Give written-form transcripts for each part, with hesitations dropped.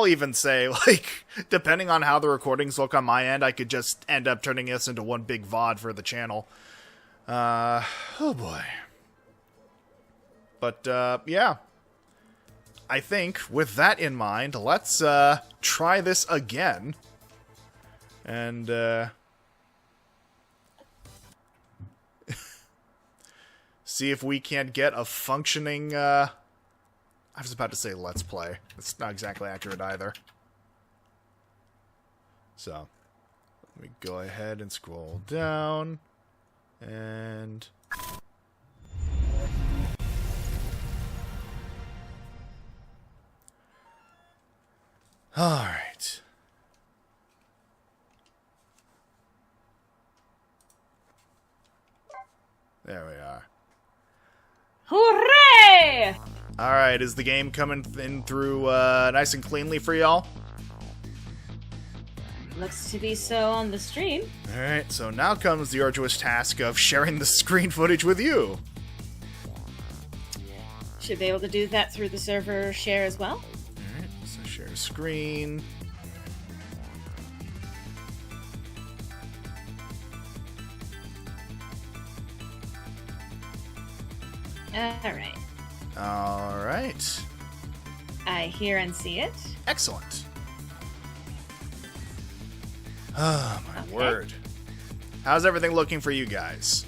I'll even say, like, depending on how the recordings look on my end, I could just end up turning this into one big VOD for the channel. Oh boy. But, yeah. I think, with that in mind, let's, try this again. And, see if we can't get a functioning, I was about to say let's play. It's not exactly accurate either. So, let me go ahead and scroll down. And... Alright. There we are. Hooray! Alright, is the game coming in through nice and cleanly for y'all? Looks to be so on the stream. Alright, so now comes the arduous task of sharing the screen footage with you. Should be able to do that through the server share as well. Alright, so share screen. Alright. Alright. I hear and see it. Excellent. Oh, my word. How's everything looking for you guys?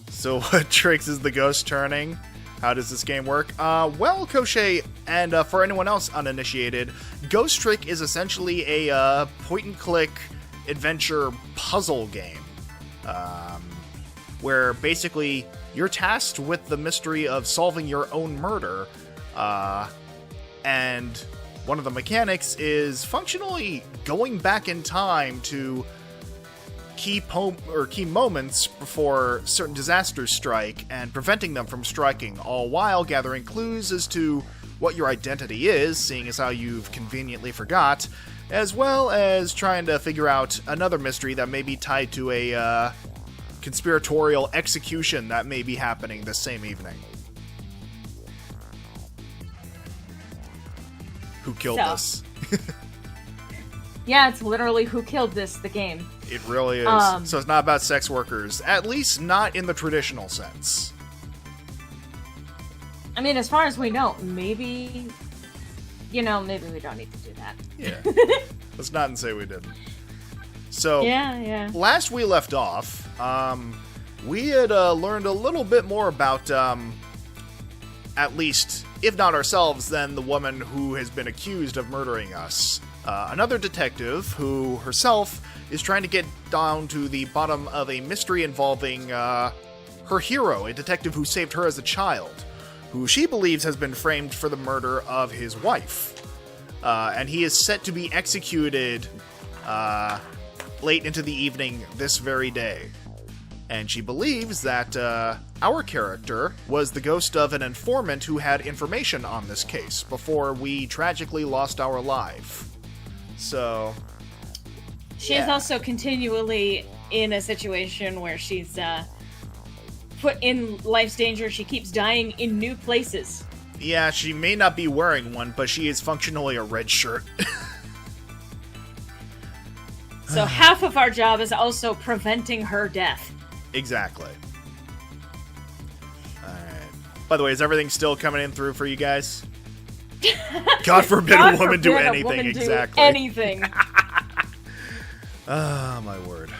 So what tricks is the ghost turning? How does this game work? Well, Koshe, and for anyone else uninitiated, Ghost Trick is essentially a point-and-click adventure puzzle game. Where basically you're tasked with the mystery of solving your own murder, and one of the mechanics is functionally going back in time to key moments before certain disasters strike and preventing them from striking, all while gathering clues as to what your identity is, seeing as how you've conveniently forgot, as well as trying to figure out another mystery that may be tied to a conspiratorial execution that may be happening this same evening. Who killed this? Yeah, it's literally Who Killed This, the game. It really is. So it's not about sex workers, at least not in the traditional sense. I mean, as far as we know, maybe we don't need to do that. Yeah. Let's not say we didn't. So, yeah. Last we left off, we had learned a little bit more about, at least, if not ourselves, then the woman who has been accused of murdering us. Another detective who herself is trying to get down to the bottom of a mystery involving her hero, a detective who saved her as a child, who she believes has been framed for the murder of his wife. And he is set to be executed late into the evening this very day. And she believes that our character was the ghost of an informant who had information on this case before we tragically lost our life. So... She is also continually in a situation where she's put in life's danger. She keeps dying in new places. Yeah, she may not be wearing one, but she is functionally a red shirt. So half of our job is also preventing her death. Exactly. Alright. By the way, is everything still coming in through for you guys? God forbid a woman do anything, exactly. Anything. Oh, my word.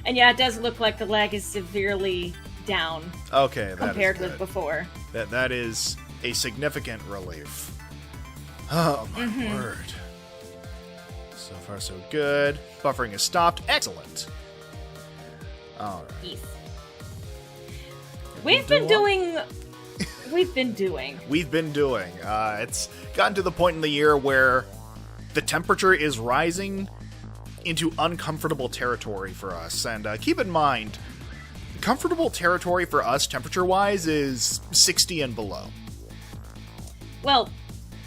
And yeah, it does look like the lag is severely down. Okay, that compared is good. with before. That is a significant relief. Oh, my word. So far, so good. Buffering is stopped. Excellent. All right. Yes. We've been doing. It's gotten to the point in the year where the temperature is rising into uncomfortable territory for us. And keep in mind, comfortable territory for us, temperature-wise, is 60 and below. Well,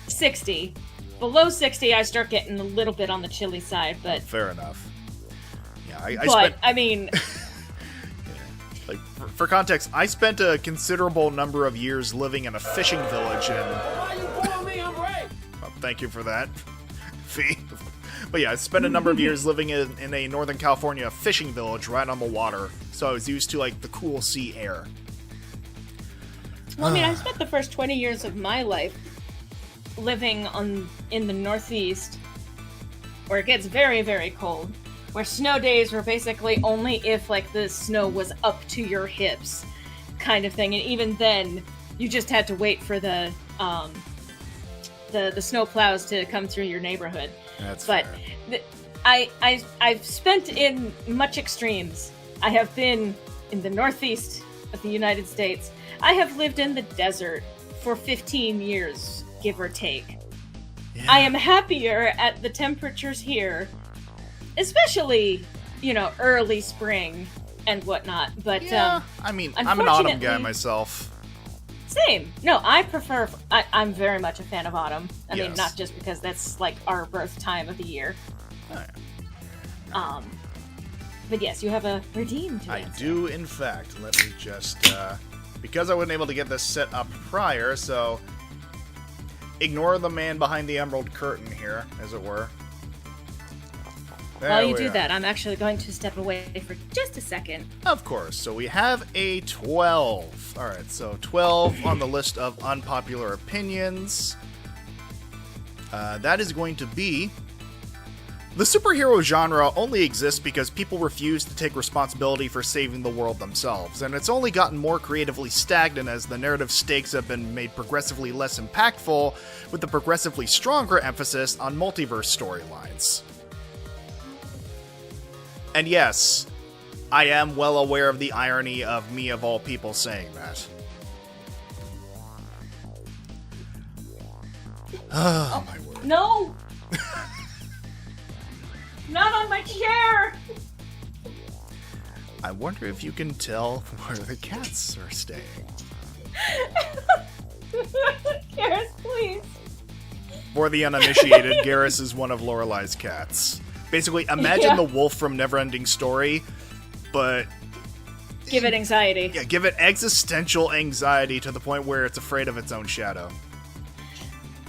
60. Below 60, I start getting a little bit on the chilly side, but... Fair enough. Yeah, I mean... Like, for context, I spent a considerable number of years living in a fishing village in... Why you calling me? I'm right. Well, thank you for that, Fee. But yeah, I spent a number of years living in a Northern California fishing village right on the water, so I was used to, like, the cool sea air. Well, I mean, I spent the first 20 years of my life living in the Northeast, where it gets very, very cold, where snow days were basically only if, like, the snow was up to your hips kind of thing, and even then, you just had to wait for the snow plows to come through your neighborhood. That's but fair. I've spent in much extremes. I have been in the Northeast of the United States. I have lived in the desert for 15 years, give or take. Yeah. I am happier at the temperatures here, especially, early spring and whatnot. But yeah, I mean, I'm an autumn guy myself. Same. No, I'm very much a fan of autumn. I mean, Yes. not just because that's like our birth time of the year. Oh, yeah. But yes, you have a redeem to I answer. do, in fact. Let me just, because I wasn't able to get this set up prior, so ignore the man behind the emerald curtain here, as it were. While you There we do are. that, I'm actually going to step away for just a second. Of course. So we have a 12. Alright, so 12 on the list of unpopular opinions. That is going to be... The superhero genre only exists because people refuse to take responsibility for saving the world themselves, and it's only gotten more creatively stagnant as the narrative stakes have been made progressively less impactful, with a progressively stronger emphasis on multiverse storylines. And yes, I am well aware of the irony of me of all people saying that. Oh, my word. No! Not on my chair! I wonder if you can tell where the cats are staying. Garrus, please. For the uninitiated, Garrus is one of Lorelei's cats. Basically, imagine Yeah. the wolf from Neverending Story, but... Give it anxiety. Yeah, give it existential anxiety to the point where it's afraid of its own shadow.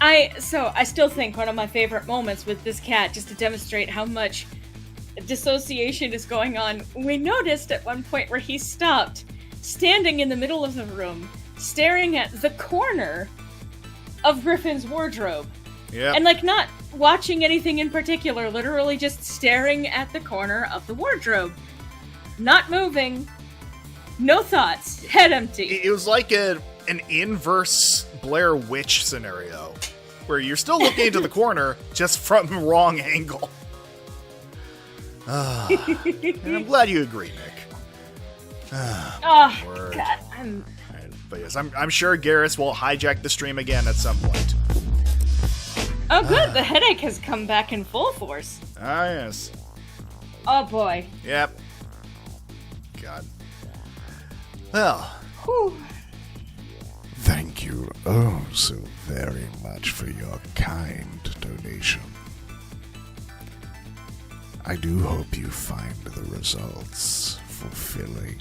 I still think one of my favorite moments with this cat, just to demonstrate how much dissociation is going on, we noticed at one point where he stopped, standing in the middle of the room, staring at the corner of Griffin's wardrobe. Yeah. And, like, not watching anything in particular, literally just staring at the corner of the wardrobe. Not moving. No thoughts. Head empty. It was like an inverse Blair Witch scenario, where you're still looking into the corner, just from the wrong angle. And I'm glad you agree, Nick. Oh, Word. God. But yes, I'm sure Garrus will hijack the stream again at some point. Oh, good. The headache has come back in full force. Ah, yes. Oh, boy. Yep. God. Well, Whew. Thank you oh so very much for your kind donation. I do hope you find the results fulfilling.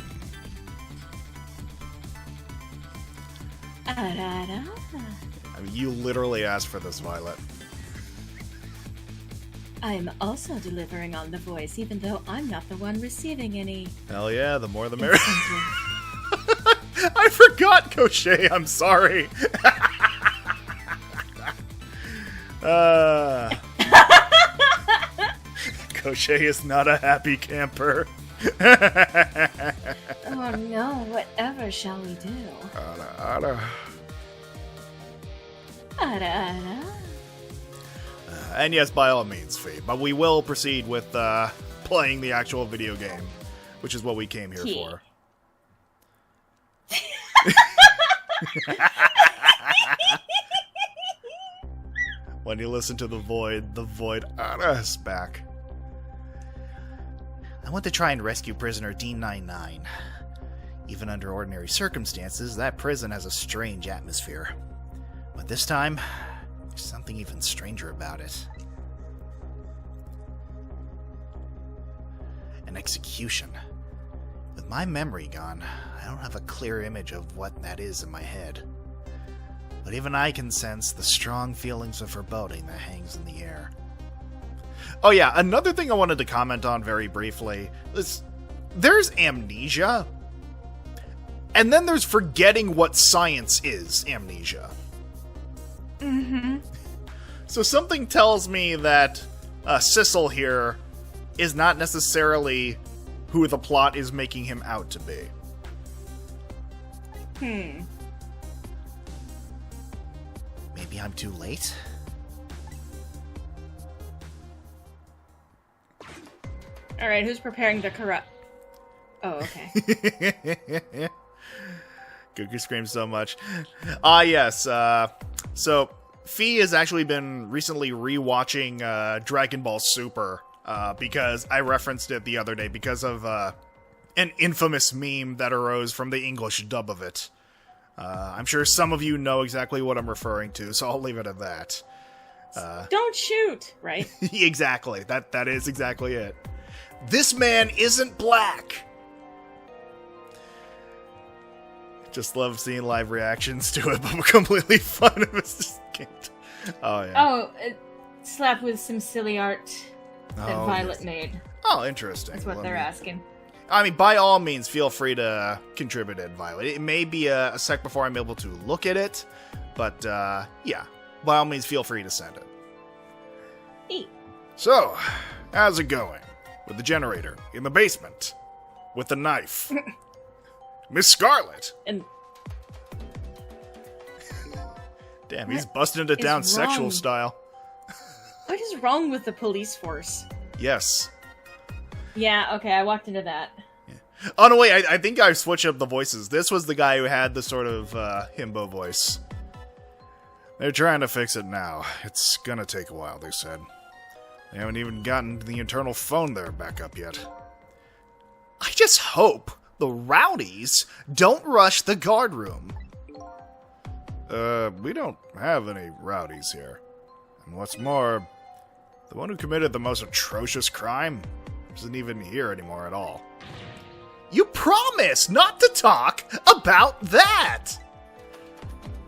I mean, you literally asked for this, Violet. I'm also delivering on the voice, even though I'm not the one receiving any. Hell yeah, the more the merrier. I forgot Crochet, I'm sorry. Crochet is not a happy camper. Oh no, whatever shall we do? And yes, by all means, Fee, but we will proceed with playing the actual video game, which is what we came here Yeah. for. When you listen to the void is back. I want to try and rescue prisoner D99. Even under ordinary circumstances, that prison has a strange atmosphere. But this time, there's something even stranger about it. An execution. With With my memory gone, I don't have a clear image of what that is in my head. But even I can sense the strong feelings of foreboding that hangs in the air. Oh yeah, another thing I wanted to comment on very briefly is there's amnesia, and then there's forgetting what science is amnesia. Mm-hmm. So something tells me that Sissel here is not necessarily who the plot is making him out to be. Maybe I'm too late? Alright, who's preparing to corrupt? Oh, okay. Goku screams so much. Yes. So, Fee has actually been recently rewatching Dragon Ball Super because I referenced it the other day because of an infamous meme that arose from the English dub of it. I'm sure some of you know exactly what I'm referring to, so I'll leave it at that. Don't shoot, right? Exactly. That is exactly it. This man isn't black. Just love seeing live reactions to it, but I'm completely fun of it. Just can't. Oh yeah. Oh, slap with some silly art that Violet yes. made. Oh, interesting. That's what they're asking. I mean, by all means, feel free to contribute it, Violet. It may be a sec before I'm able to look at it, but yeah, by all means, feel free to send it. Hey. So, how's it going? With the generator in the basement with the knife. Miss Scarlet. And damn, he's busting it down sexual style. what is wrong with the police force? Yes. Yeah, okay, I walked into that. Yeah. Oh no, wait, I think I've switched up the voices. This was the guy who had the sort of himbo voice. They're trying to fix it now. It's gonna take a while, they said. They haven't even gotten the internal phone there back up yet. I just hope the rowdies don't rush the guard room. We don't have any rowdies here. And what's more, the one who committed the most atrocious crime isn't even here anymore at all. You promised not to talk about that!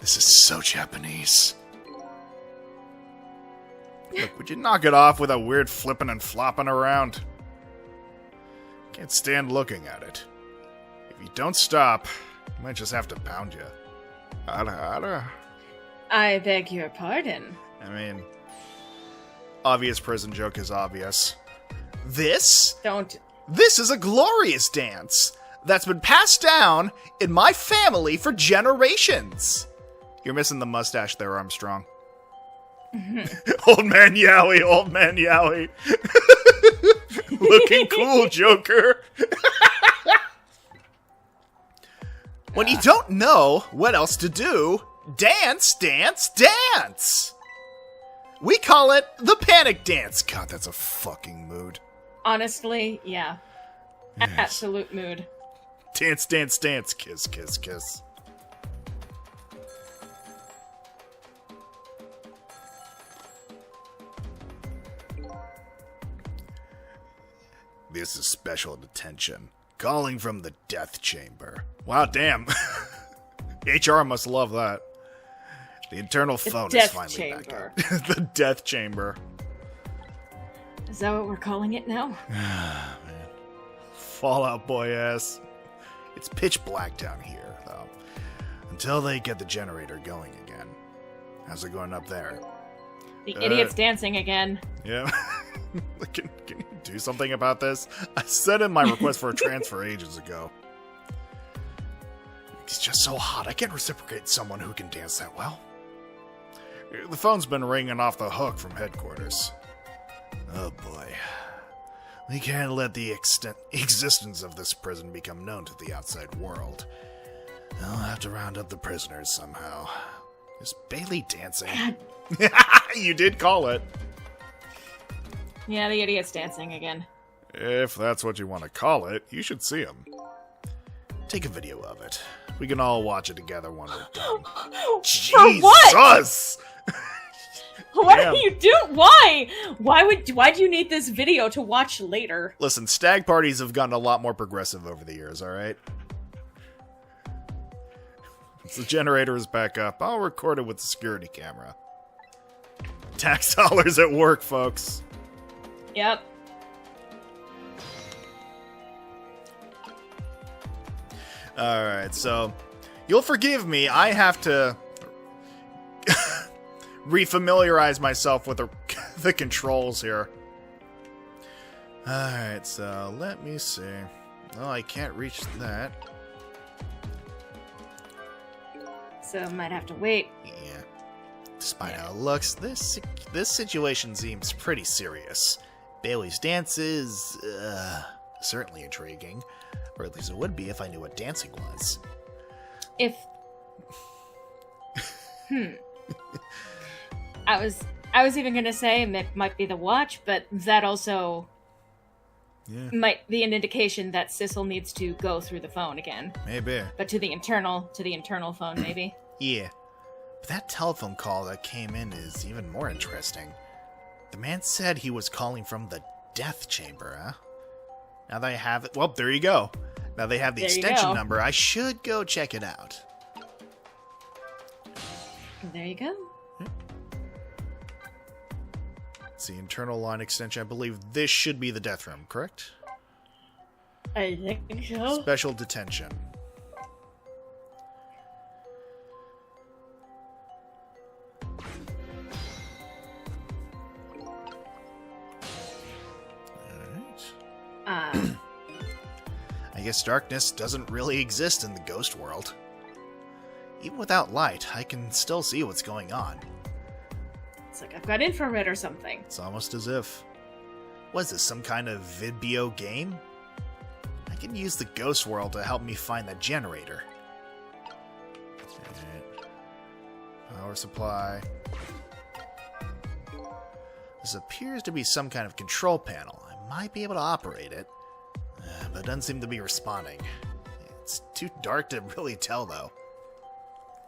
This is so Japanese. Look, would you knock it off with that weird flipping and flopping around? Can't stand looking at it. If you don't stop, I might just have to pound you. I beg your pardon. I mean, obvious prison joke is obvious. This is a glorious dance that's been passed down in my family for generations. You're missing the mustache there, Armstrong. Old man Yowie, old man Yowie. Looking cool, Joker. When you don't know what else to do, dance, dance, dance. We call it the panic dance. God, that's a fucking mood. Honestly, yeah. Yes. Absolute mood. Dance, dance, dance. Kiss, kiss, kiss. This is special detention. Calling from the death chamber. Wow, damn. HR must love that. The internal phone is finally back up. The death chamber. Is that what we're calling it now? Man. Fallout Boy ass. It's pitch black down here, though. Until they get the generator going again. How's it going up there? The idiot's dancing again. Yeah. Can you do something about this? I sent in my request for a transfer ages ago. It's just so hot. I can't reciprocate someone who can dance that well. The phone's been ringing off the hook from headquarters. Oh boy. We can't let the existence of this prison become known to the outside world. I'll have to round up the prisoners somehow. Is Bailey dancing? You did call it. Yeah, the idiot's dancing again. If that's what you want to call it, you should see him. Take a video of it. We can all watch it together when we're done. For what? Jesus! What Damn. are you doing? Why? Why do you need this video to watch later? Listen, stag parties have gotten a lot more progressive over the years, alright? Once the generator is back up, I'll record it with the security camera. Tax dollars at work, folks. Yep. Alright, so you'll forgive me, I have to refamiliarize myself with the controls here. Alright, so let me see. Oh, I can't reach that. So might have to wait. Yeah. Despite how it looks, this situation seems pretty serious. Bailey's dance is, certainly intriguing. Or at least it would be if I knew what dancing was. If I was even gonna say it might be the watch, but that also might be an indication that Sissel needs to go through the phone again. Maybe. But to the internal phone, maybe. Yeah. But that telephone call that came in is even more interesting. The man said he was calling from the death chamber, huh? Now that I have it, well, there you go. Now they have the There you extension go. number. I should go check it out. There you go. It's the internal line extension. I believe this should be the death room, correct? I think so. Special detention. Alright. I guess darkness doesn't really exist in the ghost world. Even without light, I can still see what's going on. It's like I've got infrared or something. It's almost as if... Was this some kind of vidbio game? I can use the ghost world to help me find that generator. Alright. Power supply. This appears to be some kind of control panel. I might be able to operate it, but it doesn't seem to be responding. It's too dark to really tell, though.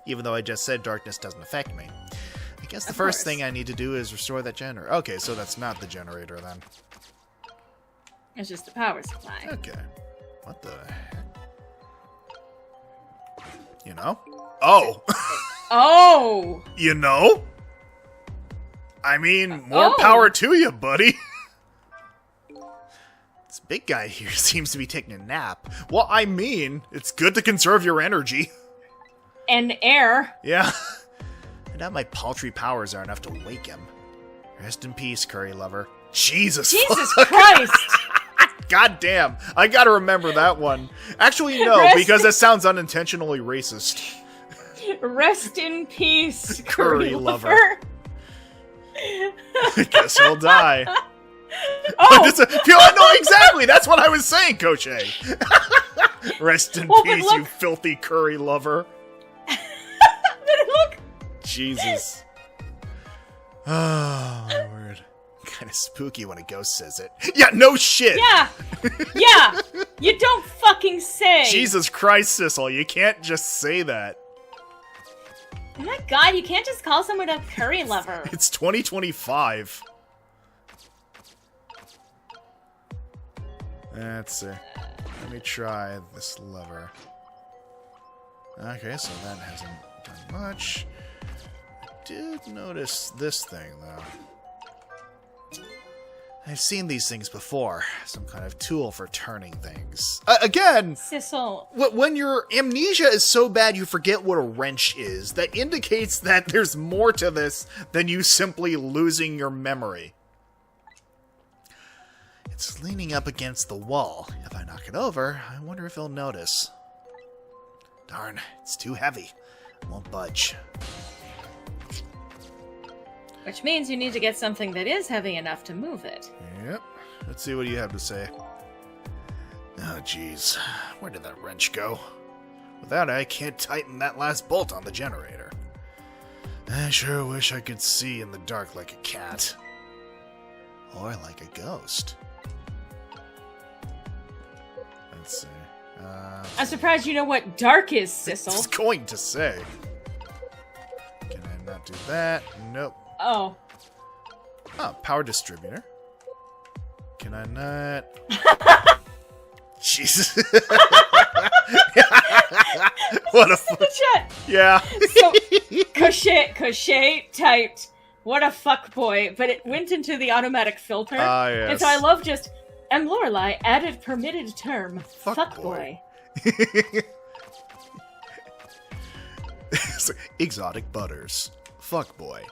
Even though I just said darkness doesn't affect me. I guess the first thing I need to do is restore that generator. Okay, so that's not the generator then. It's just a power supply. Okay. What the heck? You know? Oh! Oh! You know? I mean, more Oh. power to you, buddy. This big guy here seems to be taking a nap. Well, I mean, it's good to conserve your energy. And air. Yeah. I doubt my paltry powers are enough to wake him. Rest in peace, curry lover. Jesus fuck. Christ! God damn. I gotta remember that one. Actually, no, Rest because that sounds unintentionally racist. Rest in peace, Curry curry lover. lover. I guess he'll die. Oh! No, exactly. That's what I was saying, Coach A. Rest in Well, but peace, look- you filthy curry lover. Look! Jesus. Oh, my word. Kind of spooky when a ghost says it. Yeah, no shit. Yeah! Yeah! You don't fucking say! Jesus Christ, Sissel, you can't just say that. Oh my god, you can't just call someone a curry lover. It's 2025. Let's see. Let me try this lever. Okay, so that hasn't done much. I did notice this thing, though. I've seen these things before. Some kind of tool for turning things. Again, Sissel. when your amnesia is so bad you forget what a wrench is, that indicates that there's more to this than you simply losing your memory. It's leaning up against the wall. If I knock it over, I wonder if he'll notice. Darn, it's too heavy. It won't budge. Which means you need to get something that is heavy enough to move it. Yep. Let's see what you have to say. Oh, jeez. Where did that wrench go? Without it, I can't tighten that last bolt on the generator. I sure wish I could see in the dark like a cat. Or like a ghost. Let's see. I'm surprised you know what dark is, I was Sissel. going to say. Can I not do that? Nope. Oh. Oh, power distributor. Can I not? Jesus. What a The chat. yeah. So, Cochet typed, "What a fuck boy," but it went into the automatic filter. Ah, yes. And so I love just, MLoreley added permitted term, Fuck boy. It's like, exotic butters. Fuck boy.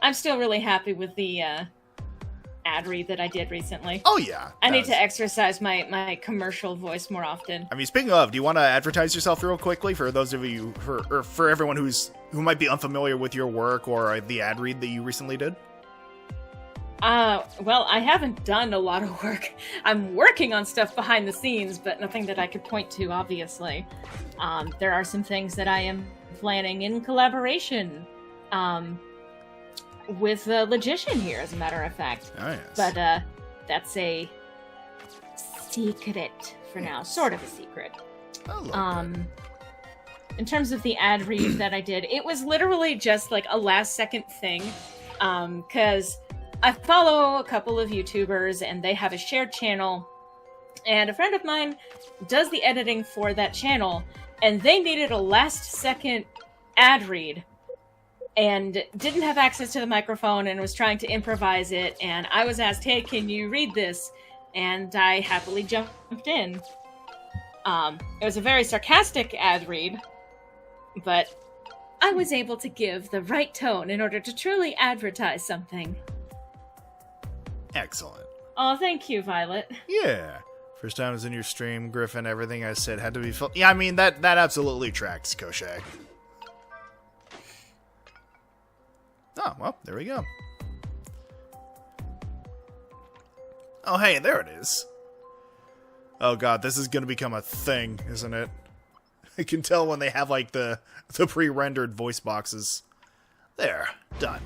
I'm still really happy with the ad read that I did recently. Oh yeah. I need to exercise my commercial voice more often. I mean, speaking of, do you want to advertise yourself real quickly for those of you, or for everyone who might be unfamiliar with your work or the ad read that you recently did? Well, I haven't done a lot of work. I'm working on stuff behind the scenes, but nothing that I could point to, obviously. There are some things that I am planning in collaboration, with Logician here, as a matter of fact. Oh, yes. But, that's a secret for now. Sort of a secret. I love that. In terms of the ad read that I did, it was literally just like a last second thing. Cause I follow a couple of YouTubers and they have a shared channel, and a friend of mine does the editing for that channel, and they needed a last second ad read and didn't have access to the microphone and was trying to improvise it, and I was asked, "Hey, can you read this?" And I happily jumped in. It was a very sarcastic ad read, but I was able to give the right tone in order to truly advertise something. Excellent. Oh, thank you, Violet. Yeah. First time I was in your stream, Griffin, everything I said had to be filled. Yeah, I mean, that absolutely tracks, Cochet. Oh, well, there we go. Oh, hey, there it is. Oh god, this is gonna become a thing, isn't it? I can tell when they have, like, the pre-rendered voice boxes. There. Done.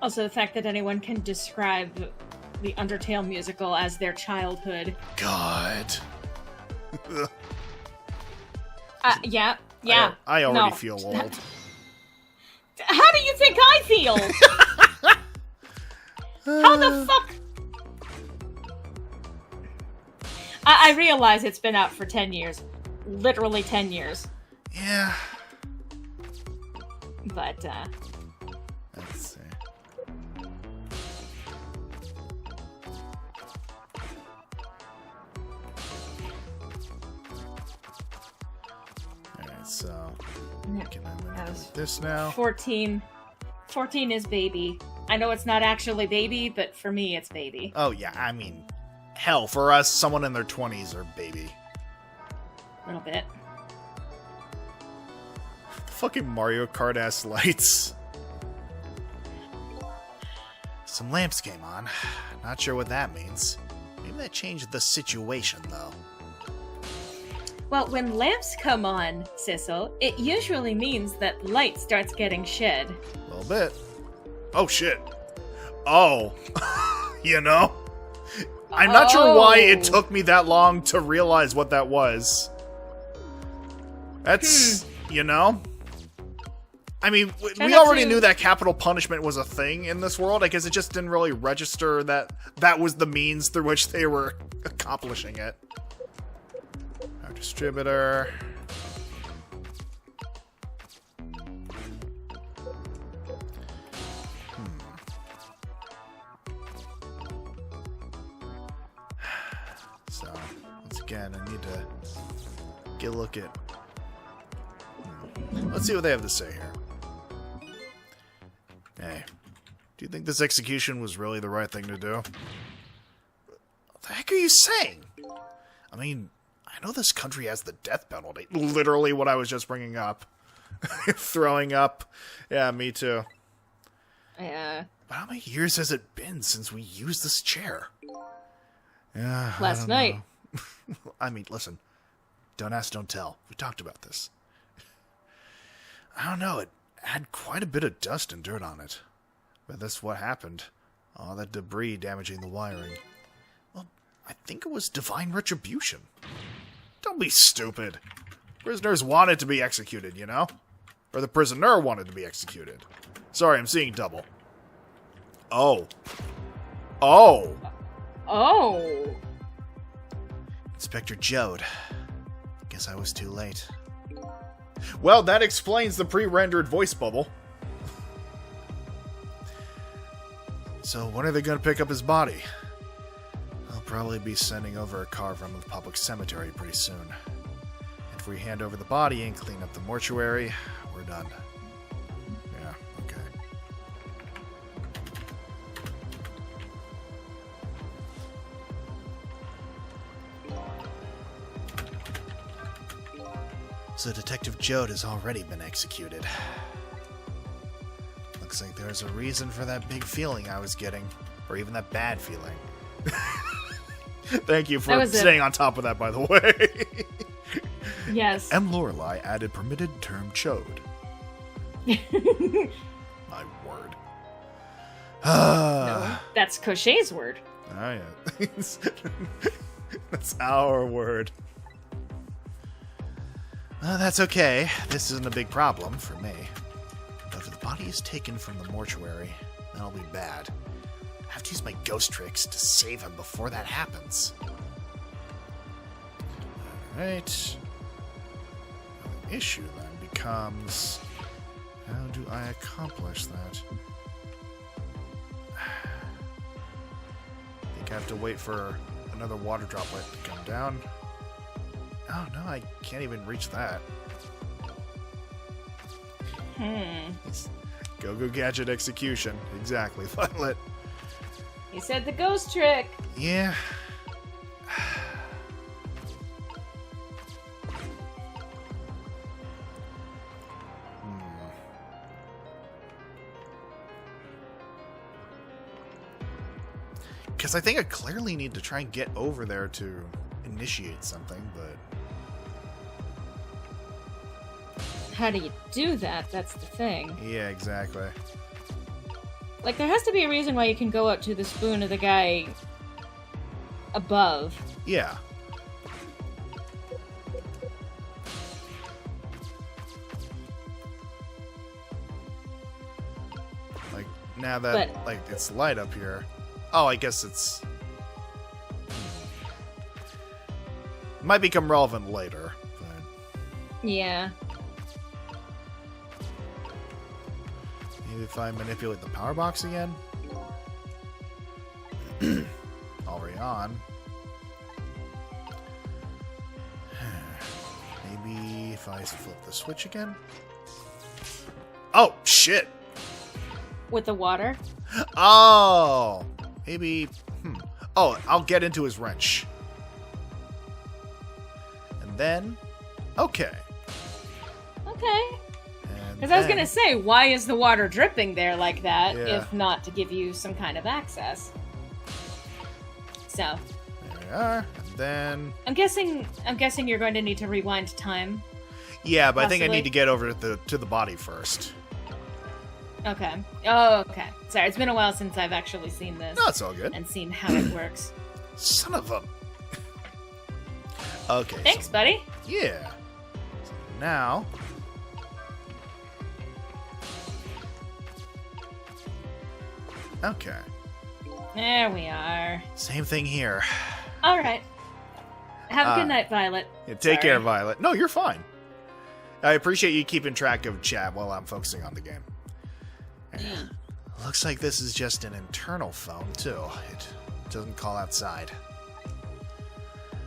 Also, the fact that anyone can describe the Undertale musical as their childhood. God. Yeah. I already no. feel old. How do you think I feel? How the fuck? I realize it's been out for 10 years. Literally 10 years. Yeah. But, Let's see. Alright, so... Can I manipulate this now? 14 is baby. I know it's not actually baby, but for me it's baby. Oh, yeah, I mean... Hell, for us, someone in their 20s are baby. A little bit. The fucking Mario Kart-ass lights. Some lamps came on. Not sure what that means. Maybe that changed the situation, though. Well, when lamps come on, Sissel, it usually means that light starts getting shed. A little bit. Oh, shit. Oh. You know? I'm not sure why it took me that long to realize what that was. That's, you know? I mean, we already knew that capital punishment was a thing in this world. I guess it just didn't really register that that was the means through which they were accomplishing it. Our distributor. So, once again, I need to get a look at... Let's see what they have to say here. Hey, do you think this execution was really the right thing to do? What the heck are you saying? I mean, I know this country has the death penalty. Literally what I was just bringing up. Throwing up. Yeah, me too. Yeah. But how many years has it been since we used this chair? Yeah, Last night. I mean, listen. Don't ask, don't tell. We talked about this. I don't know, it had quite a bit of dust and dirt on it. But that's what happened. All that debris damaging the wiring. Well, I think it was divine retribution. Don't be stupid. Prisoners wanted to be executed, you know? Or the prisoner wanted to be executed. Sorry, I'm seeing double. Oh. Oh. Oh. Inspector Jode. Guess I was too late. Well, that explains the pre-rendered voice bubble. So when are they going to pick up his body? I'll probably be sending over a car from the public cemetery pretty soon. If we hand over the body and clean up the mortuary, we're done. Yeah, okay. So Detective Jode has already been executed. Looks like there's a reason for that big feeling I was getting. Or even that bad feeling. Thank you for staying on top of that, by the way. Yes. MLoreley added permitted term chode. My word. No, that's Cochet's word. Oh, yeah. That's our word. That's okay. This isn't a big problem for me. But if the body is taken from the mortuary, that'll be bad. I have to use my ghost tricks to save him before that happens. Alright. The issue then becomes, how do I accomplish that? I think I have to wait for another water droplet to come down. Oh no, I can't even reach that. Go gadget execution. Exactly, Violet. You said the ghost trick. Yeah. Because I think I clearly need to try and get over there to initiate something, but... How do you do that? That's the thing. Yeah, exactly. Like, there has to be a reason why you can go up to the spoon of the guy above. Yeah. Like, now that, like, it's light up here... Oh, I guess it's... Might become relevant later, but... Yeah. Maybe if I manipulate the power box again? Already on. Maybe if I flip the switch again? Oh, shit! With the water? Oh! Maybe... Oh, I'll get into his wrench. And then... Okay. Okay. Because I was going to say, why is the water dripping there like that, if not to give you some kind of access? So. There we are. And then... I'm guessing you're going to need to rewind time. Yeah, but possibly. I think I need to get over to the body first. Okay. Oh, okay. Sorry, it's been a while since I've actually seen this. No, it's all good. And seen how it works. Son of a... Okay. Thanks, buddy. Yeah. So now... Okay. There we are. Same thing here. All right. Have a good night, Violet. Yeah, take care, Violet. No, you're fine. I appreciate you keeping track of chat while I'm focusing on the game. Looks like this is just an internal phone, too. It doesn't call outside.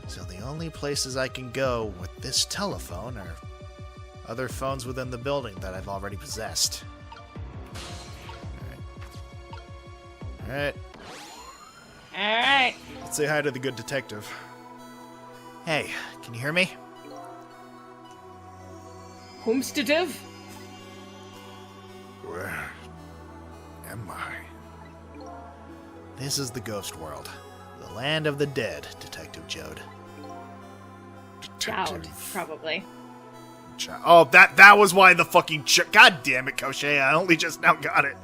So the only places I can go with this telephone are other phones within the building that I've already possessed. Alright. Alright. Let's say hi to the good detective. Hey, can you hear me? Homesteative? Where am I? This is the ghost world. The land of the dead, Detective Jode. Dowd, probably. Oh, that was why the fucking... God damn it, Cochet, I only just now got it.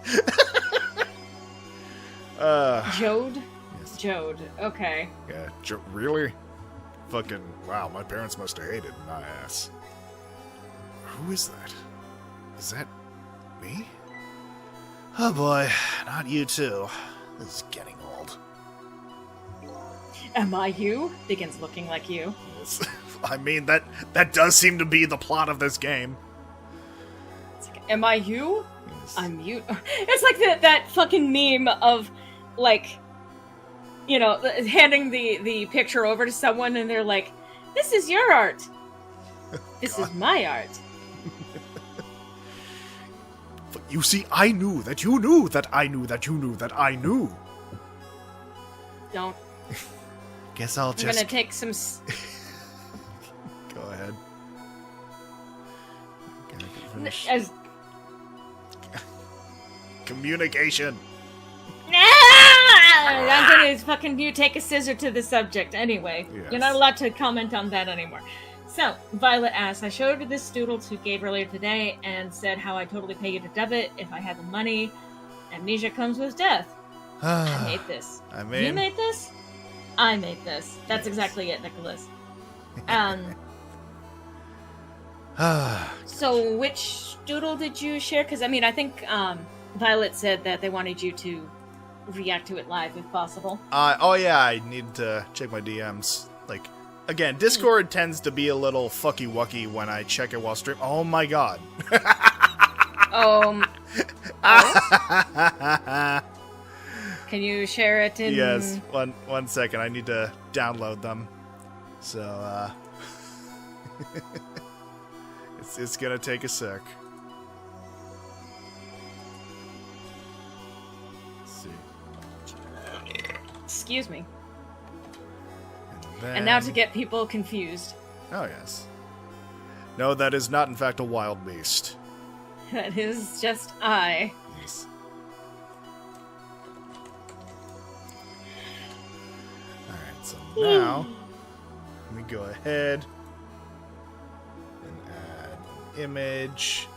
Jode? Yes. Jode. Okay. Yeah, really? Fucking, wow, my parents must have hated my ass. Who is that? Is that me? Oh boy, not you too. This is getting old. Am I you? Begins looking like you. Yes. I mean, that does seem to be the plot of this game. It's like, am I you? Yes. I'm you. It's like that fucking meme of, like, you know, handing the picture over to someone and they're like, this is your art. This is my art. You see, I knew that you knew that I knew that you knew that I knew. Don't. Guess I'll I'm just... gonna take some... Go ahead. Okay, I can finish. As... Communication. I'm gonna fucking you take a scissor to the subject anyway. Yes. You're not allowed to comment on that anymore. So, Violet asks, I showed this doodle to Gabe earlier today and said how I'd totally pay you to dub it if I had the money. Amnesia comes with death. I made this. I mean... You made this? I made this. That's exactly it, Nicholas. So, which doodle did you share? Because, I mean, I think Violet said that they wanted you to react to it live if possible. Oh yeah, I need to check my DMs. Like, again, Discord tends to be a little fucky-wucky when I check it while stream. Oh my god. Oh. Can you share it in... Yes, one second. I need to download them. So, it's gonna take a sec. Let's see. Excuse me. Then... And now to get people confused. Oh, yes. No, that is not, in fact, a wild beast. That is just I. Yes. Alright, so now, let me go ahead and add an image.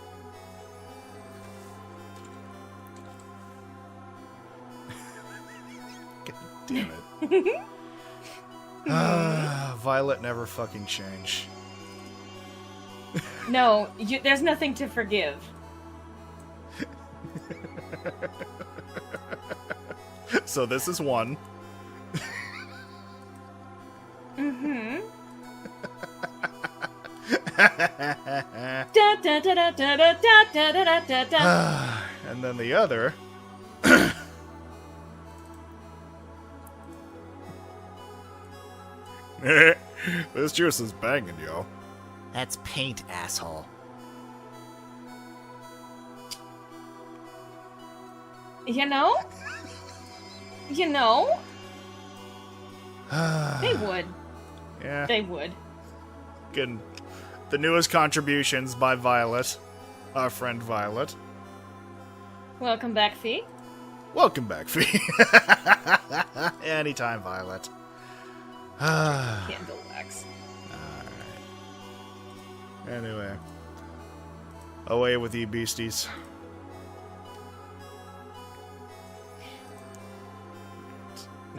God damn it. Violet never fucking change. No, there's nothing to forgive. So this is one. Mm-hmm. Da, da, da, da, da, da, da, da, da, da. And then the other. This juice is banging, yo. That's paint, asshole. You know? They would. Yeah. They would. Good. The newest contributions by Violet. Our friend Violet. Welcome back, Fee. Welcome back, Fee. Anytime, Violet. Candle wax. Alright. Anyway. Away with you beasties.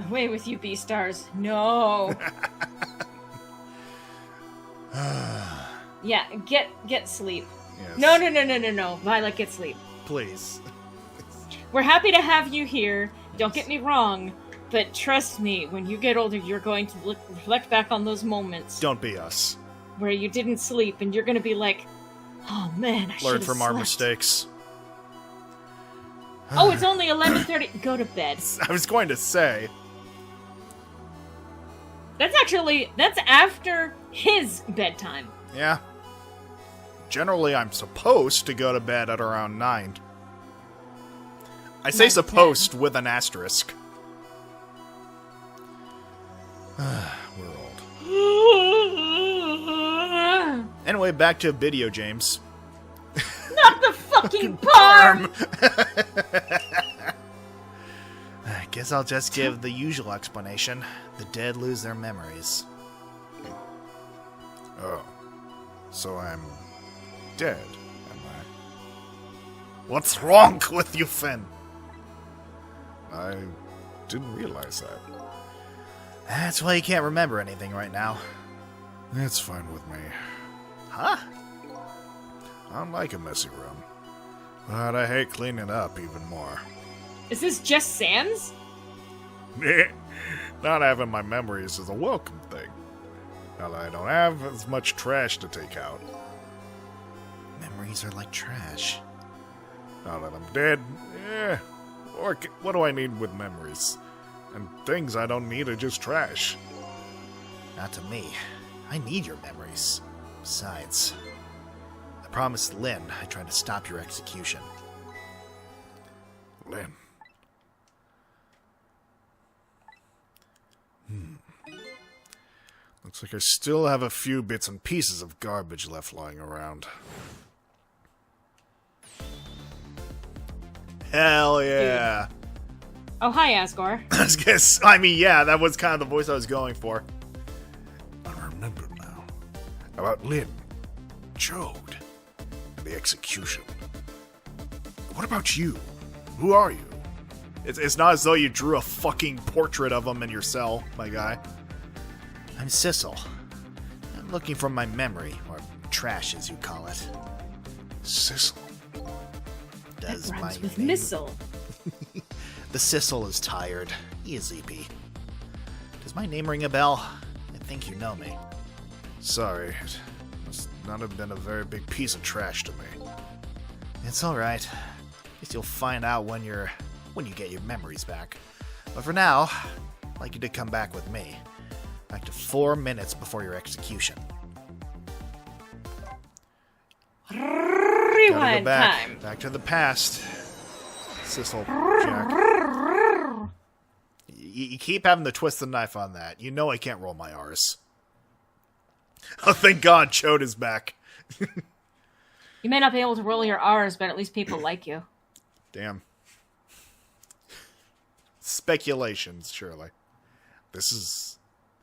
Away with you, B-stars. No. Yeah, get sleep. Yes. No. Violet, get sleep. Please. We're happy to have you here. Don't get me wrong, but trust me, when you get older, you're going to reflect back on those moments Don't be us. where you didn't sleep, and you're going to be like, oh man, I should Learn have from our slept." mistakes. Oh, it's only 11:30. Go to bed. I was going to say. That's after his bedtime. Yeah. Generally, I'm supposed to go to bed at around 9. I say 9 to 10. supposed with an asterisk. We're old. Anyway, back to video, James. Not the fucking parm! I guess I'll just give the usual explanation. The dead lose their memories. Oh. So I'm dead, am I? What's wrong with you, Finn? I didn't realize that. That's why you can't remember anything right now. It's fine with me. Huh? I don't like a messy room. But I hate cleaning up even more. Is this just Sans? Not having my memories is a welcome thing. Now that I don't have as much trash to take out. Memories are like trash. Now that I'm dead, what do I need with memories? And things I don't need are just trash. Not to me. I need your memories. Besides, I promised Lynn I'd try to stop your execution. Lynn. Looks like I still have a few bits and pieces of garbage left lying around. Hell yeah. Oh, hi, Asgore. I mean, yeah, that was kind of the voice I was going for. I remember now. About Lynn, Jode, and the execution. What about you? Who are you? It's not as though you drew a fucking portrait of him in your cell, my guy. I'm Sissel. I'm looking for my memory, or trash as you call it. Sissel. Does That rhymes my with name- missile. The Sissel is tired. He is sleepy. Does my name ring a bell? I think you know me. Sorry, it must not have been a very big piece of trash to me. It's alright. Guess you'll find out when you get your memories back. But for now, I'd like you to come back with me. Back to 4 minutes before your execution. Gotta go Rewind back. time. Back to the past. Sissel, Jack. You keep having to twist the knife on that. You know I can't roll my R's. Oh, thank God Chode is back. You may not be able to roll your R's, but at least people like you. Damn. Speculations, surely. This is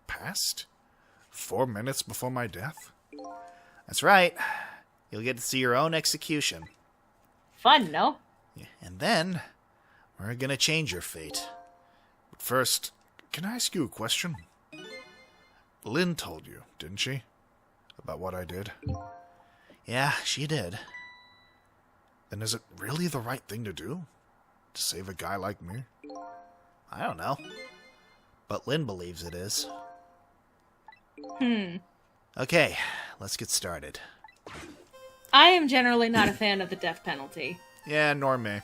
past? 4 minutes before my death? That's right. You'll get to see your own execution. Fun, no? And then, we're gonna change your fate. But first, can I ask you a question? Lynn told you, didn't she? About what I did? Yeah, she did. Then is it really the right thing to do? To save a guy like me? I don't know. But Lynn believes it is. Okay, let's get started. I am generally not a fan of the death penalty. Yeah, nor me.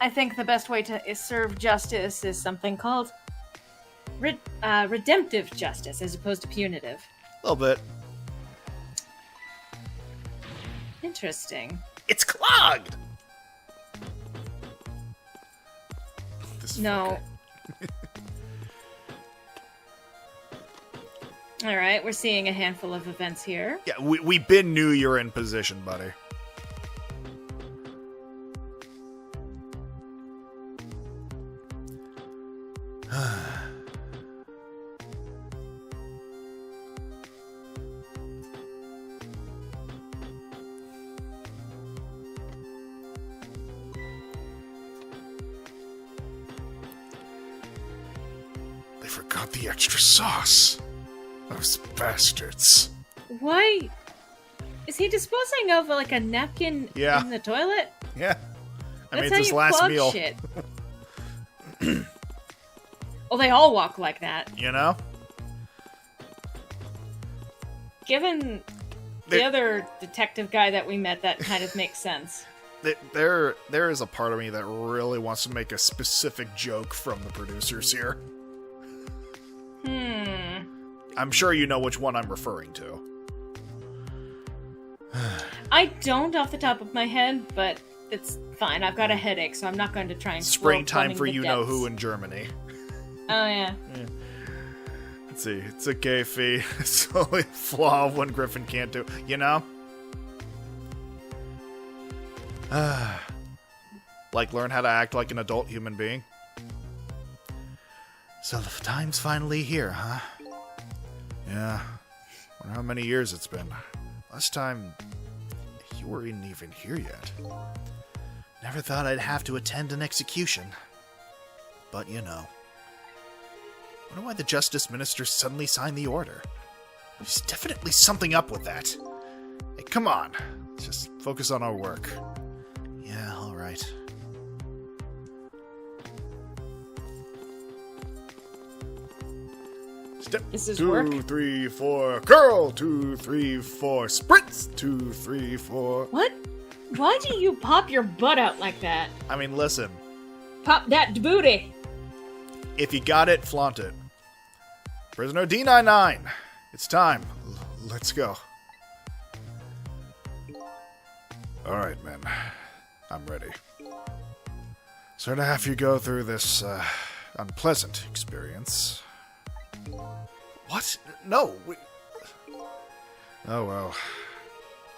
I think the best way to serve justice is something called redemptive justice as opposed to punitive. A little bit. Interesting. It's clogged! No. Alright, we're seeing a handful of events here. Yeah, we been knew you were in position, buddy. They forgot the extra sauce. Those bastards. Why? Is he disposing of like a napkin Yeah. in the toilet? Yeah. I mean, That's it's how his you last clog meal. shit. Well, they all walk like that. You know? Given They- the other detective guy that we met, that kind of makes sense. There is a part of me that really wants to make a specific joke from the producers here. I'm sure you know which one I'm referring to. I don't off the top of my head, but it's fine. I've got a headache, so I'm not going to try and Springtime plumbing for the you know depths. who in Germany. Oh yeah. Let's see, it's okay, Fee. It's only a flaw of one Griffin can't do. You know? Like learn how to act like an adult human being. So the time's finally here, huh? Yeah. Wonder how many years it's been. Last time, you weren't even here yet. Never thought I'd have to attend an execution. But, you know. Wonder why the Justice Minister suddenly signed the order. There's definitely something up with that. Hey, come on. Let's just focus on our work. Yeah, alright. Step This is 2, work? 3, 4. Curl. 2, 3, 4. Sprints. 2, 3, 4. What? Why do you pop your butt out like that? I mean, listen. Pop that booty. If you got it, flaunt it. Prisoner D99. It's time. Let's go. Alright, men. I'm ready. So to have you go through this, unpleasant experience. What? No. Oh well.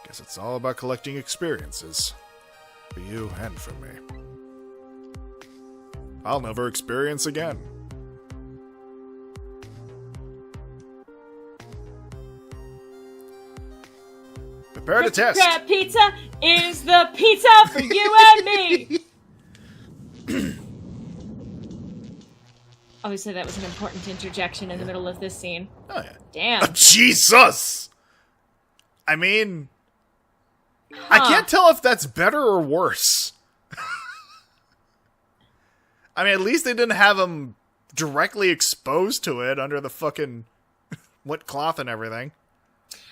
Guess it's all about collecting experiences. For you and for me. I'll never experience again. Prepare to test. Crab pizza is the pizza for you and me. Obviously, that was an important interjection in the middle of this scene. Oh, yeah. Damn. Jesus! I mean, I can't tell if that's better or worse. I mean, at least they didn't have him directly exposed to it under the fucking wet cloth and everything.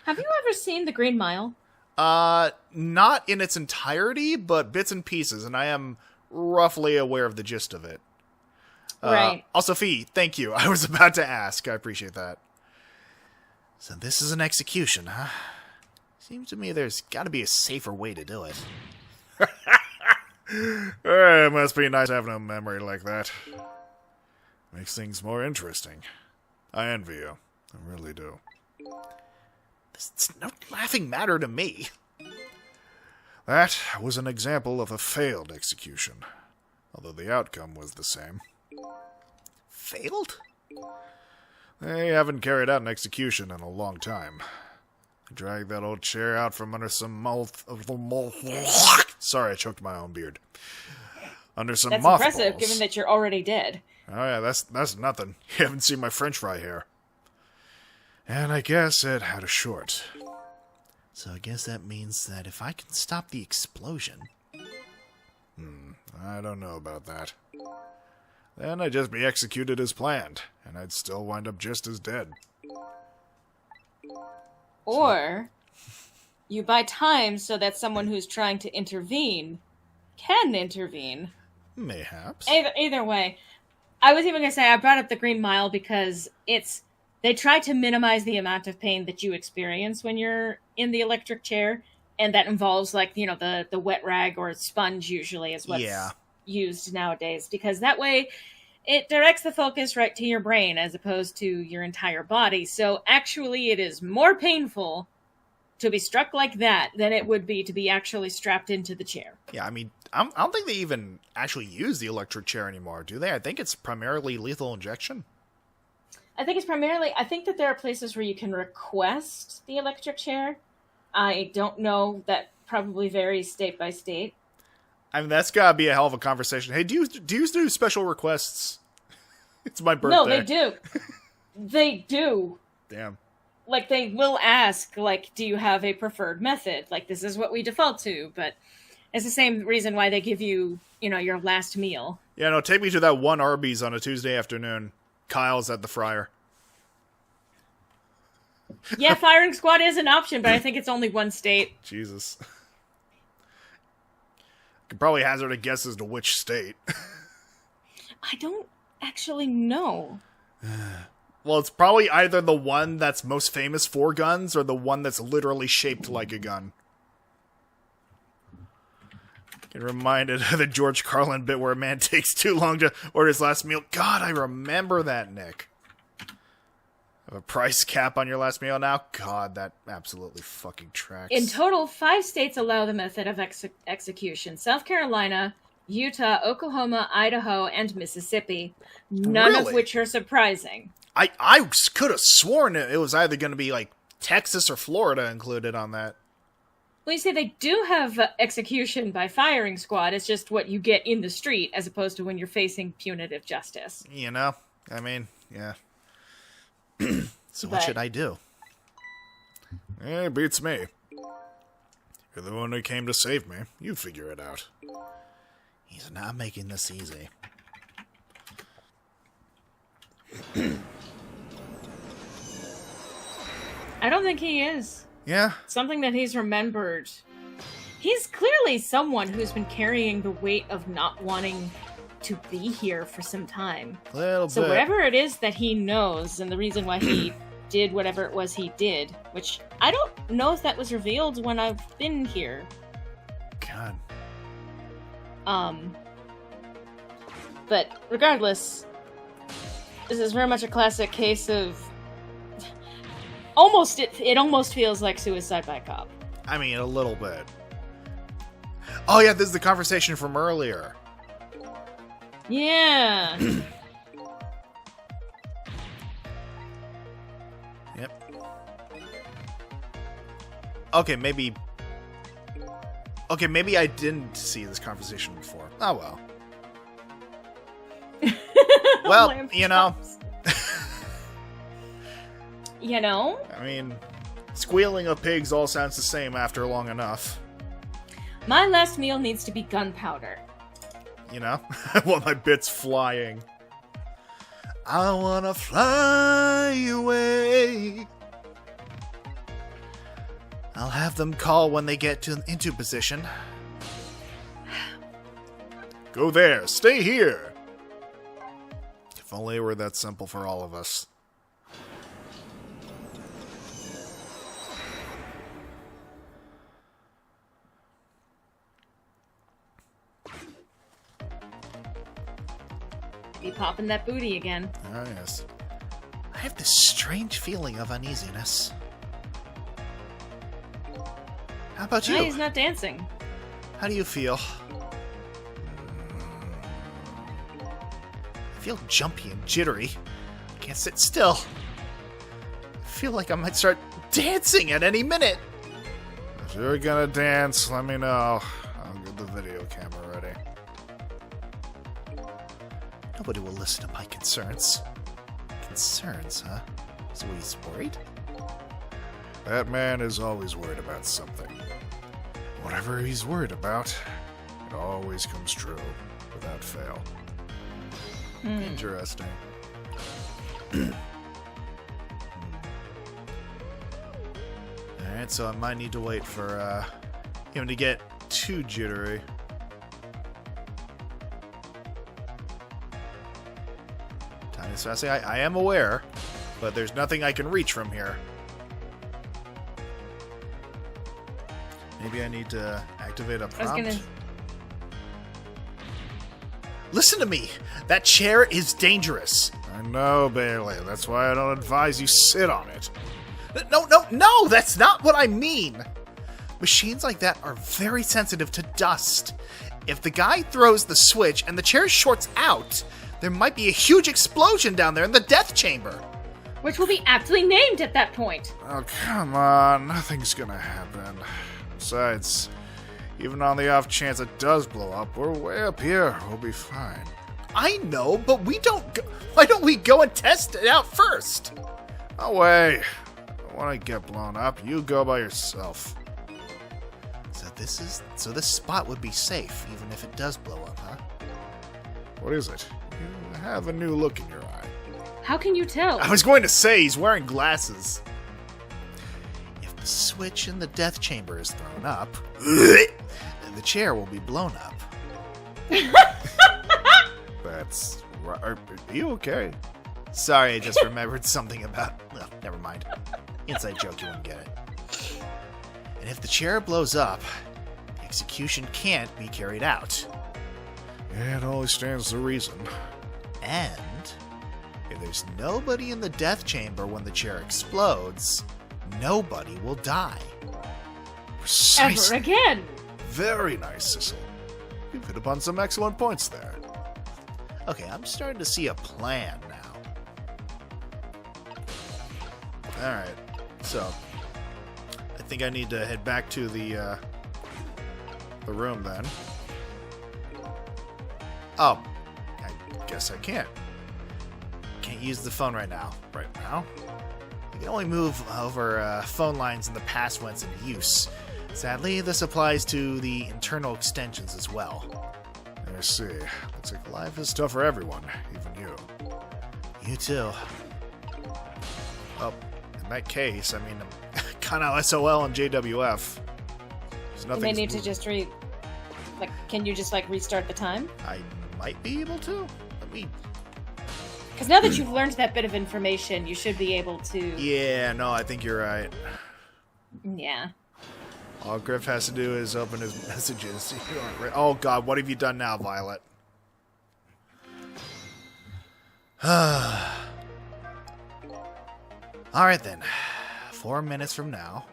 Have you ever seen The Green Mile? Not in its entirety, but bits and pieces, and I am roughly aware of the gist of it. Right. Also, Fee, thank you. I was about to ask. I appreciate that. So this is an execution, huh? Seems to me there's got to be a safer way to do it. It must be nice having a memory like that. Makes things more interesting. I envy you. I really do. It's no laughing matter to me. That was an example of a failed execution, although the outcome was the same. Failed? They haven't carried out an execution in a long time. I dragged that old chair out from under some Sorry, I choked my own beard. Under some That's mothballs. impressive, given that you're already dead. Oh yeah, that's nothing. You haven't seen my French fry hair. And I guess it had a short. So I guess that means that if I can stop the explosion... I don't know about that. Then I'd just be executed as planned, and I'd still wind up just as dead. Or you buy time so that someone who's trying to intervene can intervene. Mayhaps. Either way, I was even going to say I brought up The Green Mile because they try to minimize the amount of pain that you experience when you're in the electric chair, and that involves the wet rag or sponge usually is what's used nowadays, because that way it directs the focus right to your brain as opposed to your entire body. So actually it is more painful to be struck like that than it would be to be actually strapped into the chair. Yeah, I mean, I don't think they even actually use the electric chair anymore, do they? I think it's primarily lethal injection. I think that there are places where you can request the electric chair. I don't know. That probably varies state by state. I mean, that's gotta be a hell of a conversation. Hey, do you do special requests? It's my birthday. No, they do. They do. Damn. Like, they will ask, like, do you have a preferred method? Like, this is what we default to, but it's the same reason why they give you, your last meal. Yeah, no, take me to that one Arby's on a Tuesday afternoon. Kyle's at the fryer. Yeah, firing squad is an option, but I think it's only one state. Jesus. Could probably hazard a guess as to which state. I don't actually know. Well, it's probably either the one that's most famous for guns or the one that's literally shaped like a gun. Get reminded of the George Carlin bit where a man takes too long to order his last meal. God, I remember that, Nick. Have a price cap on your last meal now? God, that absolutely fucking tracks. In total, 5 states allow the method of execution. South Carolina, Utah, Oklahoma, Idaho, and Mississippi. None of Really? which are surprising. I could have sworn it was either going to be like Texas or Florida included on that. Well, you see, they do have execution by firing squad. It's just what you get in the street as opposed to when you're facing punitive justice. You know? I mean, yeah. So what But- should I do? It beats me. You're the one who came to save me. You figure it out. He's not making this easy. I don't think he is. Yeah? Something that he's remembered. He's clearly someone who's been carrying the weight of not wanting to be here for some time. A little So bit. whatever it is that he knows, and the reason why he did whatever it was he did, which I don't know if that was revealed when I've been here. God. But regardless, this is very much a classic case of it almost feels like suicide by cop. I mean, a little bit. Oh, yeah, this is the conversation from earlier. Yeah. Yep. Okay, maybe I didn't see this conversation before. Oh, well. Well, Lamb you know. chops. You know? I mean, squealing of pigs all sounds the same after long enough. My last meal needs to be gunpowder. You know? I want my bits flying. I wanna fly away. I'll have them call when they get into position. Go there. Stay here. If only it were that simple for all of us. Be popping that booty again. Oh, yes. I have this strange feeling of uneasiness. How about No, you? he's not dancing. How do you feel? I feel jumpy and jittery. I can't sit still. I feel like I might start dancing at any minute. If you're gonna dance, let me know. I'll get the video camera ready. Nobody will listen to my concerns. Concerns, huh? So he's worried? That man is always worried about something. Whatever he's worried about, it always comes true, without fail. Interesting. Alright, so I might need to wait for him to get too jittery. Time is passing. I am aware, but there's nothing I can reach from here. Maybe I need to activate a I was prompt. gonna. Listen to me! That chair is dangerous! I know, Bailey. That's why I don't advise you sit on it. No! That's not what I mean! Machines like that are very sensitive to dust. If the guy throws the switch and the chair shorts out, there might be a huge explosion down there in the death chamber. Which will be aptly named at that point. Oh, come on. Nothing's gonna happen. Besides, even on the off chance it does blow up, we're way up here. We'll be fine. I know, but we don't go. Why don't we go and test it out first? No way. I don't want to get blown up. You go by yourself. So this spot would be safe, even if it does blow up, huh? What is it? You have a new look in your eye. How can you tell? I was going to say he's wearing glasses. If the switch in the death chamber is thrown up, then the chair will be blown up. That's right. Are you okay? Sorry, I just remembered something about... Well, never mind. Inside joke, you won't get it. And if the chair blows up, the execution can't be carried out. Yeah, it only stands to reason. And if there's nobody in the death chamber when the chair explodes, nobody will die. Precisely. Ever again. Very nice, Sissel. You've hit upon some excellent points there. Okay, I'm starting to see a plan now. Alright, so I think I need to head back to the room then. Oh, I guess I can't. Can't use the phone right now. Right now? You can only move over phone lines in the past when it's in use. Sadly, this applies to the internal extensions as well. I see. Looks like life is tough for everyone, even you. You too. Well, in that case, I mean, I'm kind of SOL and JWF. You may need to just can you just restart the time? I might be able to. Let me. Because now that you've learned that bit of information, you should be able to. Yeah, no, I think you're right. Yeah. All Griff has to do is open his messages. Oh god, what have you done now, Violet? Alright then. 4 minutes from now,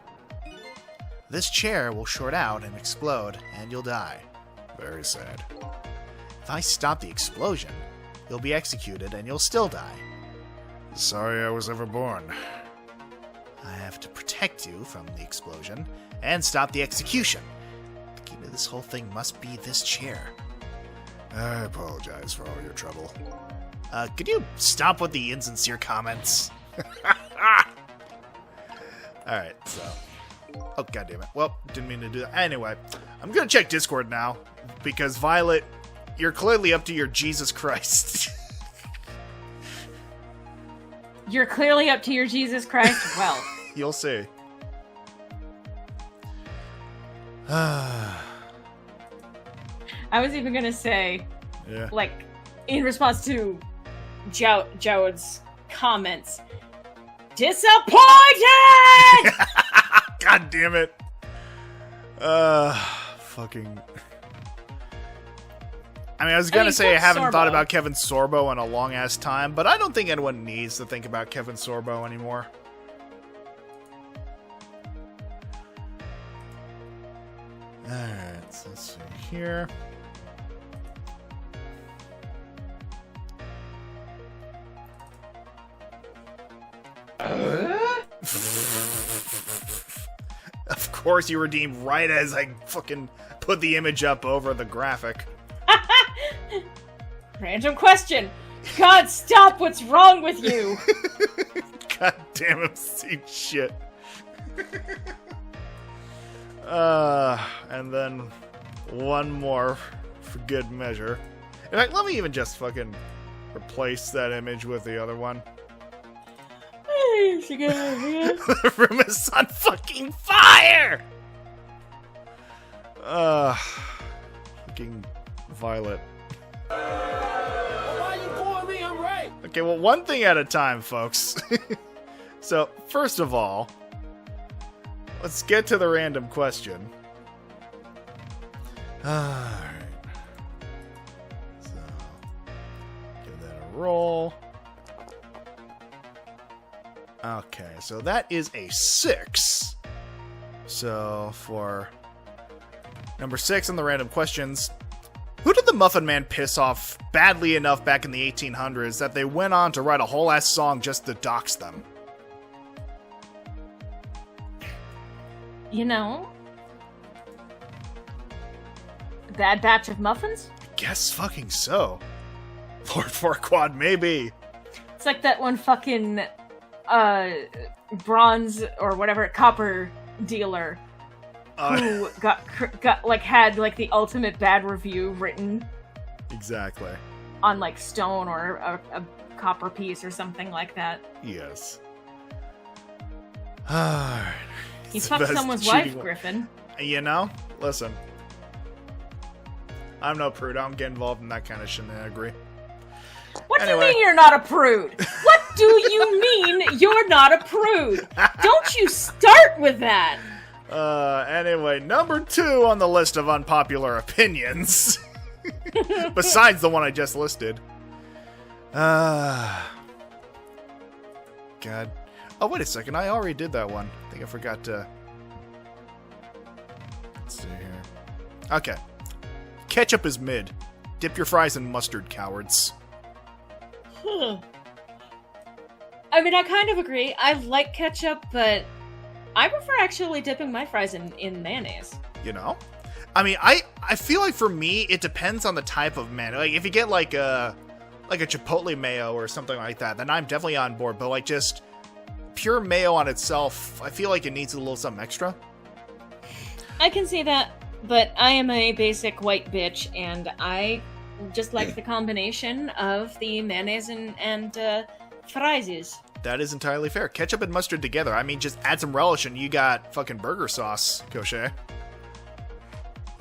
this chair will short out and explode, and you'll die. Very sad. If I stop the explosion, you'll be executed and you'll still die. Sorry I was ever born. I have to protect you from the explosion and stop the execution. The key to this whole thing must be this chair. I apologize for all your trouble. Could you stop with the insincere comments? Alright, so... Oh, goddammit. Well, didn't mean to do that. Anyway, I'm gonna check Discord now, because Violet, you're clearly up to your Jesus Christ. You're clearly up to your Jesus Christ? Well. You'll see. I was even gonna say, yeah. In response to Joud's comments, disappointed! God damn it. Fucking... I mean, I was gonna say I haven't thought about Kevin Sorbo in a long-ass time, but I don't think anyone needs to think about Kevin Sorbo anymore. Alright, so let's see here. Of course you redeemed right as I fucking put the image up over the graphic. Random question. God, stop! What's wrong with you? God damn obscene shit. And then one more for good measure. In fact, let me even just fucking replace that image with the other one. The room is on fucking fire! Fucking Violet. Why you calling me? I'm right. Okay, well, one thing at a time, folks. So, first of all, let's get to the random question. Alright. So, give that a roll. Okay, so that is a 6. So, for number 6 on the random questions, who did the Muffin Man piss off badly enough back in the 1800s that they went on to write a whole ass song just to dox them? You know, Bad Batch of Muffins? I guess fucking so. Lord Farquaad, maybe. It's like that one fucking bronze or whatever copper dealer who had the ultimate bad review written Exactly. on stone or a copper piece or something like that. Yes. He fucked someone's wife, Griffin. You know, listen. I'm no prude. I don't get involved in that kind of shenanigans. What do you mean you're not a prude? What do you mean you're not a prude? Don't you start with that! Anyway, number 2 on the list of unpopular opinions. Besides the one I just listed. God. Oh, wait a second. I already did that one. I think I forgot to... Let's see here. Okay. Ketchup is mid. Dip your fries in mustard, cowards. I mean, I kind of agree. I like ketchup, but I prefer actually dipping my fries in mayonnaise. You know? I mean, I feel like for me, it depends on the type of mayo. Like, if you get like a Chipotle mayo or something like that, then I'm definitely on board. But like just pure mayo on itself, I feel like it needs a little something extra. I can see that, but I am a basic white bitch, and I just like the combination of the mayonnaise and fries. That is entirely fair. Ketchup and mustard together. I mean, just add some relish and you got fucking burger sauce, Koshe.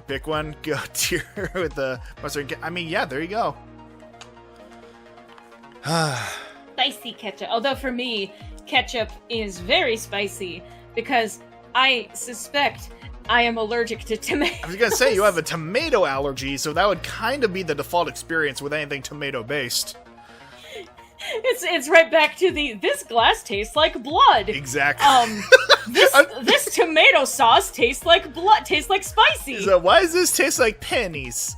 Pick one, go tier with the mustard. I mean, yeah, there you go. Spicy ketchup. Although for me, ketchup is very spicy because I suspect I am allergic to tomatoes. I was gonna say, you have a tomato allergy, so that would kind of be the default experience with anything tomato-based. It's right back to this glass tastes like blood. Exactly. This tomato sauce tastes like blood, tastes like spicy. So why does this taste like pennies?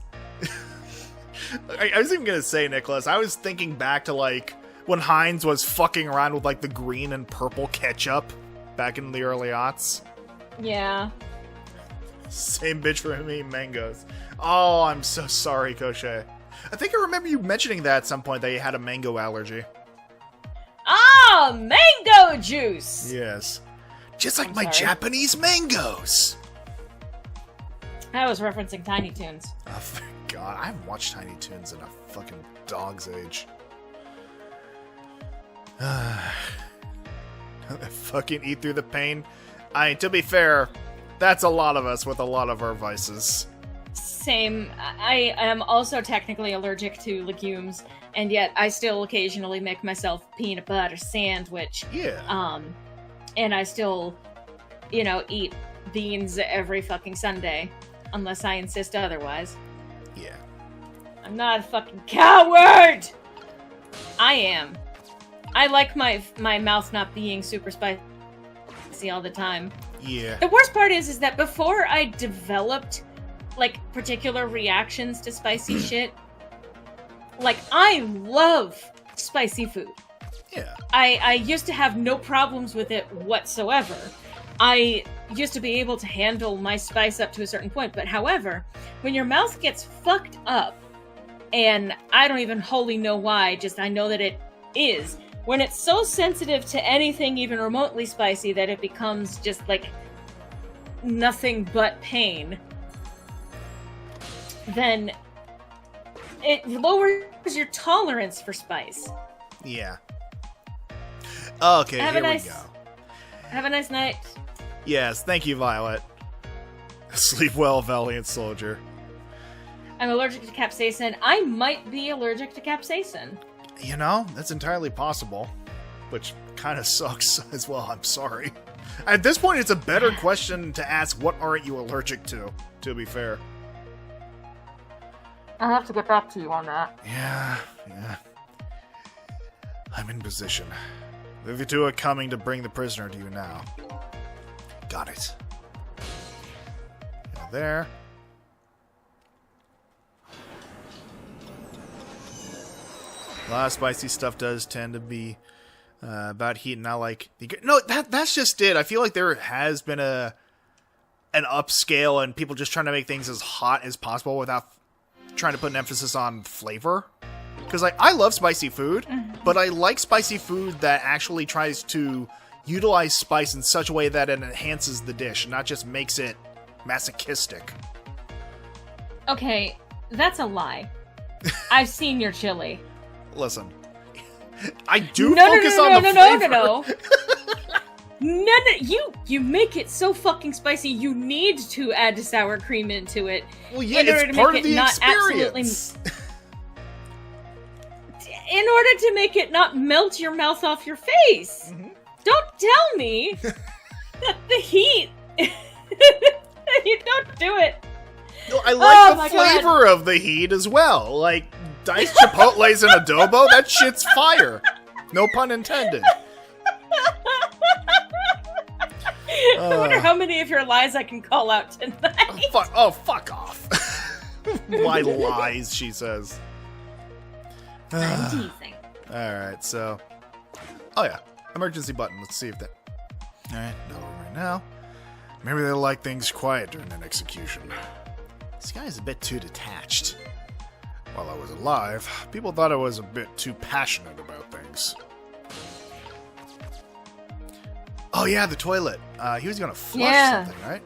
I was even gonna say, Nicholas, I was thinking back to like when Heinz was fucking around with like the green and purple ketchup back in the early aughts. Yeah. Same bitch for me, mangoes. Oh, I'm so sorry, Koshe. I think I remember you mentioning that at some point that you had a mango allergy. Ah, mango juice! Yes. Just like my sorry. Japanese mangoes! I was referencing Tiny Toons. Oh, thank God. I haven't watched Tiny Toons in a fucking dog's age. Fucking eat through the pain. To be fair, that's a lot of us with a lot of our vices. Same. I am also technically allergic to legumes, and yet I still occasionally make myself peanut butter sandwich. Yeah. And I still, eat beans every fucking Sunday, unless I insist otherwise. Yeah. I'm not a fucking coward! I am. I like my mouth not being super spicy all the time. Yeah. The worst part is that before I developed, like, particular reactions to spicy shit, like, I love spicy food. Yeah. I used to have no problems with it whatsoever. I used to be able to handle my spice up to a certain point, but however, when your mouth gets fucked up, and I don't even wholly know why, just I know that it is, when it's so sensitive to anything even remotely spicy that it becomes just like nothing but pain, then it lowers your tolerance for spice. Yeah. Okay, Have here a nice- we go. Have a nice night. Yes, thank you, Violet. Sleep well, valiant soldier. I'm allergic to capsaicin. I might be allergic to capsaicin. You know, that's entirely possible. Which kind of sucks as well, I'm sorry. At this point, it's a better question to ask, what aren't you allergic to be fair. I'll have to get back to you on that. Yeah. I'm in position. The two are coming to bring the prisoner to you now. Got it. Go there. A lot of spicy stuff does tend to be about heat, not like... No, that's just it. I feel like there has been an upscale and people just trying to make things as hot as possible without trying to put an emphasis on flavor. Because, like, I love spicy food, but I like spicy food that actually tries to utilize spice in such a way that it enhances the dish, not just makes it masochistic. Okay, that's a lie. I've seen your chili. Listen, I do focus on the flavor. No. You make it so fucking spicy. You need to add sour cream into it. Well, yeah, it's part of the experience. In order to make it not melt your mouth off your face. Mm-hmm. Don't tell me that the heat. You don't do it. No, I like the flavor of the heat as well. Like diced chipotles and adobo, that shit's fire. No pun intended. I wonder how many of your lies I can call out tonight. Fuck off. My lies, she says. I'm teasing. Alright, so... Oh yeah, emergency button. Let's see if that... Alright, no, right Well, maybe they like things quiet during an execution. This guy's a bit too detached. While I was alive, people thought I was a bit too passionate about things. Oh yeah, the toilet. He was gonna flush Yeah. something, right?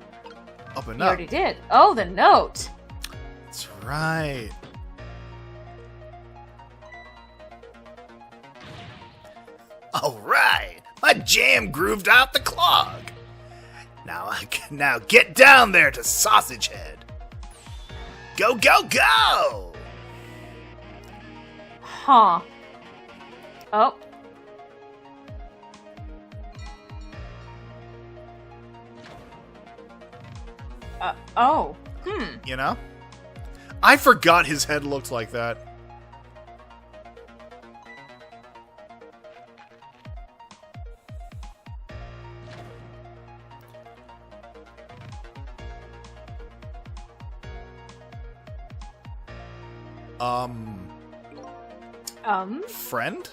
Up and You up. already did. Oh, the note. That's right. All right, my jam grooved out the clog. Now get down there to Sausage Head. Go, go, go! Huh. Oh. Oh. You know? I forgot his head looked like that. Friend?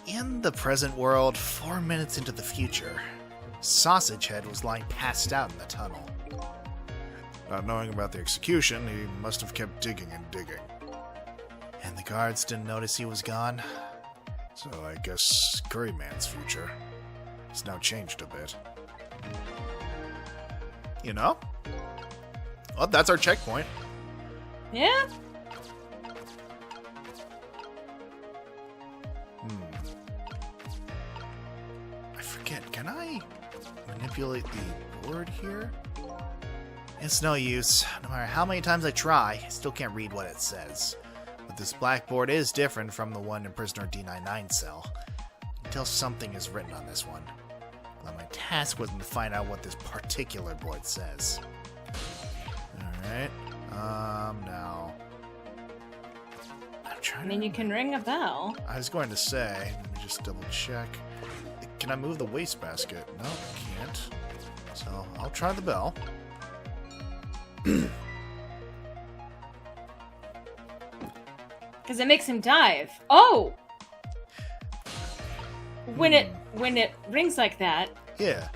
In the present world, 4 minutes into the future, Sausage Head was lying passed out in the tunnel. Not knowing about the execution, he must have kept digging and digging. And the guards didn't notice he was gone. So I guess Curryman's future has now changed a bit. You know? Well, that's our checkpoint. Yeah. I forget, can I manipulate the board here? It's no use. No matter how many times I try, I still can't read what it says. But this blackboard is different from the one in Prisoner D99 cell. Until something is written on this one. Well, my task was to find out what this particular board says. Alright. Now. I'm trying I mean, to... you can ring a bell. I was going to say, let me just double check. Can I move the wastebasket? No, I can't. So, I'll try the bell. Because it makes him dive. Oh! When it rings like that. Yeah.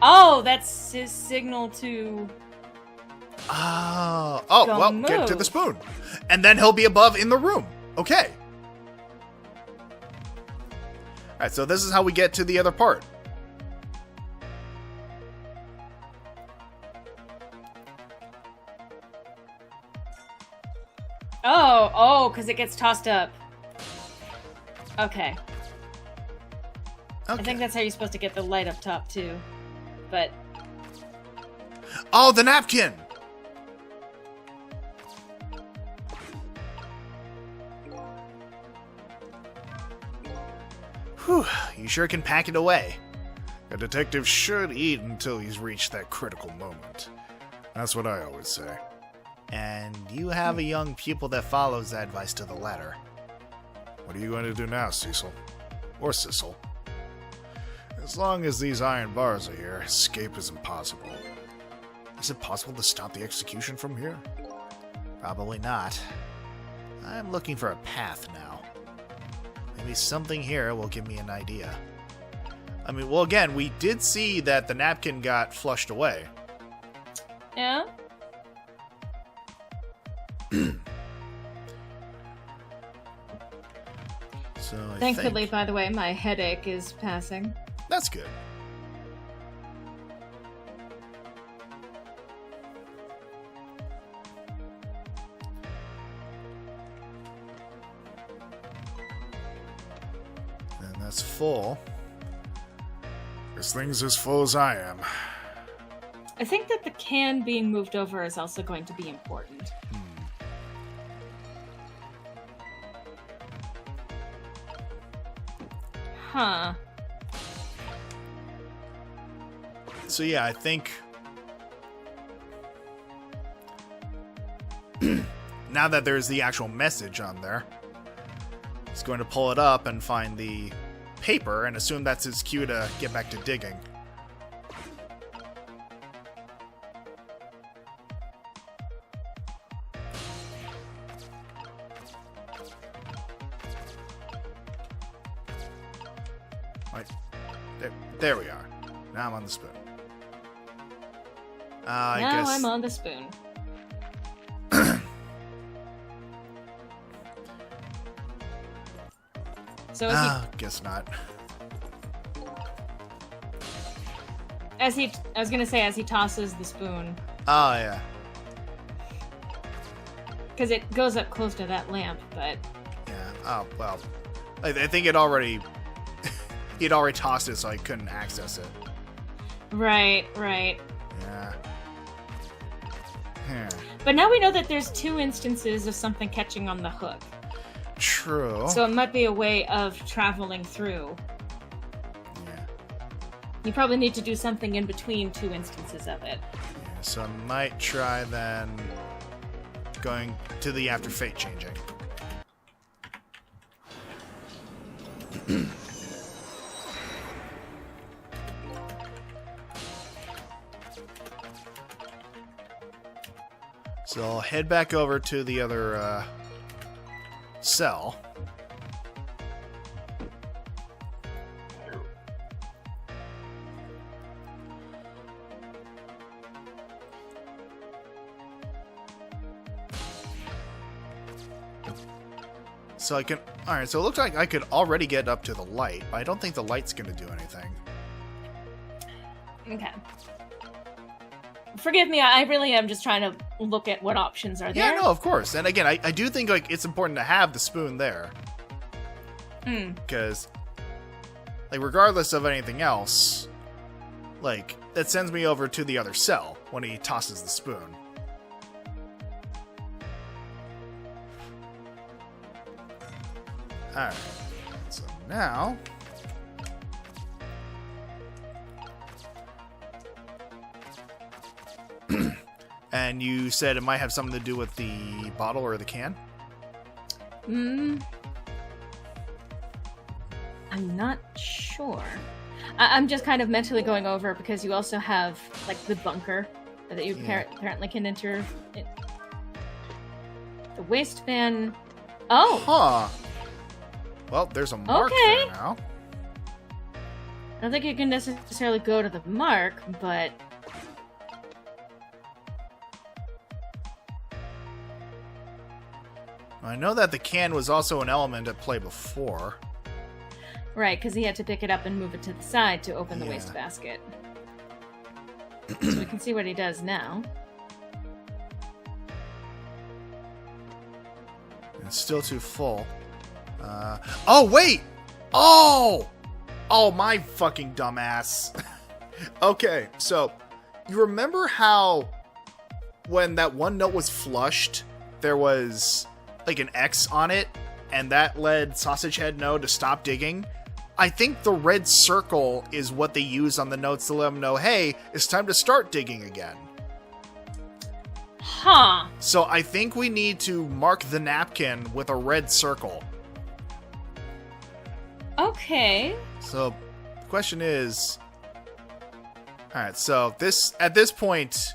Oh, that's his signal to. Oh, Go well, get to move. the spoon. And then he'll be above in the room. Okay. Alright, so this is how we get to the other part. Oh, because it gets tossed up. Okay. I think that's how you're supposed to get the light up top, too. But. Oh, the napkin! Whew, you sure can pack it away. A detective should eat until he's reached that critical moment. That's what I always say. And you have a young pupil that follows that advice to the letter. What are you going to do now, Cecil? Or Sissel? As long as these iron bars are here, escape is impossible. Is it possible to stop the execution from here? Probably not. I'm looking for a path now. Maybe something here will give me an idea. I mean, well, again, we did see that the napkin got flushed away. Yeah? So I Thankfully, think by the way, my headache is passing. that's good. And that's full. This thing's as full as I am. I think that the can being moved over is also going to be important. Huh. So yeah, I think now that there's the actual message on there, he's going to pull it up and find the paper and assume that's his cue to get back to digging. There we are. Now I'm on the spoon. I Now guess... I'm on the spoon. So guess not. I was gonna say as he tosses the spoon, Oh, yeah. because it goes up close to that lamp, but Yeah. Oh, well. I think it already... he'd already tossed it, so I couldn't access it. right. Yeah. But now we know that there's 2 instances of something catching on the hook. True. So it might be a way of traveling through. Yeah. You probably need to do something in between 2 instances of it. Yeah, so I might try then going to the after fate changing. So I'll head back over to the other cell. So I can... Alright, so it looks like I could already get up to the light, but I don't think the light's going to do anything. Okay. Forgive me, I really am just trying to look at what options are there. Yeah, no, of course. And again, I do think like it's important to have the spoon there. Because, like, regardless of anything else, like, that sends me over to the other cell when he tosses the spoon. Alright. So now... And you said it might have something to do with the bottle or the can? I'm not sure. I'm just kind of mentally going over because you also have, like, the bunker that you apparently can enter. The waistband. Oh! Huh. Well, there's a mark there now. I don't think you can necessarily go to the mark, but... I know that the can was also an element at play before. Right, because he had to pick it up and move it to the side to open the wastebasket. So we can see what he does now. It's still too full. Oh, wait! Oh! Oh, my fucking dumbass. Okay, so, you remember how when that one note was flushed, there was, like, an X on it, and that led Sausage Head No to stop digging? I think the red circle is what they use on the notes to let them know, hey, it's time to start digging again. Huh. So I think we need to mark the napkin with a red circle. Okay. So, the question is... Alright, so at this point,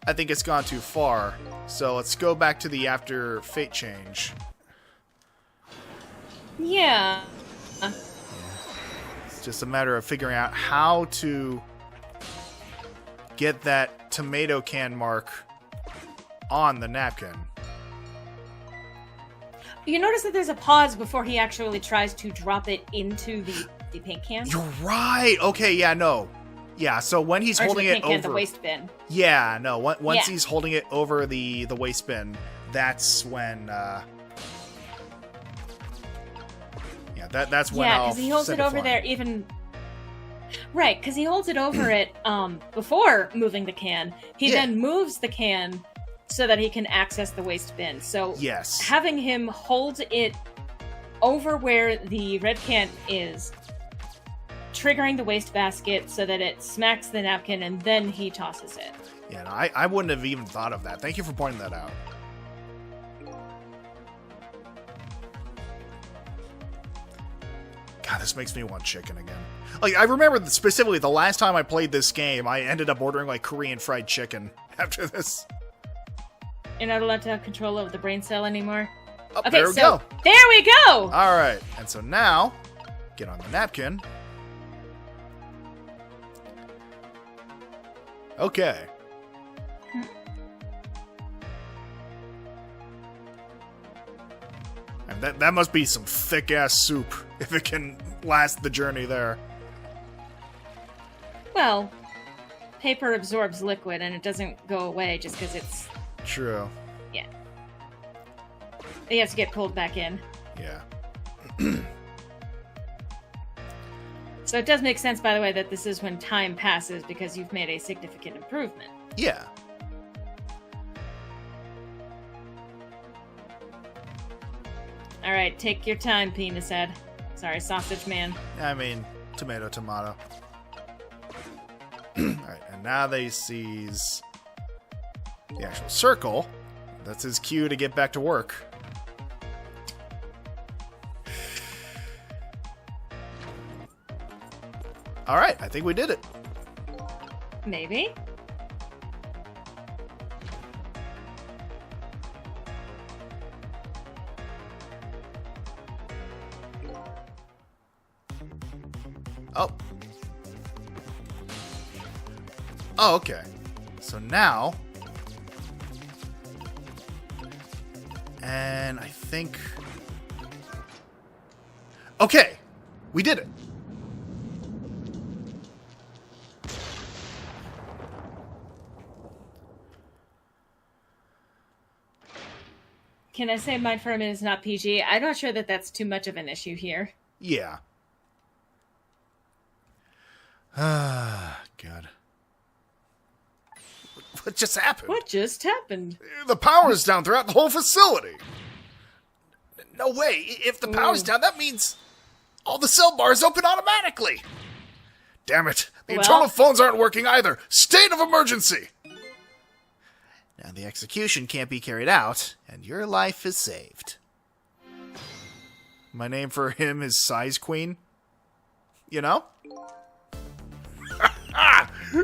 I think it's gone too far. So let's go back to the after fate change. Yeah. It's just a matter of figuring out how to get that tomato can mark on the napkin. You notice that there's a pause before he actually tries to drop it into the paint can? You're right! Okay, yeah, no. Yeah, so when he's Or holding the it paint can, over... the waste bin. Yeah, no, once Yeah. he's holding it over the waste bin, that's when... Yeah, that's when Yeah, I'll because he holds send it over flying. there even... Right, because he holds it over it before moving the can. He Yeah. then moves the can so that he can access the waste bin. So Yes. having him hold it over where the red can is, triggering the wastebasket so that it smacks the napkin, and then he tosses it. Yeah, no, I wouldn't have even thought of that. Thank you for pointing that out. God, this makes me want chicken again. Like, I remember specifically the last time I played this game, I ended up ordering, like, Korean fried chicken after this. You're not allowed to have control over the brain cell anymore? Oh, Okay, there we so go. there we go! All right, and so now, get on the napkin. Okay. And that must be some thick-ass soup, if it can last the journey there. Well, paper absorbs liquid and it doesn't go away just because it's... True. Yeah. You have to get pulled back in. Yeah. So it does make sense, by the way, that this is when time passes because you've made a significant improvement. Yeah. Alright, take your time, Penis Head. Sorry, Sausage Man. I mean, tomato. Alright, and now they seize the actual circle. That's his cue to get back to work. Alright, I think we did it. Maybe? Oh. Oh, okay. So now... And I think... Okay! We did it! Can I say Mind for a Minute is not PG? I'm not sure that that's too much of an issue here. Yeah. Ah, God. What just happened? What just happened? The power's down throughout the whole facility. No way. If the power's down, that means all the cell bars open automatically. Damn it. The internal phones aren't working either. State of emergency. Now the execution can't be carried out, and your life is saved. My name for him is Size Queen. You know?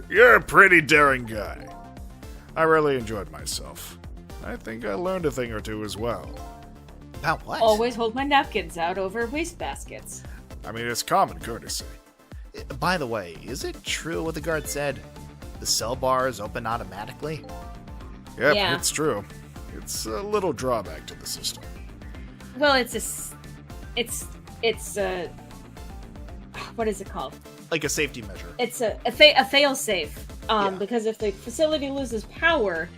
You're a pretty daring guy. I really enjoyed myself. I think I learned a thing or two as well. About what? Always hold my napkins out over wastebaskets. I mean, it's common courtesy. By the way, is it true what the guard said? The cell bars open automatically? Yep, Yeah. It's true. It's a little drawback to the system. Well, it's what is it called? Like a safety measure. It's a fail-safe. Yeah. Because if the facility loses power,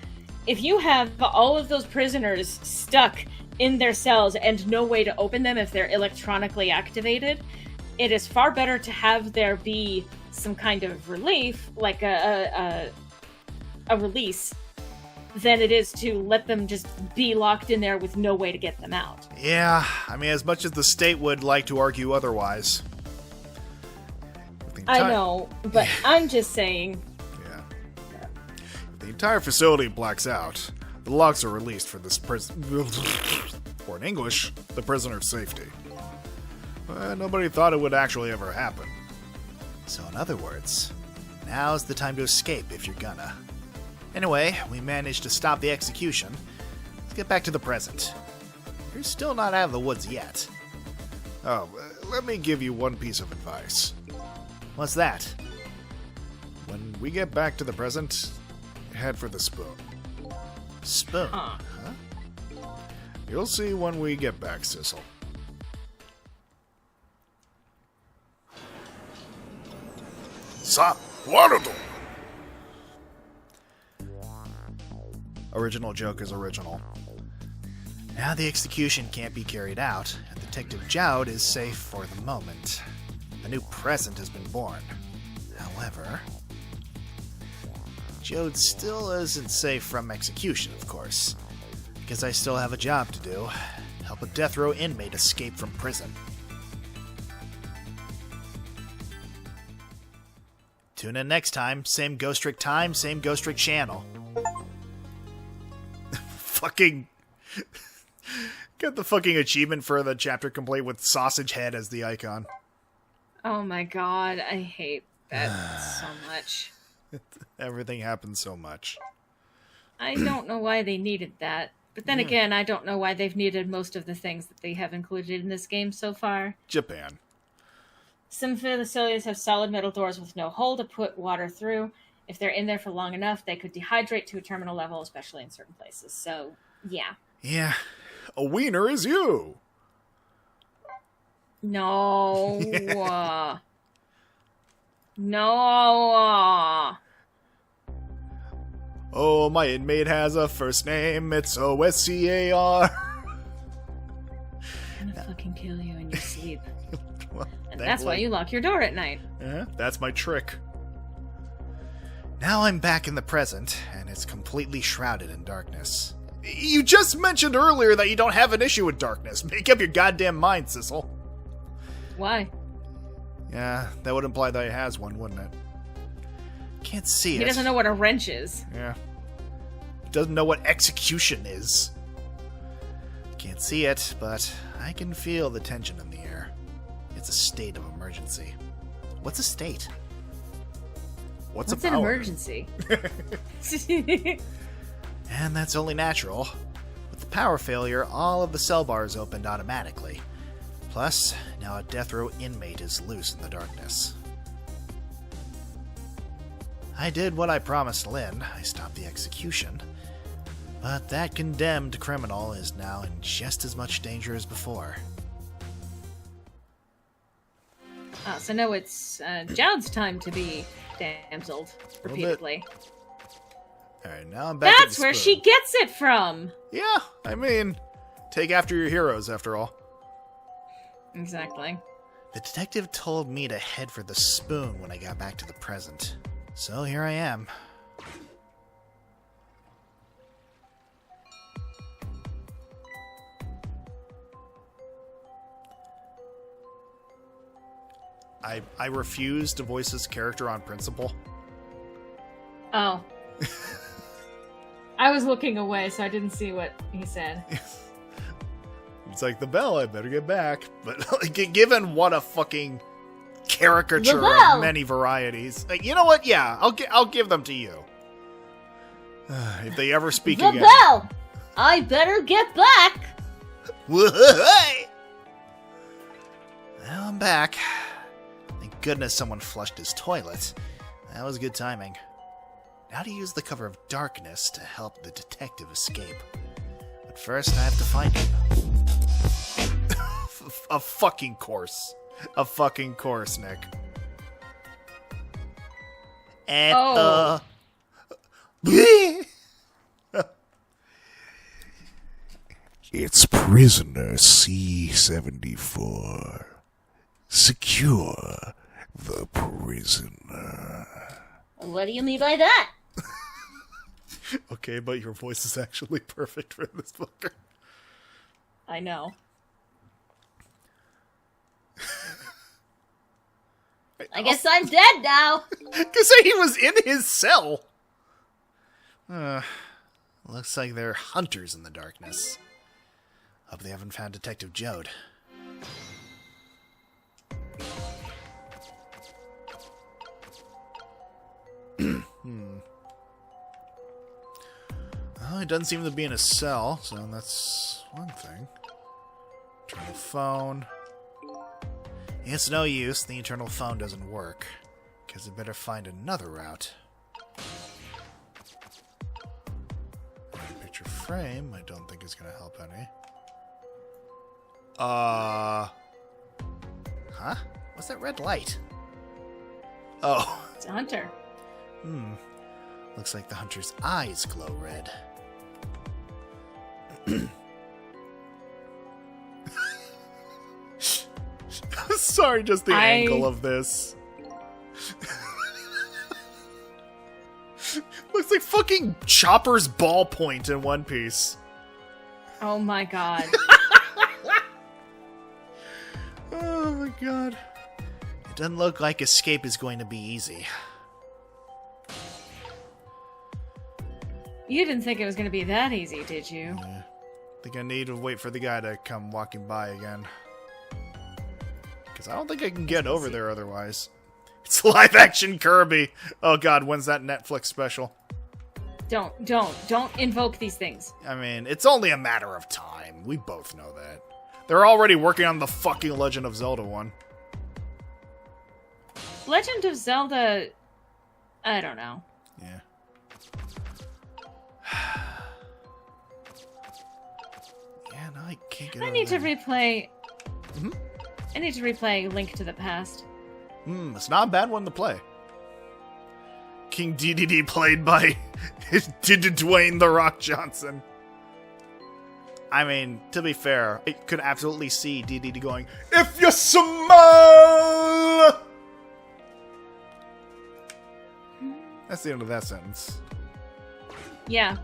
if you have all of those prisoners stuck in their cells and no way to open them if they're electronically activated, it is far better to have there be some kind of relief, like a release, than it is to let them just be locked in there with no way to get them out. Yeah, I mean, as much as the state would like to argue otherwise. I know, but I'm just saying. Yeah. If the entire facility blacks out, the locks are released for this or in English, the prisoner's safety. Nobody thought it would actually ever happen. So in other words, now's the time to escape if you're gonna. Anyway, we managed to stop the execution. Let's get back to the present. You're still not out of the woods yet. Oh, let me give you one piece of advice. What's that? When we get back to the present, head for the spoon. Spoon? Huh. You'll see when we get back, Sissel. Sa, guardo! Original joke is original. Now the execution can't be carried out, and Detective Jowd is safe for the moment. A new present has been born. However, Jowd still isn't safe from execution, of course, because I still have a job to do. Help a death row inmate escape from prison. Tune in next time. Same Ghost Trick time, same Ghost Trick channel. Fucking... Got the fucking achievement for the chapter complete with Sausage Head as the icon. Oh my god, I hate that so much. Everything happens so much. I don't know why they needed that. But then again, I don't know why they've needed most of the things that they have included in this game so far. Japan. Some facilities have solid metal doors with no hole to put water through. if they're in there for long enough, they could dehydrate to a terminal level, especially in certain places. So, yeah. Yeah. A wiener is you. No. No. Oh, my inmate has a first name. It's OSCAR. I'm gonna fucking kill you in your sleep. Well, And that's why you lock your door at night. That's my trick. Now I'm back in the present, and it's completely shrouded in darkness. You just mentioned earlier that you don't have an issue with darkness. Make up your goddamn mind, Sissel. Why? Yeah, that would imply that he has one, wouldn't it? Can't see He it. doesn't know what a wrench is. Yeah. Doesn't know what execution is. Can't see it, but I can feel the tension in the air. It's a state of emergency. What's a state? What's What's a an power? emergency? And that's only natural. With the power failure, all of the cell bars opened automatically. Plus, now a death row inmate is loose in the darkness. I did what I promised Lynn. I stopped the execution. But that condemned criminal is now in just as much danger as before. So no, it's Joud's time to be damseled repeatedly. Alright, now I'm back to That's the where spoon. she gets it from. Yeah, I mean, take after your heroes, after all. Exactly. The detective told me to head for the spoon when I got back to the present. So here I am. I refuse to voice this character on principle. Oh. I was looking away, so I didn't see what he said. It's like, the bell, I better get back. But like, given what a fucking caricature The bell! of many varieties. Like, you know what? Yeah, I'll give them to you. If they ever speak The again. bell! I better get back! Well, I'm back. Thank goodness someone flushed his toilet. That was good timing. Now to use the cover of darkness to help the detective escape. But first, I have to find him. A fucking course. A fucking course, Nick. At Oh. It's prisoner C-74. Secure the prisoner. What do you mean by that? Okay, but your voice is actually perfect for this fucker. I know. I guess I'm dead now. Because he was in his cell. Looks like they're hunters in the darkness. Hope they haven't found Detective Jode. Oh, he doesn't seem to be in a cell, so that's one thing. Turn the phone. It's no use, the internal phone doesn't work. Guess I better find another route. Picture frame, I don't think is going to help any. Huh? What's that red light? Oh. It's a hunter. Looks like the hunter's eyes glow red. Sorry, just the angle of this. Looks like fucking Chopper's ballpoint in One Piece. Oh my god. Oh my god. It doesn't look like escape is going to be easy. You didn't think it was going to be that easy, did you? I think I need to wait for the guy to come walking by again. Because I don't think I can get over there otherwise. It's live action Kirby. Oh god, when's that Netflix special? Don't invoke these things. I mean, it's only a matter of time. We both know that. They're already working on the fucking Legend of Zelda one. Legend of Zelda, I don't know. Yeah. Yeah, no, I can't get I over need to there. replay. Mhm. I need to replay Link to the Past. It's not a bad one to play. King DDD played by Dwayne The Rock Johnson. I mean, to be fair, I could absolutely see DDD going, "If you smile!" That's the end of that sentence. Yeah.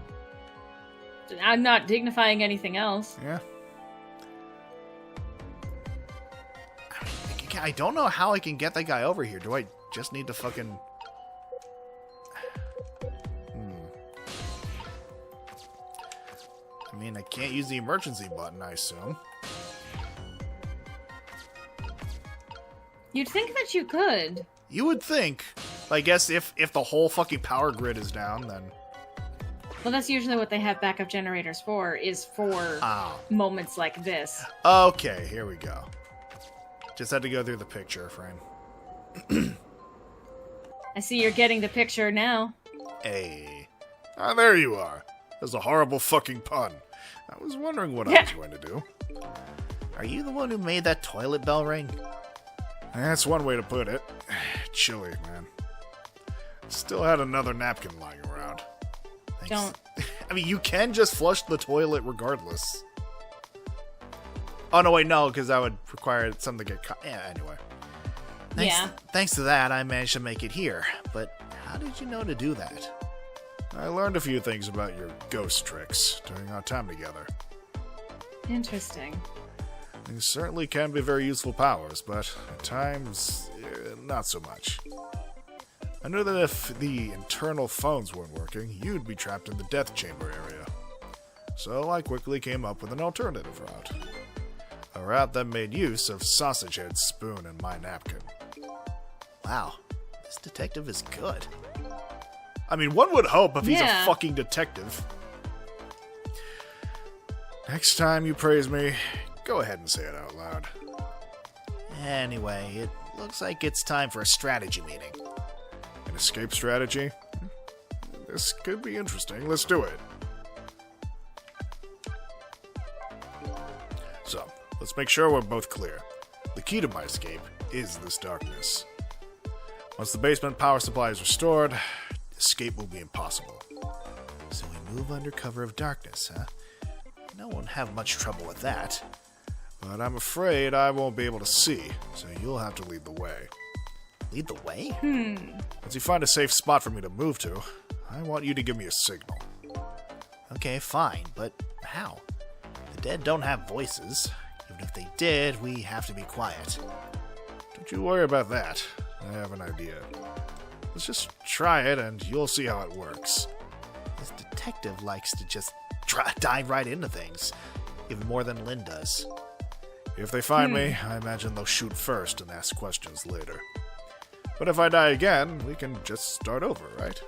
I'm not dignifying anything else. Yeah. I don't know how I can get that guy over here. Do I just need to fucking... I mean, I can't use the emergency button, I assume. You'd think that you could. You would think. I guess if the whole fucking power grid is down, then... Well, that's usually what they have backup generators for, is for moments like this. Okay, here we go. Just had to go through the picture frame. I see you're getting the picture now. Hey. Ah, there you are. That's a horrible fucking pun. I was wondering what I was going to do. Are you the one who made that toilet bell ring? That's one way to put it. Chilly, man. Still had another napkin lying around. Thanks. Don't. I mean, you can just flush the toilet regardless. Oh, no, wait, no, because that would require something to get caught. Yeah, anyway. Thanks to that, I managed to make it here. But how did you know to do that? I learned a few things about your ghost tricks during our time together. Interesting. These certainly can be very useful powers, but at times, not so much. I knew that if the internal phones weren't working, you'd be trapped in the death chamber area. So I quickly came up with an alternative route. A route that made use of Sausage Head's spoon and my napkin. Wow, this detective is good. I mean, one would hope if he's a fucking detective. Next time you praise me, go ahead and say it out loud. Anyway, it looks like it's time for a strategy meeting. An escape strategy? This could be interesting. Let's do it. So, let's make sure we're both clear. The key to my escape is this darkness. Once the basement power supply is restored, escape will be impossible. So we move under cover of darkness, huh? No one have much trouble with that. But I'm afraid I won't be able to see, so you'll have to lead the way. Lead the way? Once you find a safe spot for me to move to, I want you to give me a signal. Okay, fine, but how? The dead don't have voices. Even if they did, we have to be quiet. Don't you worry about that. I have an idea. Let's just try it and you'll see how it works. This detective likes to just dive right into things, even more than Lynn does. If they find me, I imagine they'll shoot first and ask questions later. But if I die again, we can just start over, right?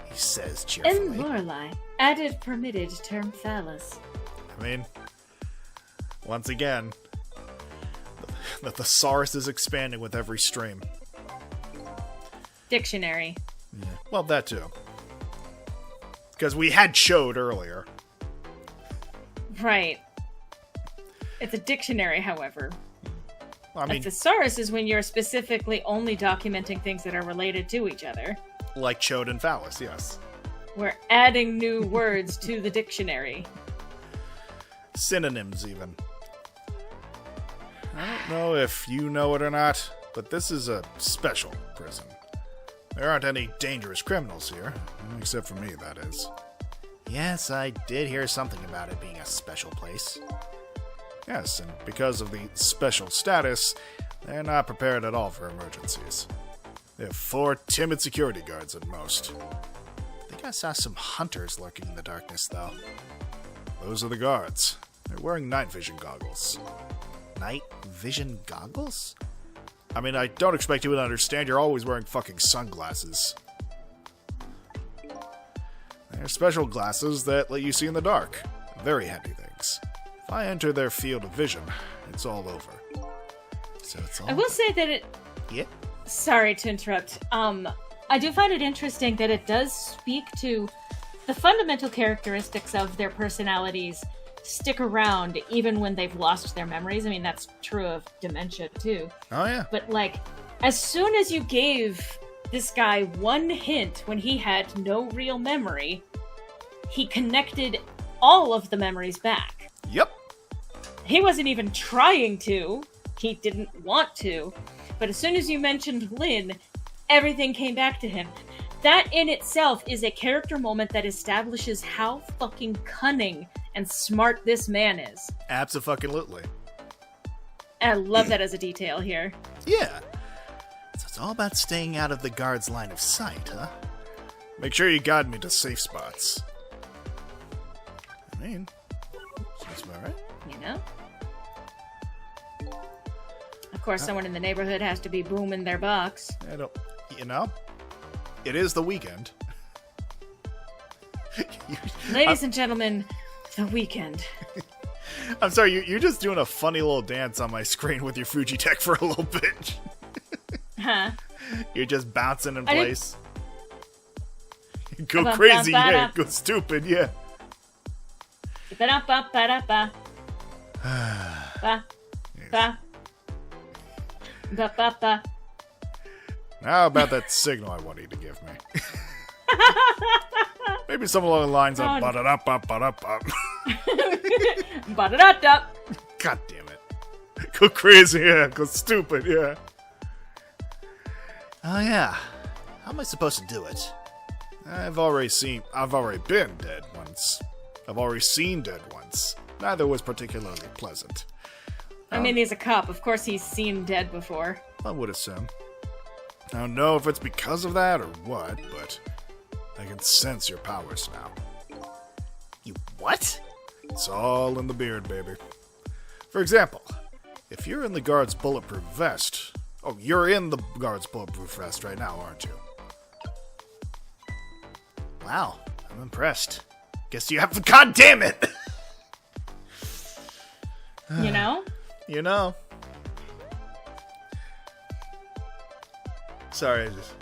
He says cheerfully. MLoreley. Added permitted term phallus. I mean, once again, the thesaurus is expanding with every stream. Dictionary. Yeah. Well, that too. Because we had showed earlier. Right. It's a dictionary, however. I A mean, thesaurus is when you're specifically only documenting things that are related to each other. like chode and phallus, yes. We're adding new words to the dictionary. Synonyms, even. I don't know if you know it or not, but this is a special prison. There aren't any dangerous criminals here, except for me, that is. Yes, I did hear something about it being a special place. Yes, and because of the special status, they're not prepared at all for emergencies. They have 4 timid security guards at most. I think I saw some hunters lurking in the darkness, though. Those are the guards. They're wearing night vision goggles. Night vision goggles? I mean, I don't expect you to understand. You're always wearing fucking sunglasses. They're special glasses that let you see in the dark. Very handy things. If I enter their field of vision, it's all over. So it's all... I will say that it... Yeah? Sorry to interrupt. I do find it interesting that it does speak to the fundamental characteristics of their personalities stick around even when they've lost their memories. I mean, that's true of dementia, too. Oh, yeah. But, like, as soon as you gave this guy one hint when he had no real memory, he connected all of the memories back. Yep. He wasn't even trying to. He didn't want to. But as soon as you mentioned Lynn, everything came back to him. That in itself is a character moment that establishes how fucking cunning and smart this man is. Abso-fucking-lutely. And I love that as a detail here. Yeah. So it's all about staying out of the guard's line of sight, huh? Make sure you guide me to safe spots. I mean, seems about right. You know? Of course, someone in the neighborhood has to be booming their box. I don't, you know, it is the weekend. Ladies and gentlemen, the weekend. I'm sorry, you're just doing a funny little dance on my screen with your Fujitech for a little bit. Huh? You're just bouncing in place. Go Ba-dum, crazy, ba-dum, yeah. ba-dum. Go stupid, yeah. Ba-da-ba-ba-da-ba. Ba. Ba. Ba-ba-ba. How about that signal I want you to give me? Maybe something along the lines of Oh. ba-da-da-ba-ba-da-ba. Ba-da-da-da. God damn it. Go crazy, yeah. Go stupid, yeah. Oh, yeah. How am I supposed to do it? I've already been dead once. I've already seen dead once. Neither was particularly pleasant. I mean, he's a cop. Of course he's seen dead before. I would assume. I don't know if it's because of that or what, but I can sense your powers now. You what? It's all in the beard, baby. For example, if you're in the guard's bulletproof vest... Oh, you're in the guard's bulletproof vest right now, aren't you? Wow, I'm impressed. Guess you have... God damn it! You know? You know. Sorry, I just...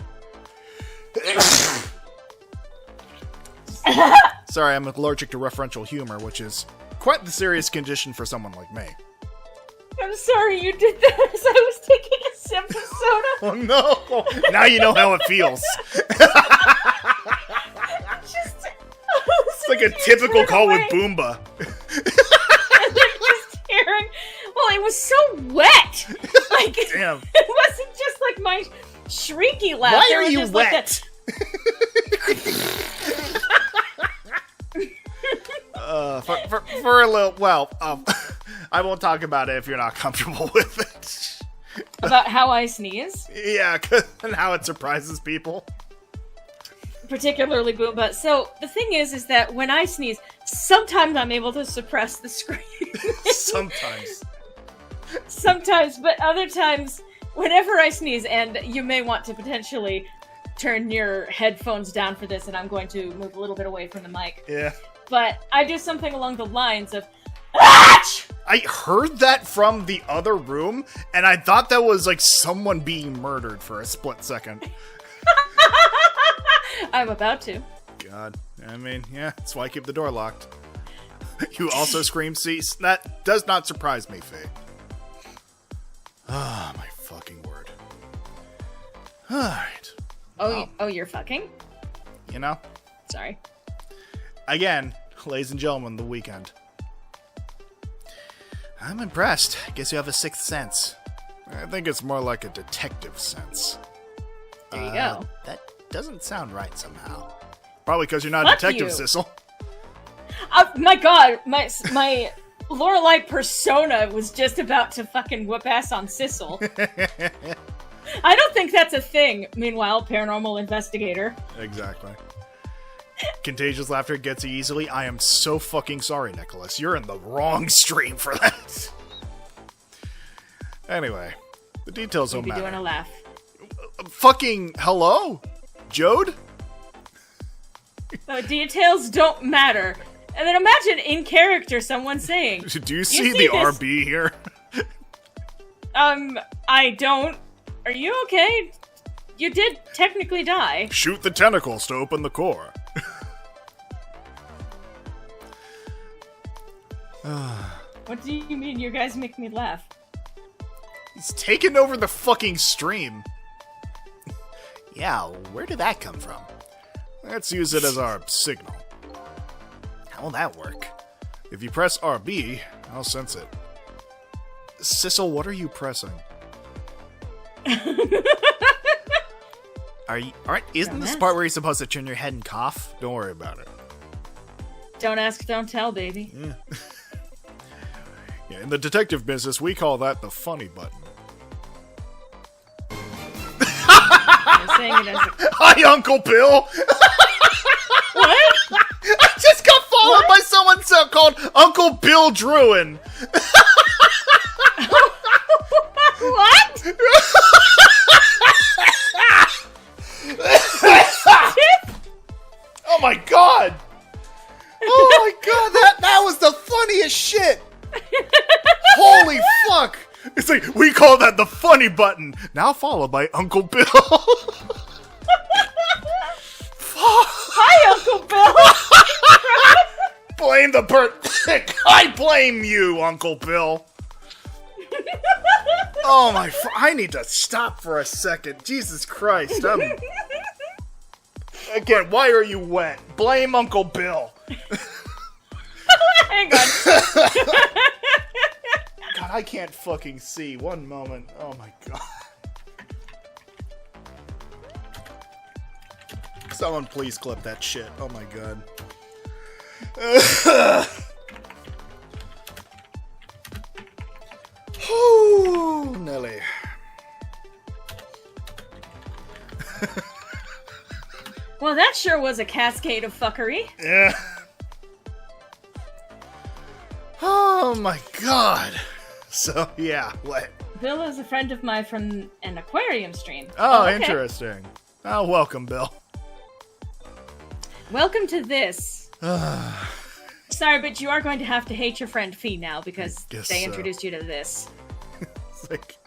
Sorry, I'm allergic to referential humor, which is quite the serious condition for someone like me. I'm sorry you did that as I was taking a sip of soda. Oh no! Now you know how it feels. It's like a typical call with Boomba. Just hearing, well, it was so wet. Like, Damn. it wasn't just like my shrieky laugh. Why There are was you just like wet? For a little, well, I won't talk about it if you're not comfortable with it. about how I sneeze, Yeah, and how it surprises people. particularly Boomba. So the thing is that when I sneeze, sometimes I'm able to suppress the scream. Sometimes. Sometimes, but other times, whenever I sneeze, and you may want to potentially turn your headphones down for this, and I'm going to move a little bit away from the mic. Yeah. But I do something along the lines of, Atch! I heard that from the other room, and I thought that was like someone being murdered for a split second. I'm about to. God. I mean, yeah, that's why I keep the door locked. You also scream, see? That does not surprise me, Faye. Ah, my fucking word. Alright. Oh, you're fucking? You know? Sorry. Again, ladies and gentlemen, the weekend. I'm impressed. Guess you have a sixth sense. I think it's more like a detective sense. There you go. That doesn't sound right somehow. Probably because you're not Fuck a detective, you. Sissel. My god, my Loreley persona was just about to fucking whoop ass on Sissel. I don't think that's a thing. Meanwhile, paranormal investigator. Exactly. Contagious laughter gets you easily. I am so fucking sorry, Nicholas. You're in the wrong stream for that. Anyway, the details don't Maybe matter. doing a laugh. Fucking hello? Jode? The details don't matter. And then imagine in character someone saying, Do you see see the this- RB here? I don't. Are you okay? you did technically die. Shoot the tentacles to open the core. What do you mean you guys make me laugh? He's taken over the fucking stream. Yeah, where did that come from? Let's use it as our signal. How will that work? If you press RB, I'll sense it. Sissel, what are you pressing? Isn't this the part where you're supposed to turn your head and cough? Don't worry about it. Don't ask, don't tell, baby. Yeah, in the detective business, we call that the funny button. I'm saying it as a... Hi, Uncle Bill! What? I just got followed by someone called Uncle Bill Druin. What? Oh my god! Oh my god, that was the funniest shit! Holy fuck! It's like, we call that the funny button, now followed by Uncle Bill. Hi, Uncle Bill! Blame the I blame you, Uncle Bill. Oh my, I need to stop for a second. Jesus Christ, Again, why are you wet? Blame Uncle Bill. Hang on. God, I can't fucking see. One moment. Oh my god. Someone please clip that shit. Oh my god. Whew, Nelly. Well, that sure was a cascade of fuckery. Yeah. Oh my god. So, yeah, what? Bill is a friend of mine from an aquarium stream. Oh, okay. interesting. Oh, welcome, Bill. Welcome to this. Sorry, but you are going to have to hate your friend Fee now because Guess they so. introduced you to this. It's like,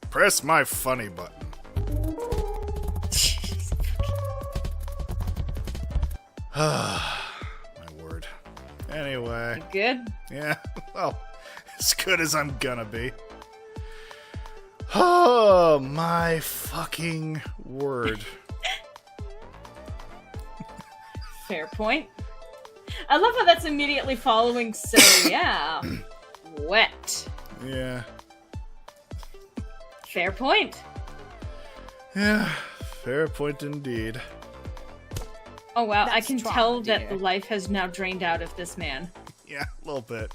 Press my funny button. my word. Anyway, Good? yeah, well, as good as I'm gonna be. Oh, my fucking word. Fair point. I love how that's immediately following, so yeah. Wet. Yeah. Fair point. Yeah, fair point indeed. Oh wow, I That's can strong, tell dear. that the life has now drained out of this man. Yeah, a little bit.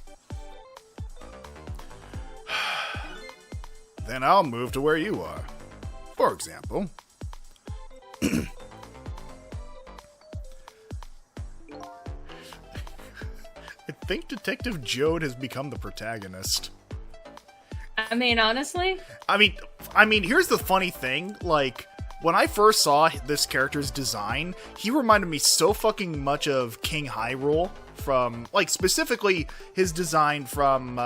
Then I'll move to where you are. For example, I think Detective Jode has become the protagonist. I mean, honestly, I mean, here's the funny thing, like, when I first saw this character's design, he reminded me so fucking much of King Hyrule from, like, specifically his design from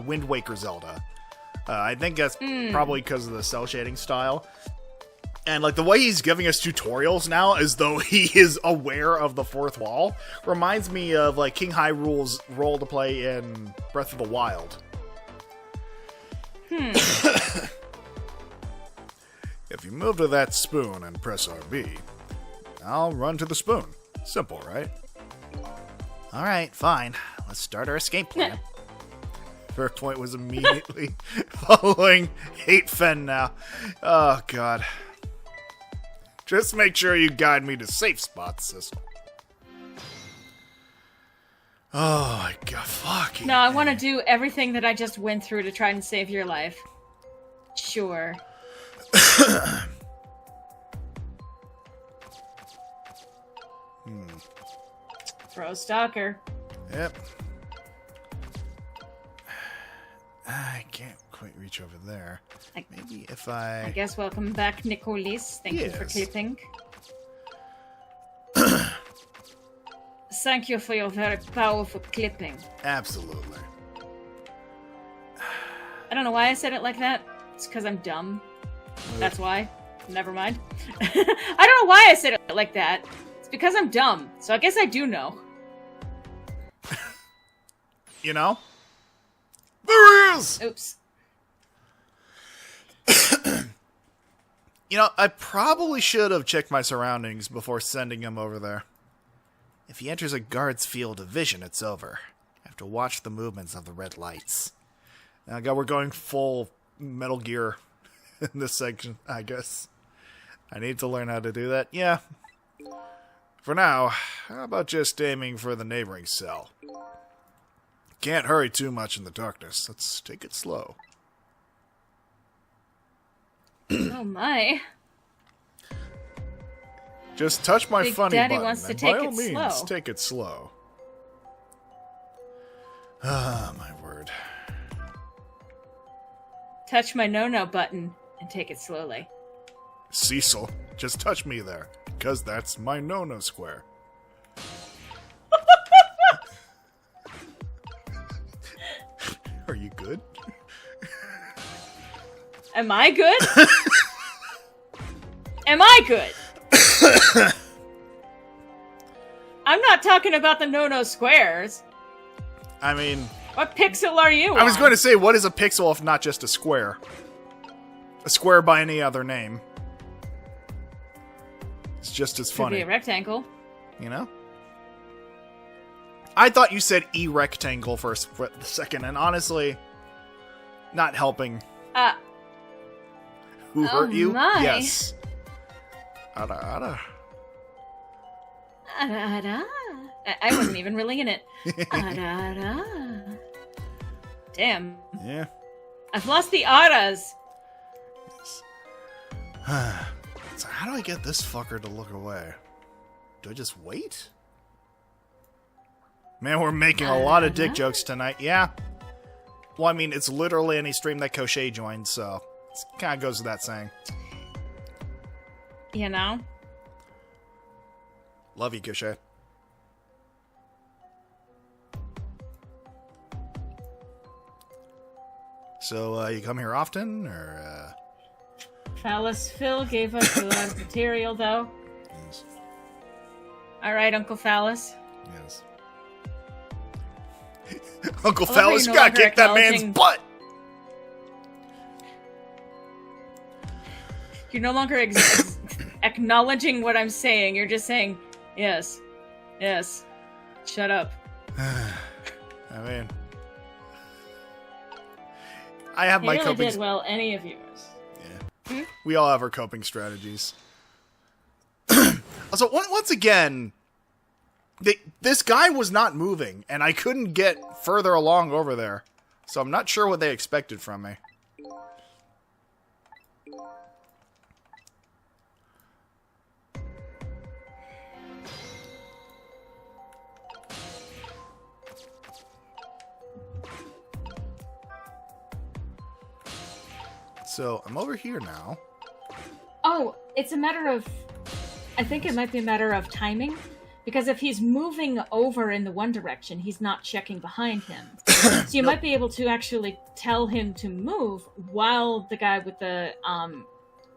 Wind Waker Zelda. I think that's probably because of the cell shading style. And, like, the way he's giving us tutorials now as though he is aware of the fourth wall reminds me of, like, King Hyrule's role to play in Breath of the Wild. if you move to that spoon and press RB, I'll run to the spoon. Simple, right? Alright, fine. Let's start our escape plan. Fair point was immediately following Hate Fen now. Oh, God. Just make sure you guide me to safe spots, Sissel. Oh, my God. Fucking. no, I want to do everything that I just went through to try and save your life. Sure. Throw stalker. Yep. I can't quite reach over there. Maybe if I I... guess welcome back, Nicolis. Thank you for Yes. clipping. Thank you for your very powerful clipping. Absolutely. I don't know why I said it like that. It's because I'm dumb. That's why. never mind. I don't know why I said it like that. It's because I'm dumb, so I guess I do know. You know? There he is! Oops. You know, I probably should have checked my surroundings before sending him over there. If he enters a guard's field of vision, it's over. I have to watch the movements of the red lights. Now, God, we're going full Metal Gear in this section, I guess. I need to learn how to do that. Yeah. For now, how about just aiming for the neighboring cell? Can't hurry too much in the darkness. Let's take it slow. Oh my. Just touch my Big funny Daddy button, wants to and take by it all means, slow. take it slow. Ah, my word. Touch my no-no button and take it slowly. Cecil, just touch me there, because that's my no-no square. Are you good? Am I good? Am I good? I'm not talking about the no-no squares. I mean, What pixel are you I was on? going to say, what is a pixel if not just a square? A square by any other name. It's just as Could funny, be a rectangle. you know? I thought you said E-rectangle for a second, and honestly, not helping. Who Oh hurt you? my. Yes. Ada, ada. Ah-da-da. I wasn't even really in it. Ah-da-da. Damn. Yeah. I've lost the auras. So how do I get this fucker to look away? Do I just wait? Man, we're making a lot of dick jokes tonight. Yeah. Well, I mean, it's literally any stream that Cochet joined, so it kind of goes without saying. You know? Love you, Cochet. So, you come here often, or, Phallus Phil gave us a lot of material, though. Yes. Alright, Uncle Phallus. Yes. Uncle I love how Phallus, you're you no gotta longer kick that man's acknowledging- butt! You're no longer acknowledging what I'm saying. You're just saying, yes, yes, shut up. I mean... I have He my really coping... did well, any of yours. Yeah. We all have our coping strategies. Also, once again, this guy was not moving, and I couldn't get further along over there. So I'm not sure what they expected from me. So, I'm over here now. Oh, it's a matter of... I think it might be a matter of timing. Because if he's moving over in the one direction, he's not checking behind him. So you might be able to actually tell him to move while the guy with the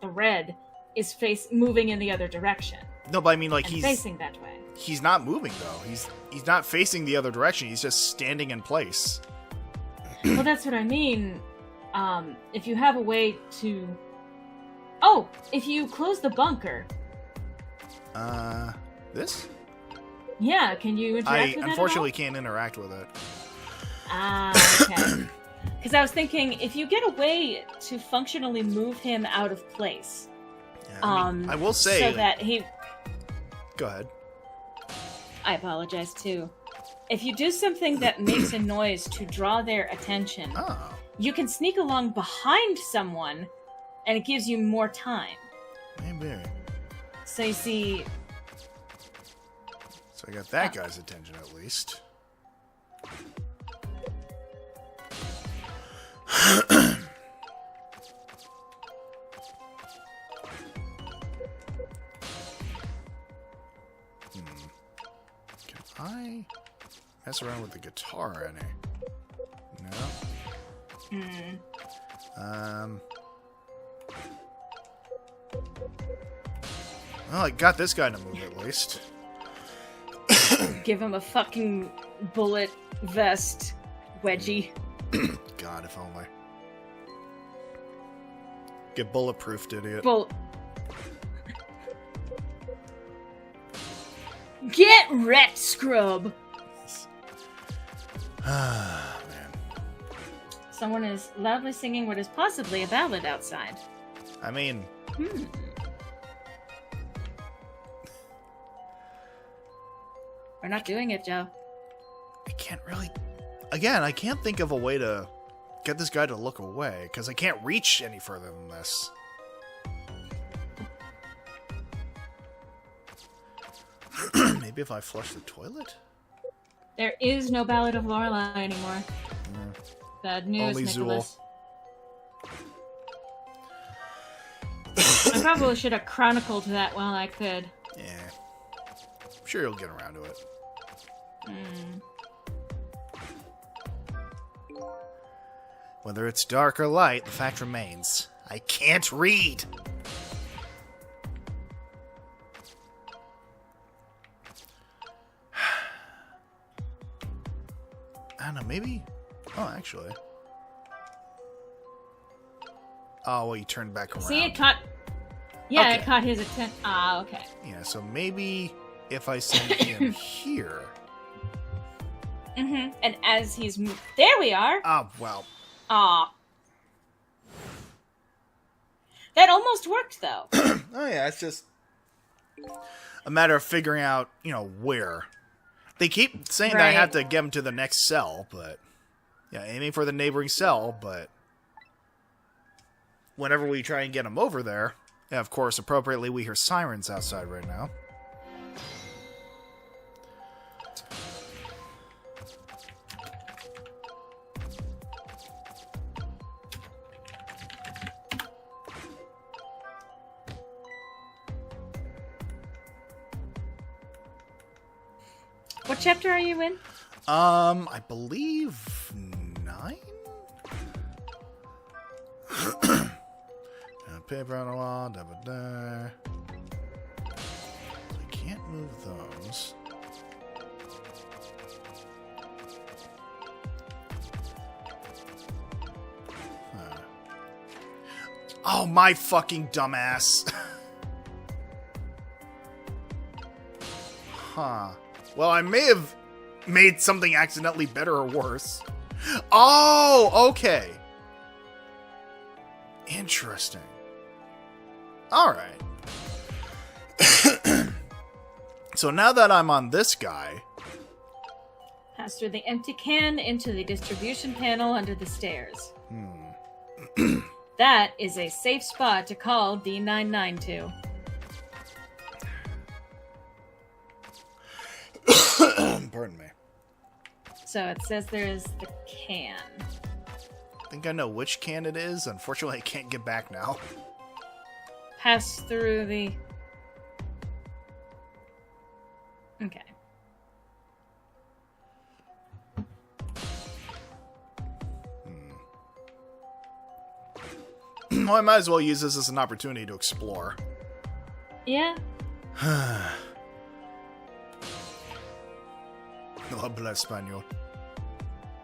red is moving in the other direction. No, but I mean, like, And he's facing that way. he's not moving, though. He's not facing the other direction. He's just standing in place. Well, that's what I mean. If you have a way to... Oh! If you close the bunker... This? Yeah, can you interact I with that at all? unfortunately can't interact with it. Ah, okay. Because I was thinking, if you get a way to functionally move him out of place... Yeah, I mean, I will say... So like- that he... Go ahead. I apologize, too. If you do something that makes a noise to draw their attention, Oh. you can sneak along behind someone, and it gives you more time. Maybe. So you see... So I got that guy's attention, at least. Can I mess around with the guitar any? No? Well, I got this guy to move at least. Give him a fucking bullet vest wedgie. God, if only. Get bulletproofed, idiot. Get wrecked, scrub! Ah, man. Someone is loudly singing what is possibly a ballad outside. I mean... We're not doing it, Joe. I can't really... Again, I can't think of a way to get this guy to look away, because I can't reach any further than this. Maybe if I flush the toilet? There is no Ballad of Loreley anymore. Bad news, Only Nicholas. I probably should have chronicled that while I could. Yeah. I'm sure you'll get around to it. Whether it's dark or light, the fact remains. I can't read! I don't know, maybe... Oh, actually... Oh, well, you turned back around. See, it caught... Yeah, Okay. it caught his attention. Ah, okay. Yeah, so maybe if I send him here... Mm-hmm. And as he's... There we are! Oh, well... Aw. That almost worked, though. Oh, yeah, it's just... a matter of figuring out, where. They keep saying that I Right. have to get him to the next cell, but... Yeah, aiming for the neighboring cell, but... Whenever we try and get him over there... Yeah, of course, appropriately, we hear sirens outside right now. What chapter are you in? I believe 9? Paper on the wall, I can't move those. Huh. Oh, my fucking dumbass. Huh. Well, I may have made something accidentally better or worse. Oh, okay. Interesting. Alright. So now that I'm on this guy... Pass through the empty can into the distribution panel under the stairs. That is a safe spot to call D992. Pardon me. So it says there's the can. I think I know which can it is. Unfortunately, I can't get back now. Pass through the... Okay. Well, I might as well use this as an opportunity to explore. Yeah. No habla español.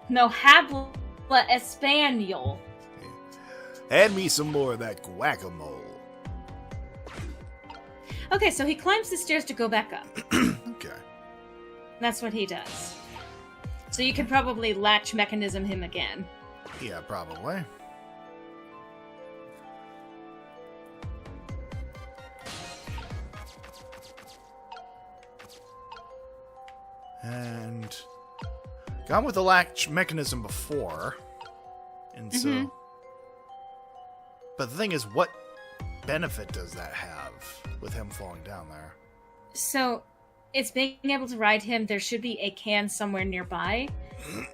No habla español. Add me some more of that guacamole. Okay, so he climbs the stairs to go back up. Okay. That's what he does. So you can probably latch mechanism him again. Yeah, probably. And gone with the latch mechanism before. And so... But the thing is, what benefit does that have with him falling down there? So it's being able to ride him. There should be a can somewhere nearby.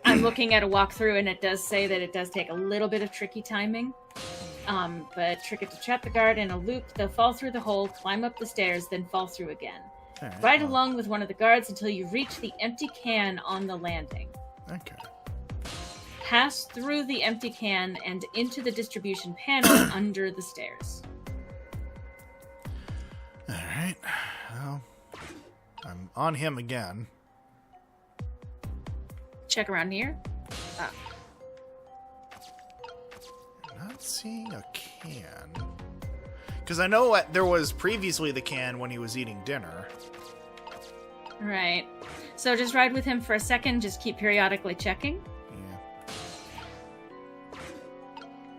I'm looking at a walkthrough, and it does say that it does take a little bit of tricky timing. But trick it to trap the guard in a loop. They'll fall through the hole, climb up the stairs, then fall through again. Alright, Ride well, along with one of the guards until you reach the empty can on the landing. Okay. Pass through the empty can and into the distribution panel under the stairs. Alright. on him again. Check around here. Not seeing a can. Because I know there was previously the can when he was eating dinner. Right. So just ride with him for a second. Just keep periodically checking.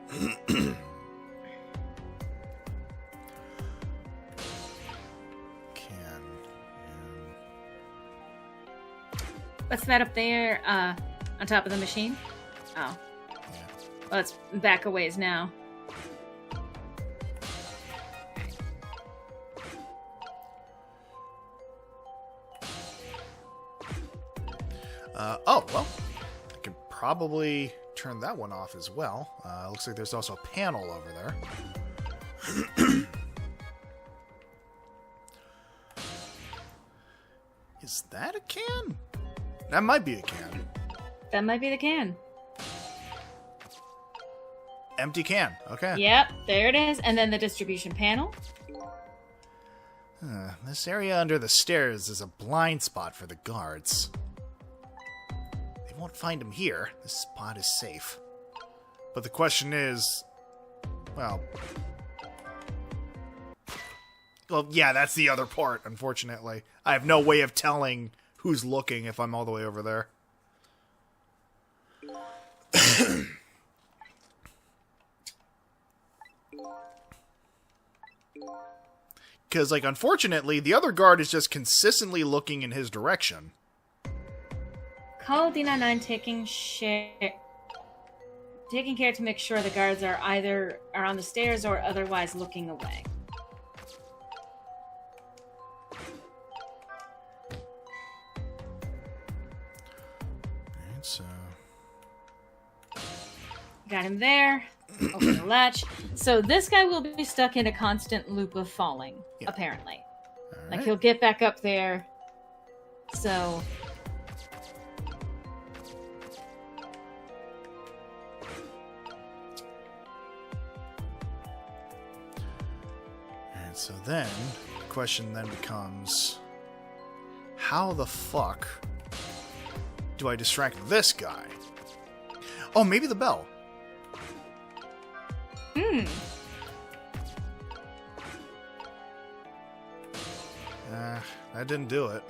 Yeah. Can. What's that up there on top of the machine? Oh. Yeah. Well, it's back a ways now. Oh, well, I can probably turn that one off as well. Looks like there's also a panel over there. Is that a can? That might be a can. That might be the can. Empty can. Okay. Yep, there it is. And then the distribution panel. This area under the stairs is a blind spot for the guards. They won't find him here. This spot is safe. But the question is, well, yeah, that's the other part, unfortunately. I have no way of telling who's looking if I'm all the way over there. Because, like, unfortunately, the other guard is just consistently looking in his direction. Call D99 taking care to make sure the guards are either on the stairs or otherwise looking away. Alright, so... Got him there. Open the latch. So this guy will be stuck in a constant loop of falling, Yeah. apparently. Alright. Like, he'll get back up there. So... Alright, so then, the question then becomes... How the fuck do I distract this guy? Oh, maybe the bell. That didn't do it.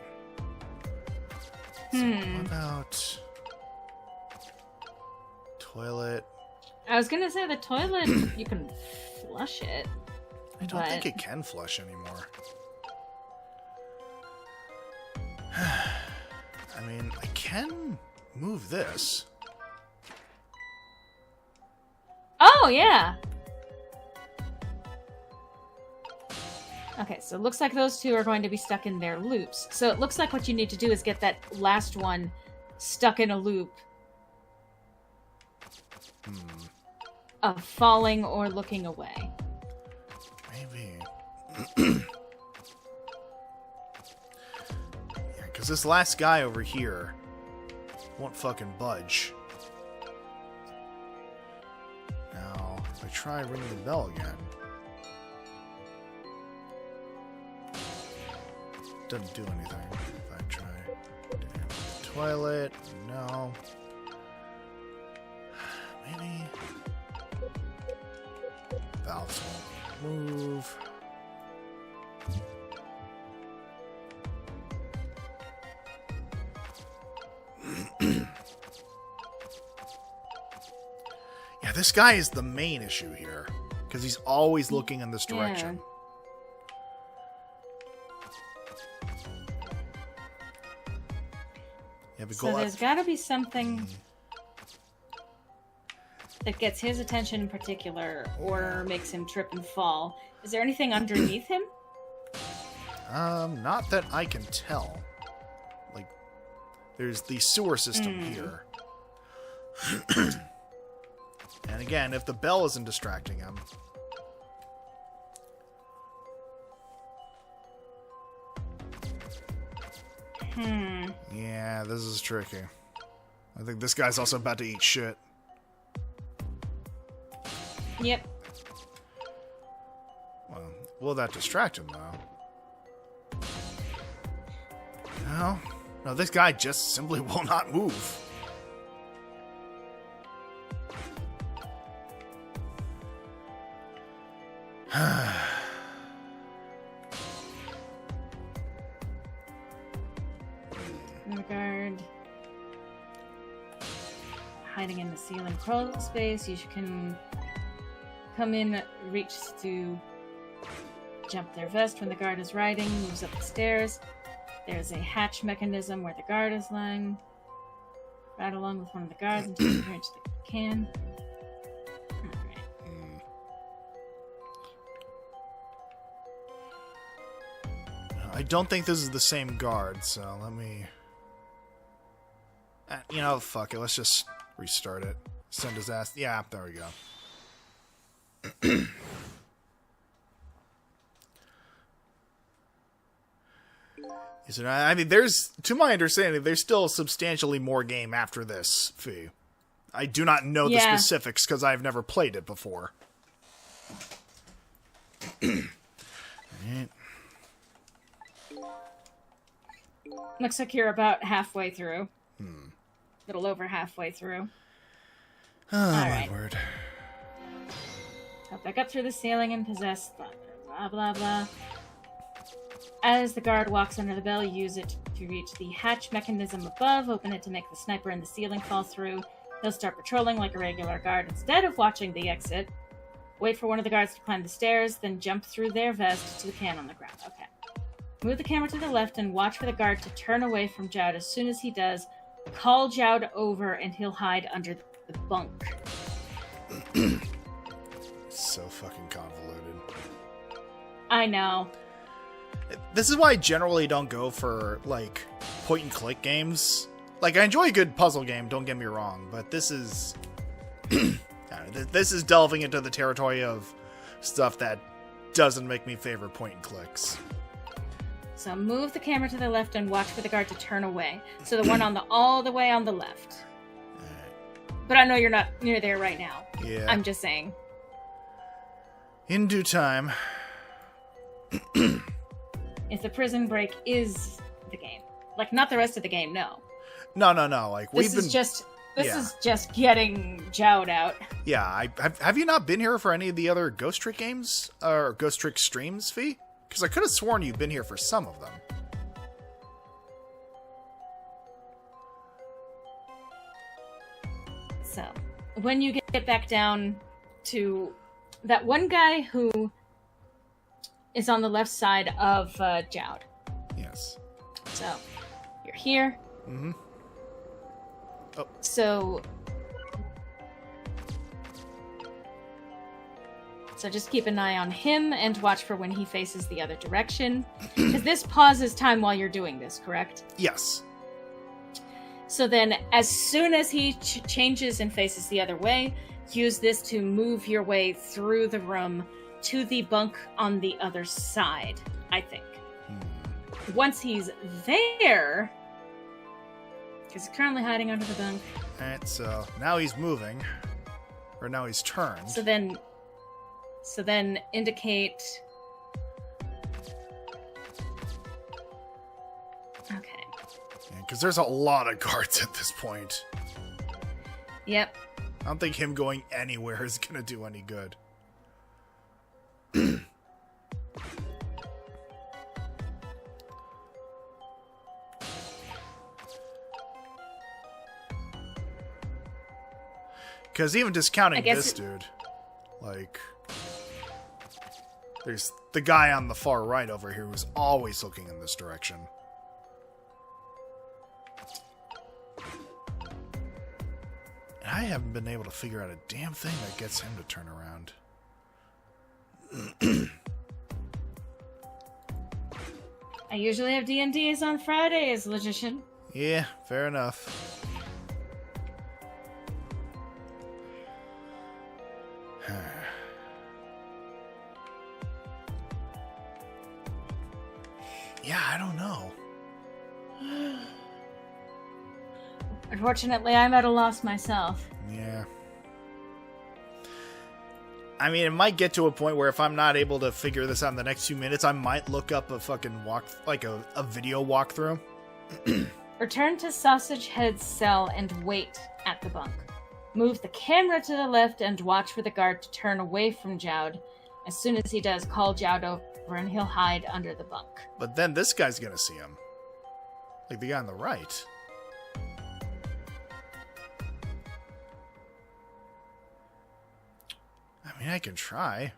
So what about... toilet? I was gonna say the toilet, you can flush it. I don't think but- it can flush anymore. I mean, I can move this. Oh, yeah! Okay, so it looks like those two are going to be stuck in their loops. So it looks like what you need to do is get that last one stuck in a loop of falling or looking away. Maybe. Yeah, because this last guy over here won't fucking budge. Now, if I try ringing the bell again... doesn't do anything. If I try toilet, no. Maybe valves won't move. Yeah, this guy is the main issue here because he's always looking in this direction. Yeah, but So there's got to be something that gets his attention in particular or makes him trip and fall. Is there anything underneath him? Not that I can tell. Like, there's the sewer system here. And again, if the bell isn't distracting him... Yeah, this is tricky. I think this guy's also about to eat shit. Yep. Well, will that distract him, though? Well, no, this guy just simply will not move. The guard hiding in the ceiling crawl space. You can come in, reach to jump their vest when the guard is riding, moves up the stairs. There's a hatch mechanism where the guard is lying. Ride along with one of the guards until you reach the can. Alright. I don't think this is the same guard, so let me... you know, fuck it. Let's just restart it. Send his ass... Yeah, there we go. Is it? I mean, there's... To my understanding, there's still substantially more game after this, Fee. I do not know the specifics because I've never played it before. Alright. Looks like you're about halfway through. Little over halfway through. Oh, Alright. my word. Hop back up through the ceiling and possess blah blah blah. As the guard walks under the bell, use it to reach the hatch mechanism above, open it to make the sniper in the ceiling fall through. He'll start patrolling like a regular guard instead of watching the exit. Wait for one of the guards to climb the stairs, then jump through their vest to the can on the ground. Okay. Move the camera to the left and watch for the guard to turn away from Jowd. As soon as he does, call Jowd over and he'll hide under the bunk. So fucking convoluted. I know. This is why I generally don't go for, like, point-and-click games. Like, I enjoy a good puzzle game, don't get me wrong, but this is... this is delving into the territory of stuff that doesn't make me favor point-and-clicks. So move the camera to the left and watch for the guard to turn away. So the one on the all the way on the left. But I know you're not near there right now. Yeah. I'm just saying. In due time. If the prison break is the game. Like, not the rest of the game, no. No. Like, This is just getting Jowd out. Yeah, have you not been here for any of the other Ghost Trick games? Or Ghost Trick streams, Fee? Because I could have sworn you've been here for some of them. So, when you get back down to that one guy who is on the left side of Jowd. Yes. So, you're here. Mm-hmm. Oh. So just keep an eye on him and watch for when he faces the other direction. Because this pauses time while you're doing this, correct? Yes. So then, as soon as he changes and faces the other way, use this to move your way through the room to the bunk on the other side, I think. Once he's there, because he's currently hiding under the bunk. Alright, so now he's moving. Or now he's turned. So then indicate... Okay. Because there's a lot of guards at this point. Yep. I don't think him going anywhere is going to do any good. Because even discounting this dude, like, there's the guy on the far right over here who's always looking in this direction. And I haven't been able to figure out a damn thing that gets him to turn around. I usually have D&Ds on Fridays, Logician. Yeah, fair enough. Yeah, I don't know. Unfortunately, I'm at a loss myself. Yeah. I mean, it might get to a point where if I'm not able to figure this out in the next few minutes, I might look up a fucking a video walkthrough. Return to Sausage Head's cell and wait at the bunk. Move the camera to the left and watch for the guard to turn away from Jowd. As soon as he does, call Jowd over and he'll hide under the bunk. But then this guy's gonna see him. Like the guy on the right. I mean, I can try.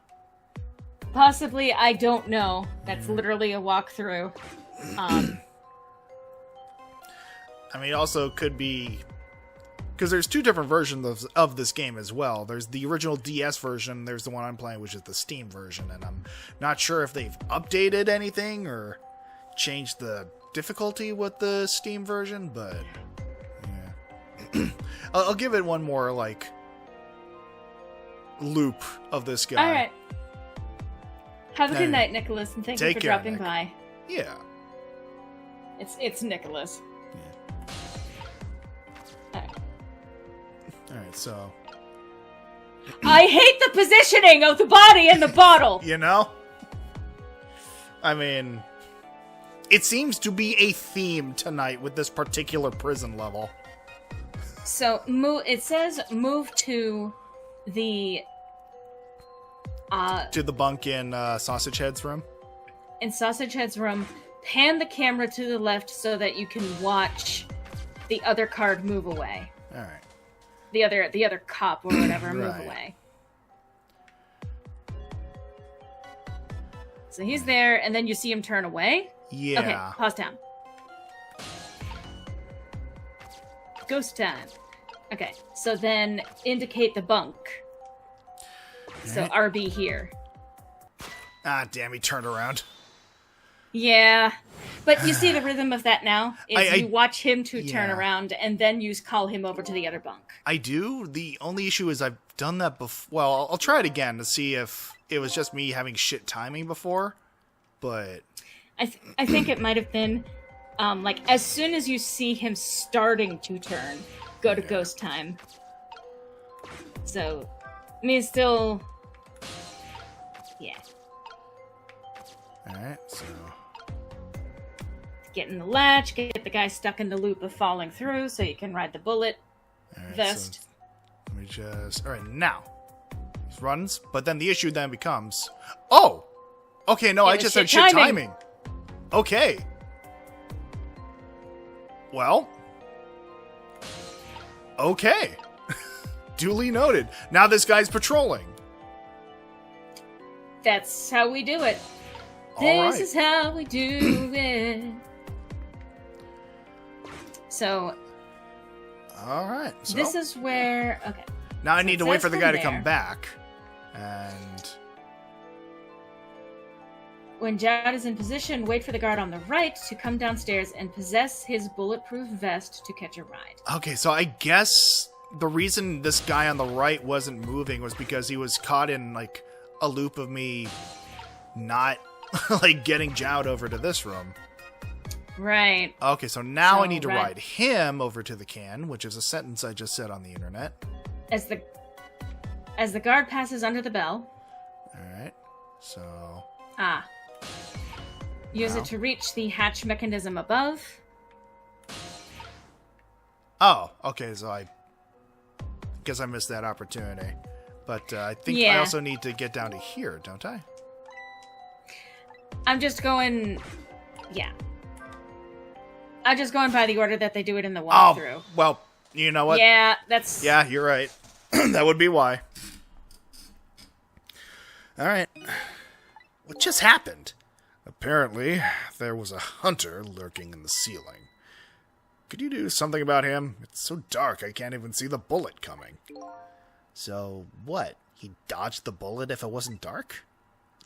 Possibly, I don't know. That's literally a walkthrough. I mean, it also could be... Because there's two different versions of this game as well. There's the original DS version, there's the one I'm playing, which is the Steam version, and I'm not sure if they've updated anything or changed the difficulty with the Steam version, but yeah. I'll give it one more, like, loop of this guy. Alright. Have a good night, Nicholas, and thank you for dropping Nick. by. Yeah. It's Nicholas. Alright, so... I hate the positioning of the body in the bottle! You know? I mean... It seems to be a theme tonight with this particular prison level. So, it says move to the... To the bunk in Sausage Head's room? in Sausage Head's room, pan the camera to the left so that you can watch the other card move away. Alright. The other cop or whatever move Right. away. So he's there, and then you see him turn away. Yeah. Okay, pause time. Ghost time. Okay, so then indicate the bunk. So RB here. Ah, damn, he turned around. Yeah, but you see the rhythm of that now? Is I- you watch him to turn yeah. around, and then you call him over to the other bunk. I do. The only issue is I've done that before. Well, I'll try it again to see if it was just me having shit timing before. But I think it might have been, like, as soon as you see him starting to turn, go to ghost time. So, I mean, still... Yeah. alright, so Get in the latch, get the guy stuck in the loop of falling through so you can ride the bullet. alright, Vest. So let me just alright, now. He runs, but then the issue then becomes oh! Okay, no, It I was just shit had shit timing. timing. Okay. Well. Okay. Duly noted. Now this guy's patrolling. That's how we do it. All This right. is how we do it. So, Alright, so this is where... Okay. now I so need it to wait says for the from guy to there. come back. And When Jowd is in position, wait for the guard on the right to come downstairs and possess his bulletproof vest to catch a ride. okay, so I guess the reason this guy on the right wasn't moving was because he was caught in like a loop of me not like getting Jowd over to this room. Right. Okay, so now I So, need to right. ride him over to the can, which is a sentence I just said on the internet. As the guard passes under the bell, Alright, so use Wow. it to reach the hatch mechanism above. oh, okay, so I guess I missed that opportunity. But I think I Yeah. also need to get down to here, don't I? I'm just going by the order that they do it in the walkthrough. Oh, well, you know what? Yeah, that's... Yeah, you're right. That would be why. Alright. What just happened? Apparently, there was a hunter lurking in the ceiling. Could you do something about him? It's so dark I can't even see the bullet coming. So, what? He dodged the bullet if it wasn't dark?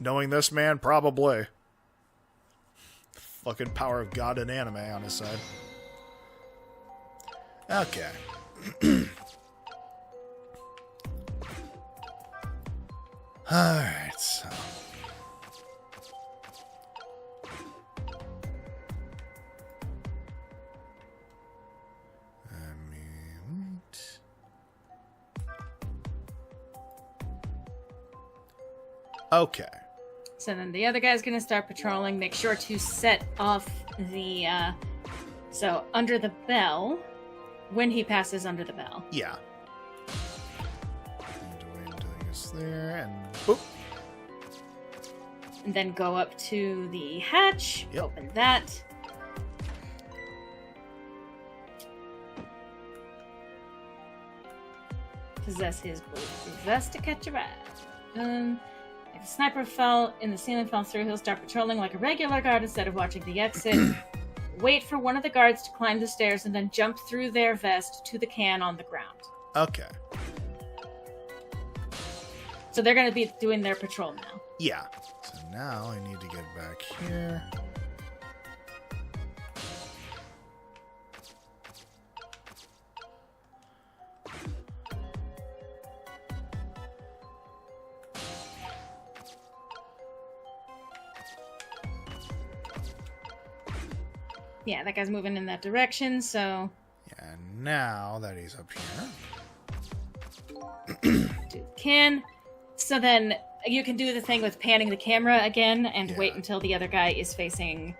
Knowing this man, probably. Fucking power of God and anime on his side. Okay. Alright, so... Okay. So then the other guy's gonna start patrolling. Make sure to set off the So, under the bell, when he passes under the bell. Yeah. And wait until he gets there, and boop. And then go up to the hatch, Yep. open that. Possess his bulletproof vest to catch a rat. If a sniper fell in the ceiling, fell through, he'll start patrolling like a regular guard instead of watching the exit. Wait for one of the guards to climb the stairs and then jump through their vest to the can on the ground. Okay. So they're going to be doing their patrol now. Yeah. So now I need to get back here. Yeah, that guy's moving in that direction, so Yeah, now that he's up here. do the can. So then you can do the thing with panning the camera again and Yeah. wait until the other guy is facing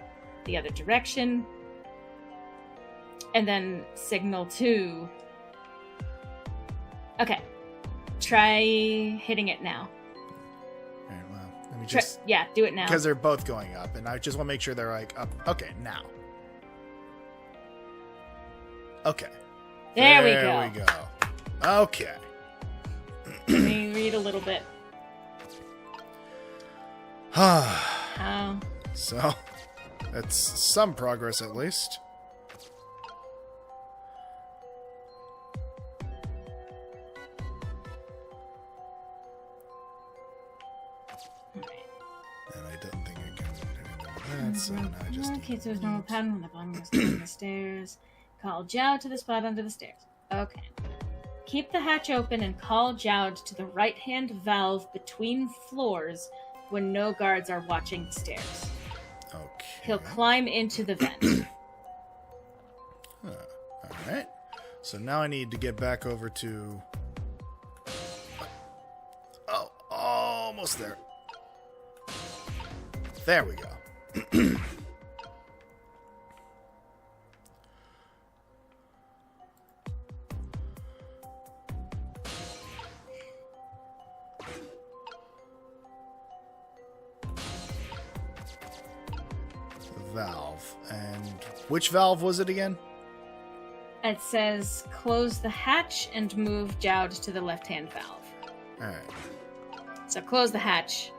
the other direction. And then signal to... Okay. Try hitting it now. Alright, well, let me just... Yeah, do it now. Because they're both going up, and I just want to make sure they're, like, up. Okay, now. Okay. There we There we go. Okay. Let me read a little bit. Oh. So, that's some progress at least. And I don't think I can do anything with that, so now I just need Okay, so there's to no pattern on the bottom of the stairs. Call Jowd to the spot under the stairs. Okay. Keep the hatch open and call Jowd to the right-hand valve between floors when no guards are watching the stairs. Okay. He'll climb into the vent. Alright. So now I need to get back over to... Oh, almost there. There we go. Valve. And which valve was it again? It says close the hatch and move Jowd to the left-hand valve. Alright. So close the hatch.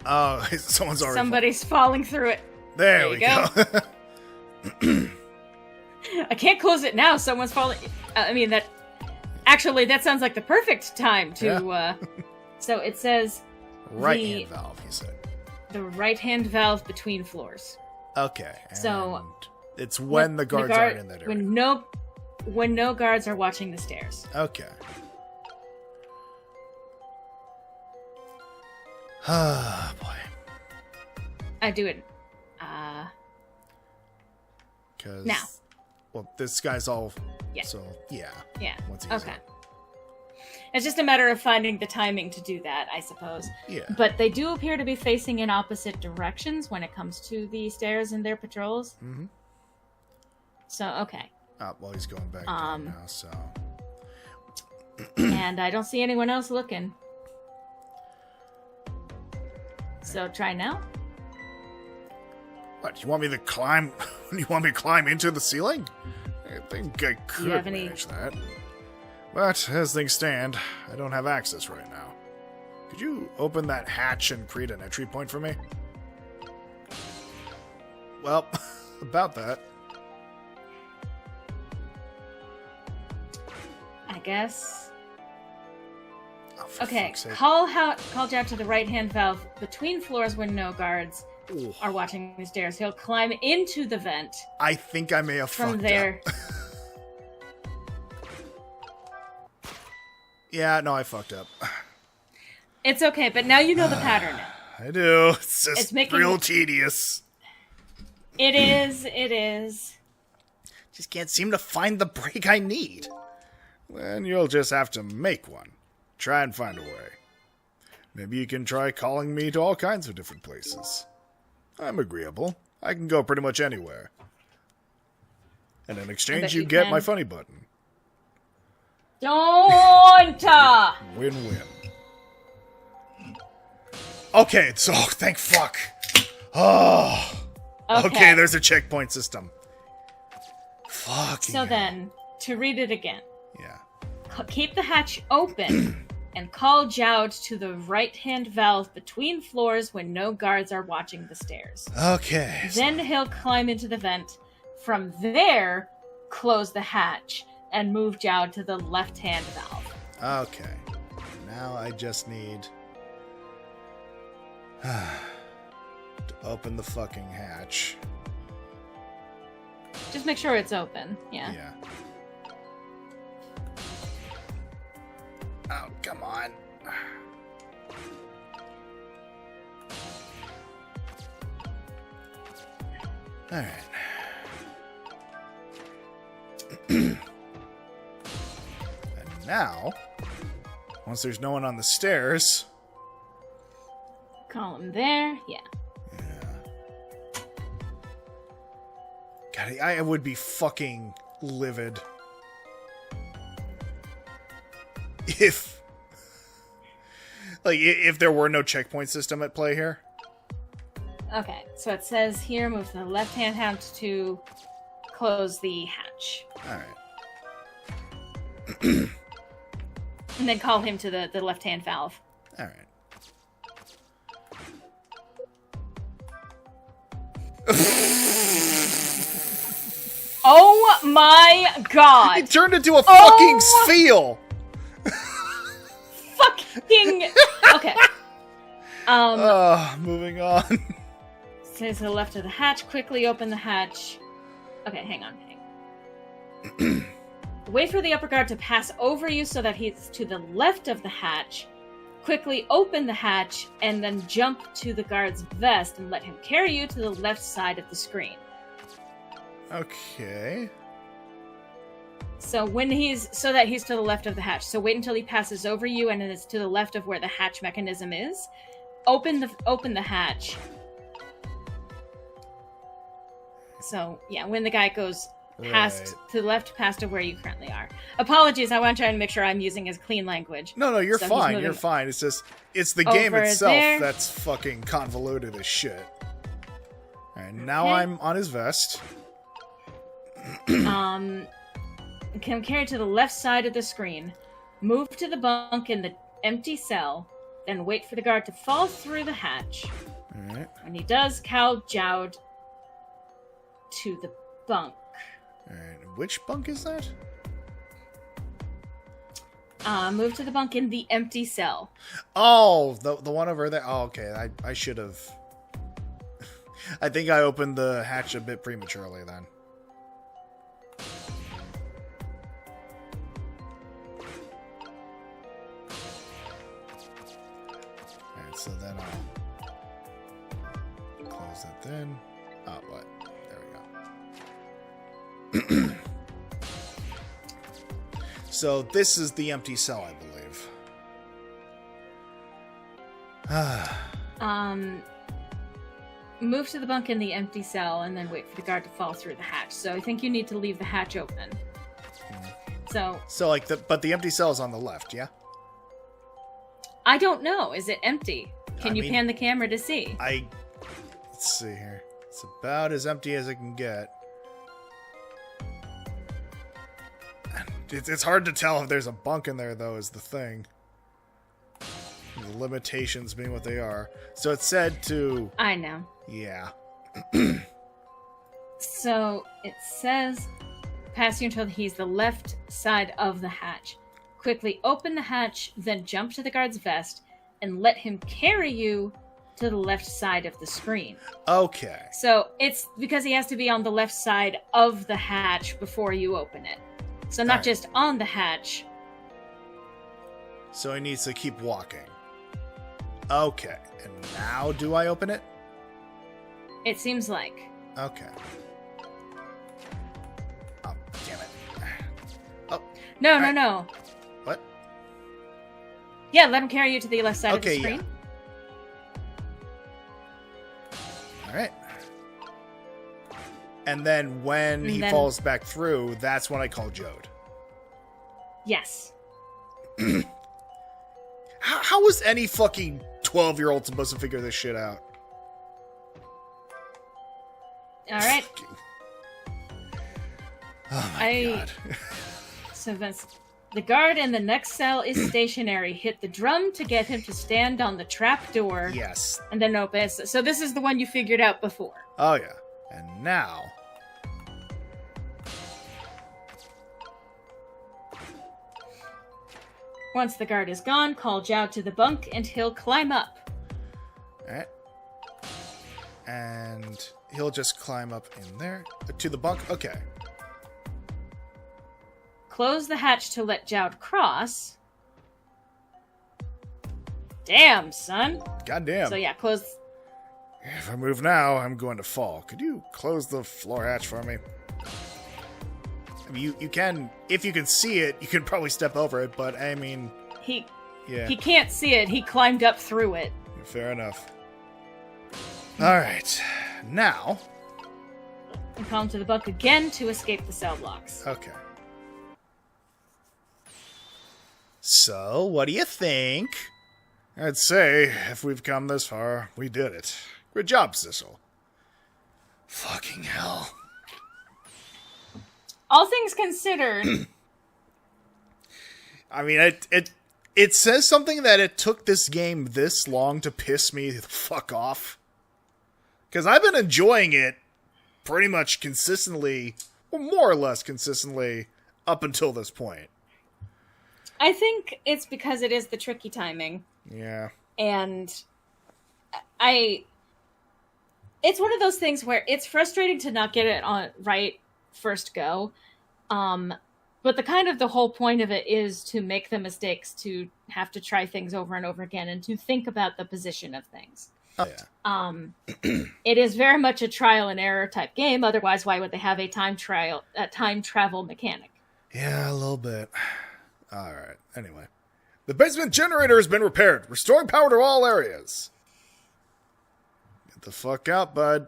Oh, someone's already... Somebody's falling through it. There you we go. I can't close it now. Someone's falling. I mean, that. Actually, that sounds like the perfect time to. Yeah. So it says Right-hand valve, he said. the right-hand valve between floors. Okay. So, and it's when the guards aren't in that area. When no guards are watching the stairs. Okay. Ah, boy. I do it. Because Now. Well, this guy's all. Yeah. So yeah. Yeah. Once he's Okay. up. It's just a matter of finding the timing to do that, I suppose. Yeah. But they do appear to be facing in opposite directions when it comes to the stairs and their patrols. Mm-hmm. So, okay. Well, he's going back down now, so. And I don't see anyone else looking. So try now. What? You want me to climb? You want me to climb into the ceiling? I think I could have any- manage that. But as things stand, I don't have access right now. Could you open that hatch and create an entry point for me? Well, about that. I guess. Oh, for Okay, fuck's sake. call Jowd to the right-hand valve between floors when no guards Ooh, are watching the stairs. He'll climb into the vent I think I may have from fucked there. up. Yeah, no, I fucked up. It's okay, but now you know the pattern. I do. It's just It's making- real tedious. It is. Just can't seem to find the break I need. Then you'll just have to make one. Try and find a way. Maybe you can try calling me to all kinds of different places. I'm agreeable. I can go pretty much anywhere. And in I exchange, bet you you get can. my funny button. Don't! Win-win. Okay, so thank fuck. Oh. Okay, there's a checkpoint system. Fuck. So then, to read it again. Yeah. Keep the hatch open and call Jowd to the right-hand valve between floors when no guards are watching the stairs. Okay. Then he'll climb into the vent. From there, close the hatch and move Jowd to the left-hand valve. Okay. Now I just need to open the fucking hatch. Just make sure it's open. Yeah. Yeah. Oh, come on. Alright. And now, once there's no one on the stairs... Call him there. Yeah. God, I would be fucking livid if there were no checkpoint system at play here. Okay, so it says here, move to the left-hand hatch to close the hatch. Alright. And then call him to the left-hand valve. Alright. Oh my god! It turned into a fucking spheal! Fucking... Okay. Moving on. Says to the left of the hatch, quickly open the hatch. Okay, hang on. Wait for the upper guard to pass over you so that he's to the left of the hatch. Quickly open the hatch, and then jump to the guard's vest and let him carry you to the left side of the screen. Okay. So that he's to the left of the hatch. So wait until he passes over you and it's to the left of where the hatch mechanism is. Open the hatch. So yeah, when the guy goes past to the left, past of where you currently are. Apologies, I want to try and make sure I'm using as clean language. No, you're So he's fine. moving You're fine. It's just the game over itself there. that's fucking convoluted as shit. Alright, now Okay. I'm on his vest. Can carry to the left side of the screen. Move to the bunk in the empty cell, then wait for the guard to fall through the hatch. Alright. When he does, cow Jowd to the bunk. Alright. Which bunk is that? Move to the bunk in the empty cell. Oh, the one over there. Oh, okay. I should have. I think I opened the hatch a bit prematurely then. Alright, so then I'll close that then. Oh, what? There we go. So this is the empty cell, I believe. Move to the bunk in the empty cell and then wait for the guard to fall through the hatch. So I think you need to leave the hatch open. So But the empty cell is on the left, yeah? I don't know. Is it empty? Can I you mean- pan the camera to see? Let's see here. It's about as empty as it can get. It's hard to tell if there's a bunk in there, though, is the thing. The limitations being what they are. So it said to... I know. Yeah. So it says pass you until he's the left side of the hatch. Quickly open the hatch, then jump to the guard's vest and let him carry you to the left side of the screen. Okay. So it's because he has to be on the left side of the hatch before you open it. So not Alright. just on the hatch. So he needs to keep walking. Okay. And now do I open it? It seems like. Okay. Oh, damn it. Oh, No, Alright. no. what? Yeah, let him carry you to the left side of the Okay, screen. Alright. And then when he falls back through, that's when I call Jode. Yes. How was any fucking 12-year-old supposed to figure this shit out? All right. Oh my god. So that's the guard in the next cell is stationary. Hit the drum to get him to stand on the trap door. Yes. And then open it. So this is the one you figured out before. Oh yeah. And now... Once the guard is gone, call Zhao to the bunk and he'll climb up. Alright. And he'll just climb up in there. To the bunk? Okay. Close the hatch to let Zhao cross. Damn, son. Goddamn. So yeah, close... If I move now, I'm going to fall. Could you close the floor hatch for me? I mean, you can... If you can see it, you can probably step over it, but I mean... He Yeah. can't see it. He climbed up through it. Fair enough. Alright. Now... And call him to the bunk again to escape the cell blocks. Okay. So, what do you think? I'd say, if we've come this far, we did it. Good job, Sissel. Fucking hell. All things considered... I mean, it says something that it took this game this long to piss me the fuck off. Because I've been enjoying it pretty much consistently, or more or less consistently, up until this point. I think it's because it is the tricky timing. Yeah. And it's one of those things where it's frustrating to not get it on right first go. But the whole point of it is to make the mistakes, to have to try things over and over again, and to think about the position of things. Oh, yeah. It is very much a trial and error type game. Otherwise, why would they have a time travel mechanic? Yeah, a little bit. Alright, anyway. The basement generator has been repaired, restoring power to all areas. Get the fuck out, bud.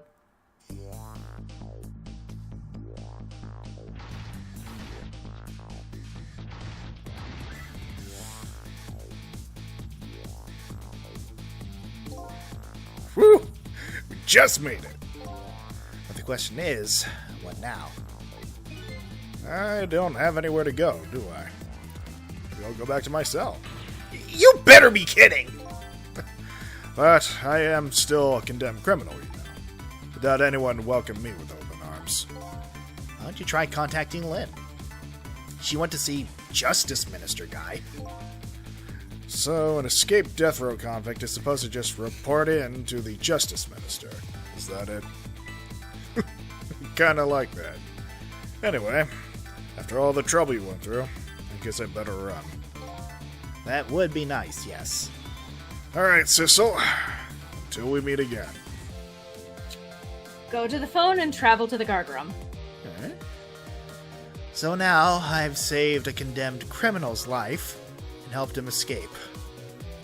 Whew! We just made it. But the question is, what now? I don't have anywhere to go, do I? Maybe I'll go back to my cell. You better be kidding! But I am still a condemned criminal, you know. Without anyone welcome me with open arms. Why don't you try contacting Lynn? She went to see Justice Minister guy. So, an escaped death row convict is supposed to just report in to the Justice Minister. Is that it? Kinda like that. Anyway, after all the trouble you went through, I guess I better run. That would be nice, yes. Alright, Sissel. Until we meet again. Go to the phone and travel to the guard room. Alright. So now I've saved a condemned criminal's life and helped him escape.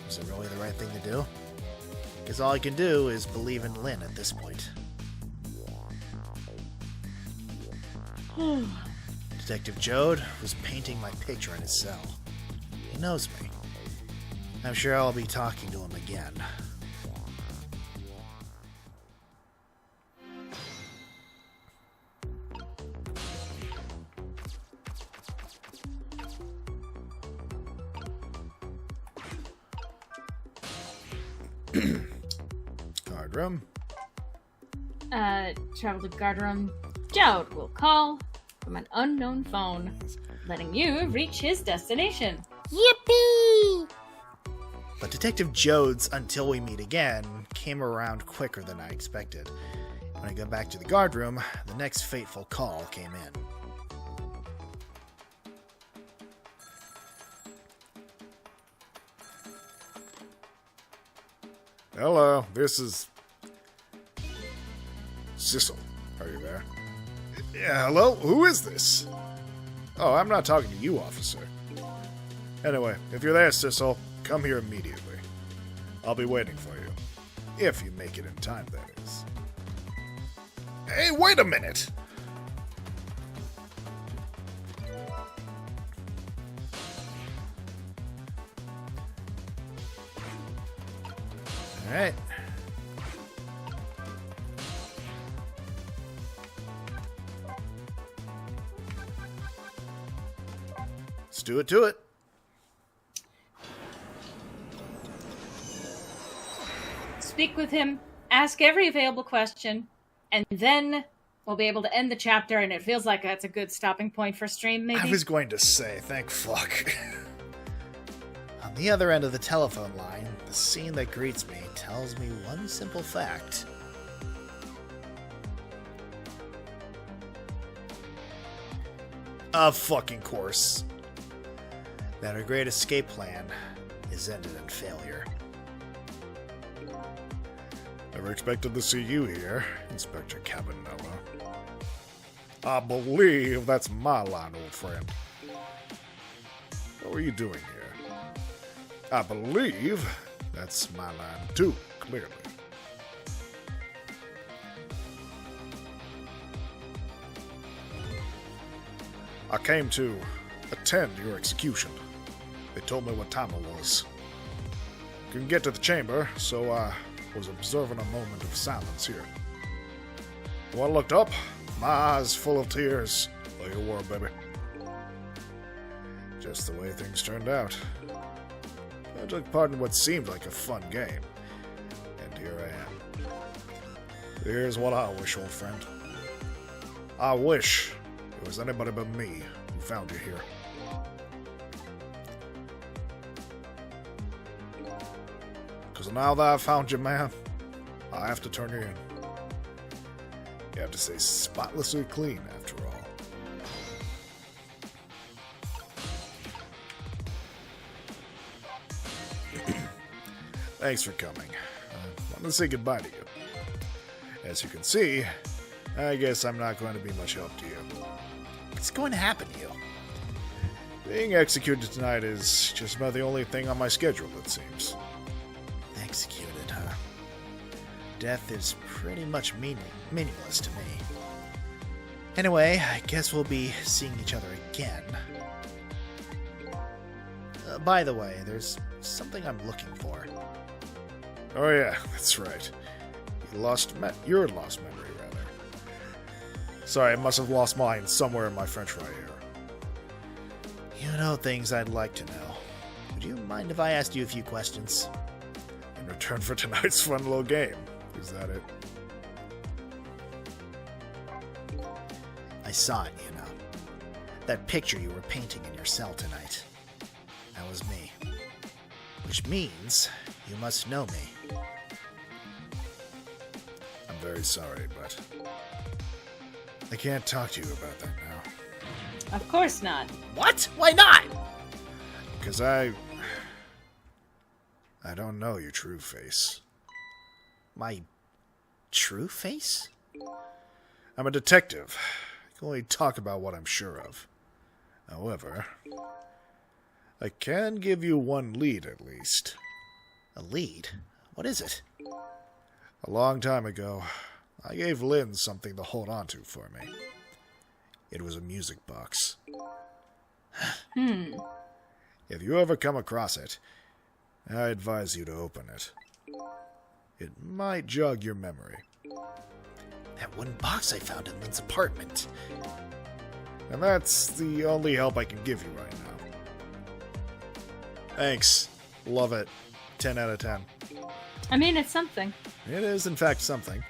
Was it really the right thing to do? Because all I can do is believe in Lynn at this point. Detective Jode was painting my picture in his cell. He knows me. I'm sure I'll be talking to him again. Guard room. Travel to guard room. Jowd will call from an unknown phone, letting you reach his destination. Yippee! But Detective Jode's "Until We Meet Again" came around quicker than I expected. When I got back to the guard room, the next fateful call came in. Hello, this is... Sissel. Are you there? Yeah, hello? Who is this? Oh, I'm not talking to you, officer. Anyway, if you're there, Sissel, come here immediately. I'll be waiting for you. If you make it in time, that is. Hey, wait a minute! Alright. Let's do it to it. Speak with him, ask every available question, and then we'll be able to end the chapter, and it feels like that's a good stopping point for stream, maybe? I was going to say, thank fuck. On the other end of the telephone line, the scene that greets me tells me one simple fact. Of fucking course. That our great escape plan is ended in failure. Never expected to see you here, Inspector Cabanella. I believe that's my line, old friend. What were you doing here? I believe that's my line too, clearly. I came to attend your execution. They told me what time it was. Couldn't get to the chamber, so I was observing a moment of silence here. When I looked up, my eyes full of tears. There you were, baby. Just the way things turned out. I took part in what seemed like a fun game. And here I am. Here's what I wish, old friend. I wish it was anybody but me who found you here. Because now that I've found you, man, I have to turn you in. You have to stay spotlessly clean, after all. Thanks for coming. I want to say goodbye to you. As you can see, I guess I'm not going to be much help to you. What's going to happen to you? Being executed tonight is just about the only thing on my schedule, it seems. Executed, huh? Death is pretty much meaningless to me. Anyway, I guess we'll be seeing each other again. By the way, there's something I'm looking for. Oh yeah, that's right. Your lost memory, rather. Sorry, I must have lost mine somewhere in my french fry here. You know things I'd like to know. Would you mind if I asked you a few questions? In return for tonight's fun little game. Is that it? I saw it, you know. That picture you were painting in your cell tonight. That was me. Which means you must know me. I'm very sorry, but I can't talk to you about that now. Of course not. What? Why not? Because I don't know your true face. My true face? I'm a detective. I can only talk about what I'm sure of. However, I can give you one lead at least. A lead? What is it? A long time ago, I gave Lynn something to hold on to for me. It was a music box. If you ever come across it, I advise you to open it. It might jog your memory. That one box I found in Lynn's apartment. And that's the only help I can give you right now. Thanks. Love it. 10 out of 10. I mean, it's something. It is, in fact, something.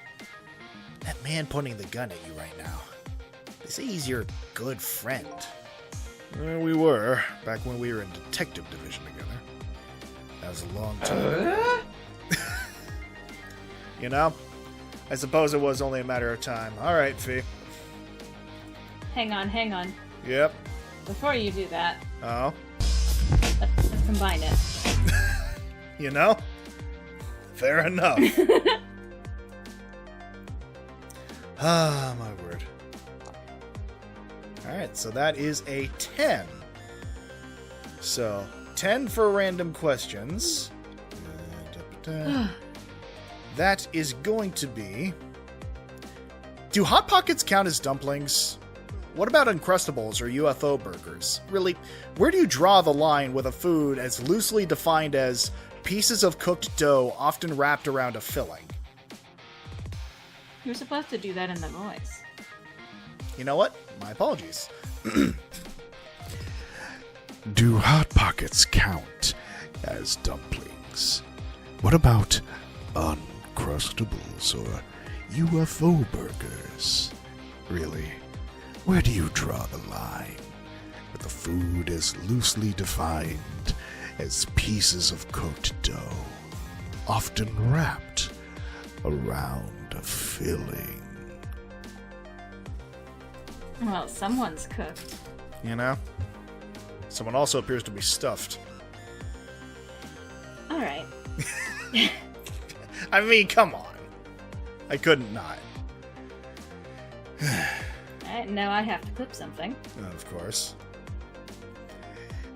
That man pointing the gun at you right now. They say he's your good friend. Well, we were, back when we were in detective division together. That was a long time. You know, I suppose it was only a matter of time. All right, Fee. Hang on. Yep. Before you do that, Oh, let's combine it. you know? Fair enough. Ah, my word. All right, so that is a 10. So, 10 for random questions. That is going to be... Do Hot Pockets count as dumplings? What about Uncrustables or UFO burgers? Really, where do you draw the line with a food as loosely defined as Pieces of cooked dough often wrapped around a filling. You were supposed to do that in the voice. You know what? My apologies. Do Hot Pockets count as dumplings? What about Uncrustables or UFO burgers? Really? Where do you draw the line? With the food as loosely defined as pieces of cooked dough, often wrapped around a filling. Well, someone's cooked. You know? Someone also appears to be stuffed. Alright. I mean, come on. I couldn't not. Alright, now I have to clip something. Of course.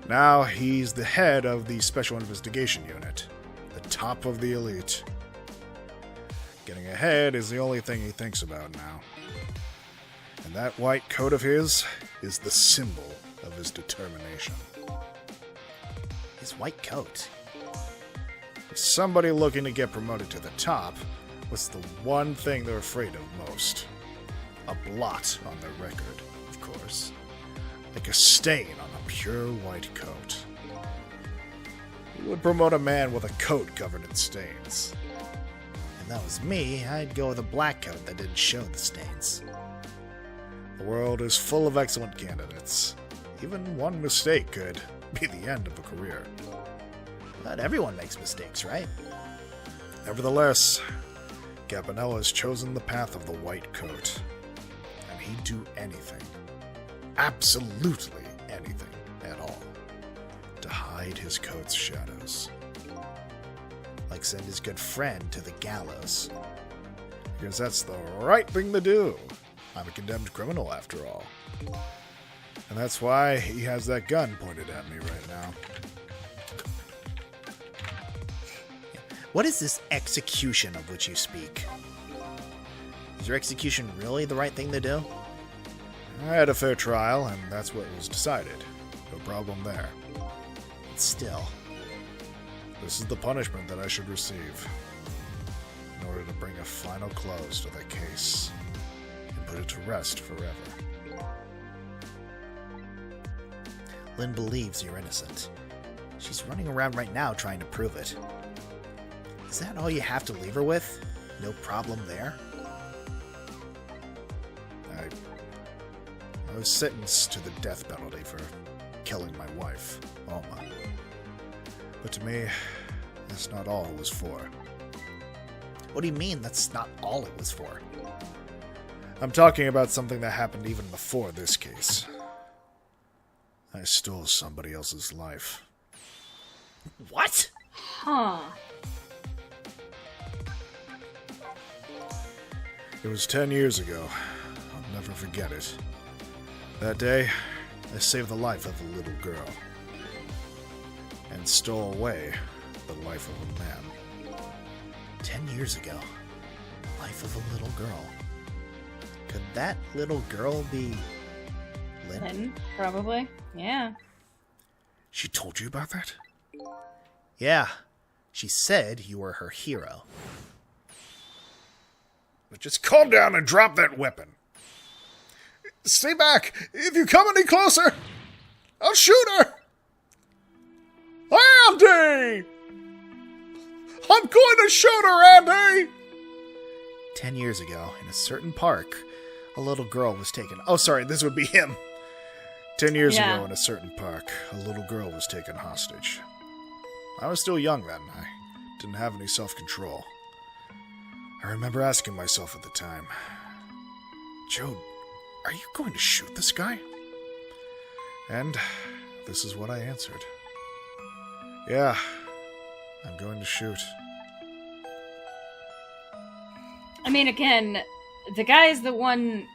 Now he's the head of the Special Investigation Unit. The top of the elite. Getting ahead is the only thing he thinks about now. And that white coat of his is the symbol of his determination. His white coat. If somebody looking to get promoted to the top, what's the one thing they're afraid of most? A blot on their record, of course. Like a stain on a pure white coat. Who would promote a man with a coat covered in stains? If that was me, I'd go with a black coat that didn't show the stains. The world is full of excellent candidates. Even one mistake could be the end of a career. But everyone makes mistakes, right? Nevertheless, Campanella has chosen the path of the white coat. And he'd do anything, absolutely anything at all, to hide his coat's shadows. Like send his good friend to the gallows. Because that's the right thing to do. I'm a condemned criminal, after all. And that's why he has that gun pointed at me right now. What is this execution of which you speak? Is your execution really the right thing to do? I had a fair trial, and that's what was decided. No problem there. But still, This is the punishment that I should receive. In order to bring a final close to the case. And put it to rest forever. Lynn believes you're innocent. She's running around right now trying to prove it. Is that all you have to leave her with? No problem there? I was sentenced to the death penalty for killing my wife, Alma. But to me, that's not all it was for. What do you mean that's not all it was for? I'm talking about something that happened even before this case. I stole somebody else's life. What? Huh. It was 10 years ago. I'll never forget it. That day, I saved the life of a little girl. And stole away the life of a man. 10 years ago. Life of a little girl. Could that little girl be Lynn? Lynn, probably. Yeah. She told you about that? Yeah. She said you were her hero. But just calm down and drop that weapon. Stay back! If you come any closer, I'll shoot her! Andy! I'm going to shoot her, Andy! 10 years ago, in a certain park, a little girl was taken. Oh, sorry, this would be him. 10 years Yeah. ago in a certain park, a little girl was taken hostage. I was still young then. I didn't have any self-control. I remember asking myself at the time, Joe, are you going to shoot this guy? And this is what I answered. Yeah, I'm going to shoot. I mean, again, the guy is the one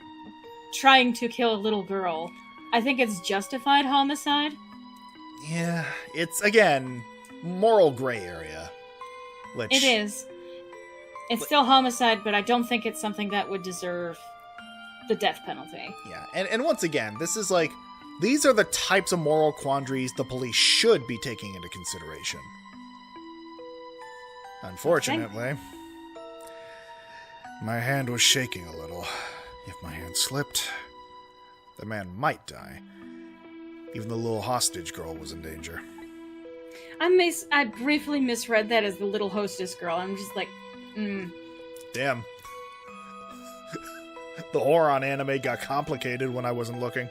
trying to kill a little girl. I think it's justified homicide. Yeah, it's, again, moral gray area. Which, It is. It's still homicide, but I don't think it's something that would deserve the death penalty. Yeah, and once again, this is like, these are the types of moral quandaries the police should be taking into consideration. Unfortunately, my hand was shaking a little. If my hand slipped, the man might die. Even the little hostage girl was in danger. I briefly misread that as the little hostess girl. I'm just like, Damn. The Horon anime got complicated when I wasn't looking.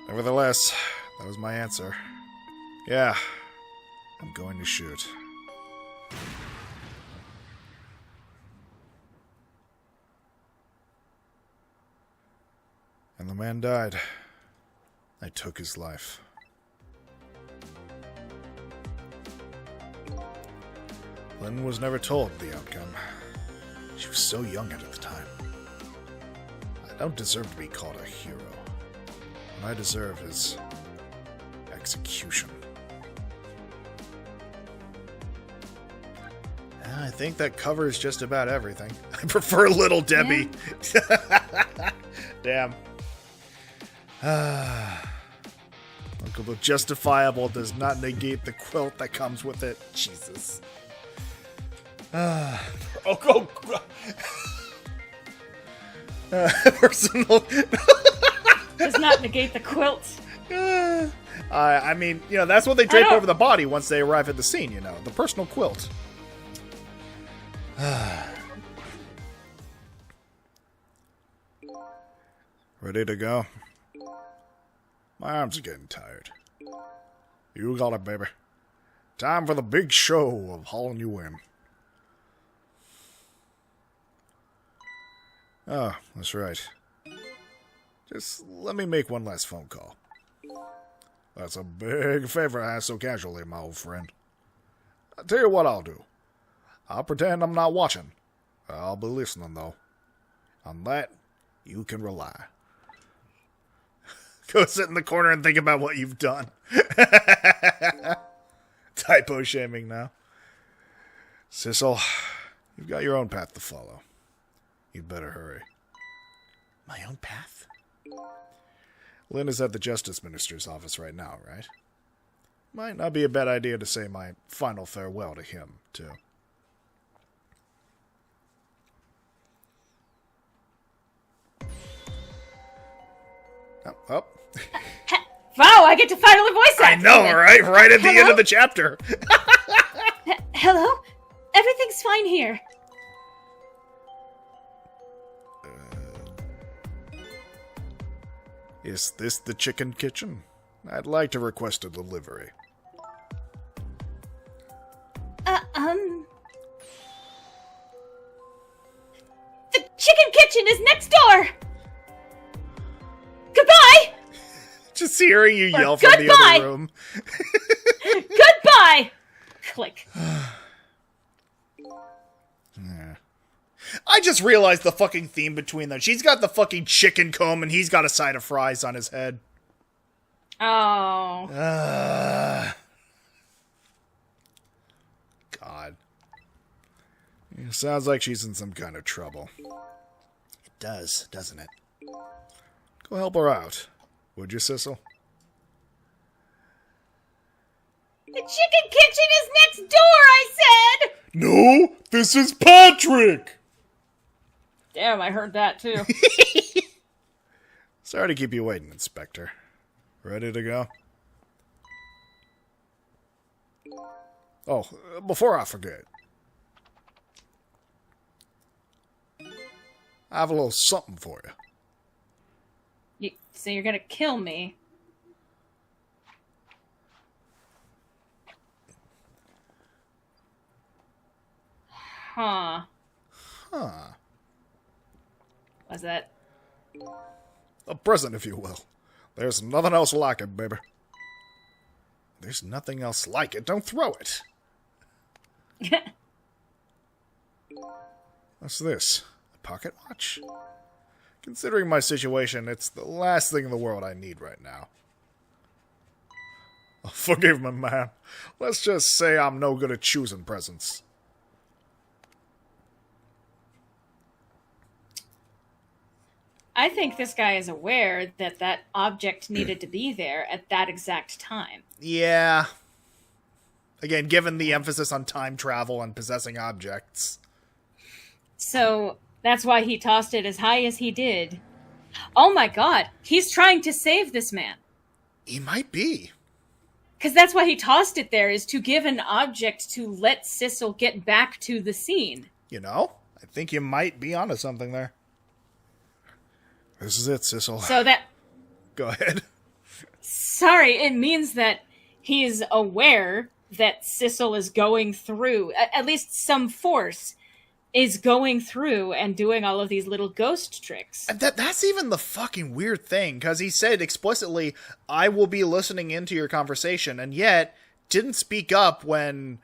Nevertheless, that was my answer. Yeah, I'm going to shoot. And the man died. I took his life. Lynn was never told the outcome. She was so young at the time. I don't deserve to be called a hero. What I deserve is execution. I think that covers just about everything. I prefer Little Debbie. Yeah. Damn. Uncle, the justifiable does not negate the quilt that comes with it. Jesus. Personal. does not negate the quilt. I mean, you know, that's what they drape over the body once they arrive at the scene, you know. The personal quilt. Ready to go? My arms are getting tired. You got it, baby. Time for the big show of hauling you in. Oh, that's right. Just let me make one last phone call. That's a big favor I ask so casually, my old friend. I'll tell you what I'll do. I'll pretend I'm not watching. I'll be listening, though. On that, you can rely. Go sit in the corner and think about what you've done. Typo shaming now. Sissel, you've got your own path to follow. You'd better hurry. My own path? Lynn is at the Justice Minister's office right now, right? Might not be a bad idea to say my final farewell to him, too. Oh. Wow, I get to finally voice I act. know, right? Right at the Hello? end of the chapter. Hello? Everything's fine here. Is this the chicken kitchen? I'd like to request a delivery. The chicken kitchen is next door! Goodbye! Just hearing you yell Or from the goodbye! other room. Goodbye! Click. Yeah. I just realized the fucking theme between them. She's got the fucking chicken comb and he's got a side of fries on his head. Oh. God. It sounds like she's in some kind of trouble. It does, doesn't it? Go help her out. Would you, Sissel? The chicken kitchen is next door, I said! No, this is Patrick! Damn, I heard that too. Sorry to keep you waiting, Inspector. Ready to go? Oh, before I forget. I have a little something for you. So you're gonna kill me? Huh. What's that? A present, if you will. There's nothing else like it, baby. There's nothing else like it. Don't throw it. What's this? A pocket watch? Considering my situation, it's the last thing in the world I need right now. Oh, forgive me, ma'am. Let's just say I'm no good at choosing presents. I think this guy is aware that that object needed to be there at that exact time. Yeah. Again, given the emphasis on time travel and possessing objects. So that's why he tossed it as high as he did. Oh my god, he's trying to save this man. He might be. Because that's why he tossed it there, is to give an object to let Sissel get back to the scene. You know, I think you might be onto something there. This is it, Sissel. So that... Go ahead. Sorry, it means that he's aware that Sissel is going through, at least some force is going through and doing all of these little ghost tricks. And that's even the fucking weird thing, because he said explicitly, I will be listening into your conversation, and yet didn't speak up when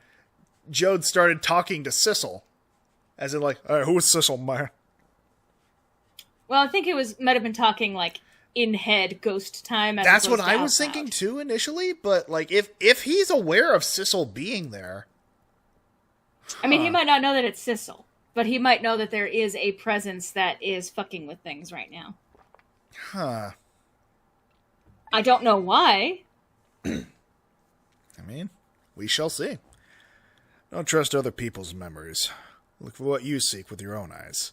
Jode started talking to Sissel. As in, like, Hey, who is Sissel, man? Well, I think it might have been talking, like, in-head ghost time. As that's what opposed to I was out thinking loud. too initially, but, like, if he's aware of Sissel being there... I mean, he might not know that it's Sissel, but he might know that there is a presence that is fucking with things right now. Huh. I don't know why. I mean, we shall see. Don't trust other people's memories. Look for what you seek with your own eyes.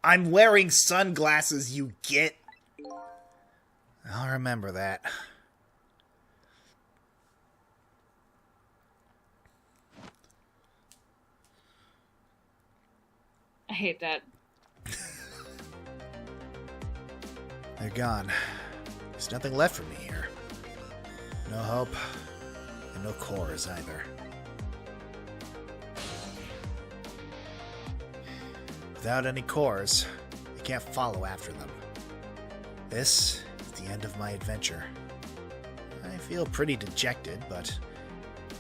I'm wearing sunglasses, you get... I'll remember that. I hate that. They're gone. There's nothing left for me here. No hope, and no cores either. Without any cores, I can't follow after them. This is the end of my adventure. I feel pretty dejected, but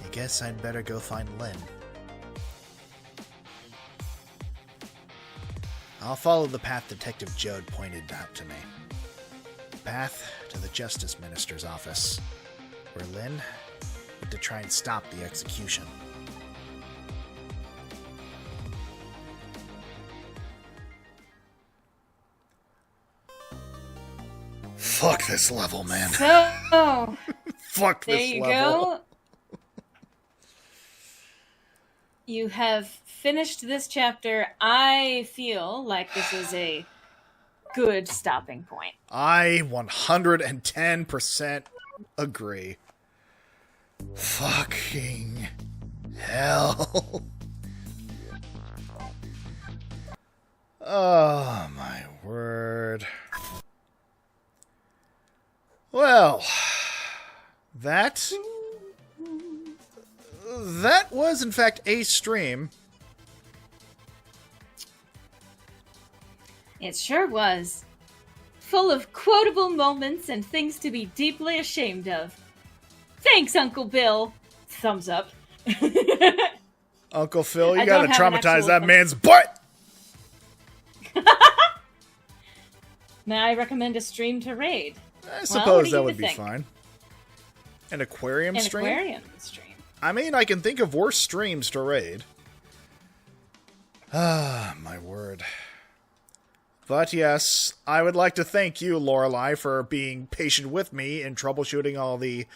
I guess I'd better go find Lynn. I'll follow the path Detective Jode pointed out to me. The path to the Justice Minister's office, where Lynn went to try and stop the execution. Fuck this level, man. So, Fuck there this you level. go. You have finished this chapter. I feel like this is a good stopping point. I 110% agree. Fucking hell. Oh, my word. Well, that was, in fact, a stream. It sure was. Full of quotable moments and things to be deeply ashamed of. Thanks, Uncle Bill. Thumbs up. Uncle Phil, you I gotta don't have an traumatize actual that thumb. man's butt! May I recommend a stream to raid? I what suppose do that you would be think? fine. An aquarium An stream? aquarium stream. I mean, I can think of worse streams to raid. Ah, my word. But yes, I would like to thank you, Loreley, for being patient with me in troubleshooting all the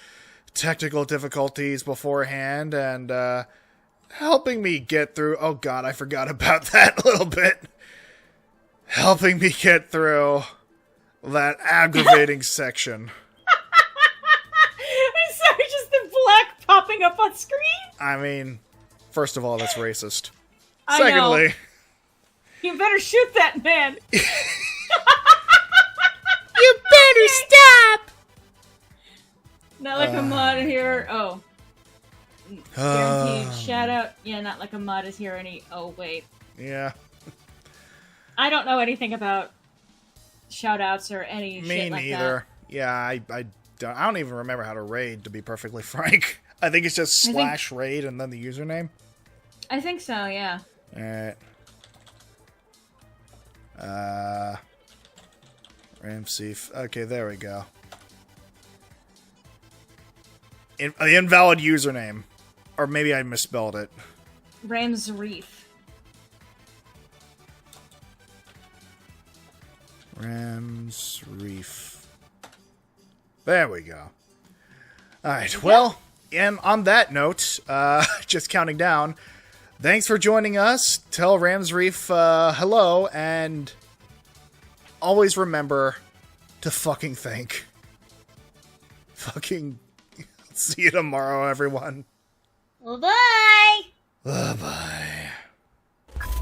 technical difficulties beforehand and helping me get through... Oh god, I forgot about that a little bit. Helping me get through that aggravating section. I'm sorry, just the black popping up on screen. I mean, first of all, that's racist. I know. Secondly... You better shoot that man. You better stop! Not like a mod here. Oh. Guaranteed shout out. Yeah, not like a mod is here any. Oh, wait. Yeah, I don't know anything about shout outs or any me shit like neither. Yeah, I don't even remember how to raid, to be perfectly frank. I think it's just I think- / raid and then the username. that. I think so, yeah. Alright. Ramsey. Okay, there we go. The invalid username. Or maybe I misspelled it. Rams Reef. Rams Reef. There we go. Alright, well, and on that note, just counting down, thanks for joining us. Tell Ramsreef hello, and always remember to fucking think. Fucking see you tomorrow, everyone. Bye. Bye.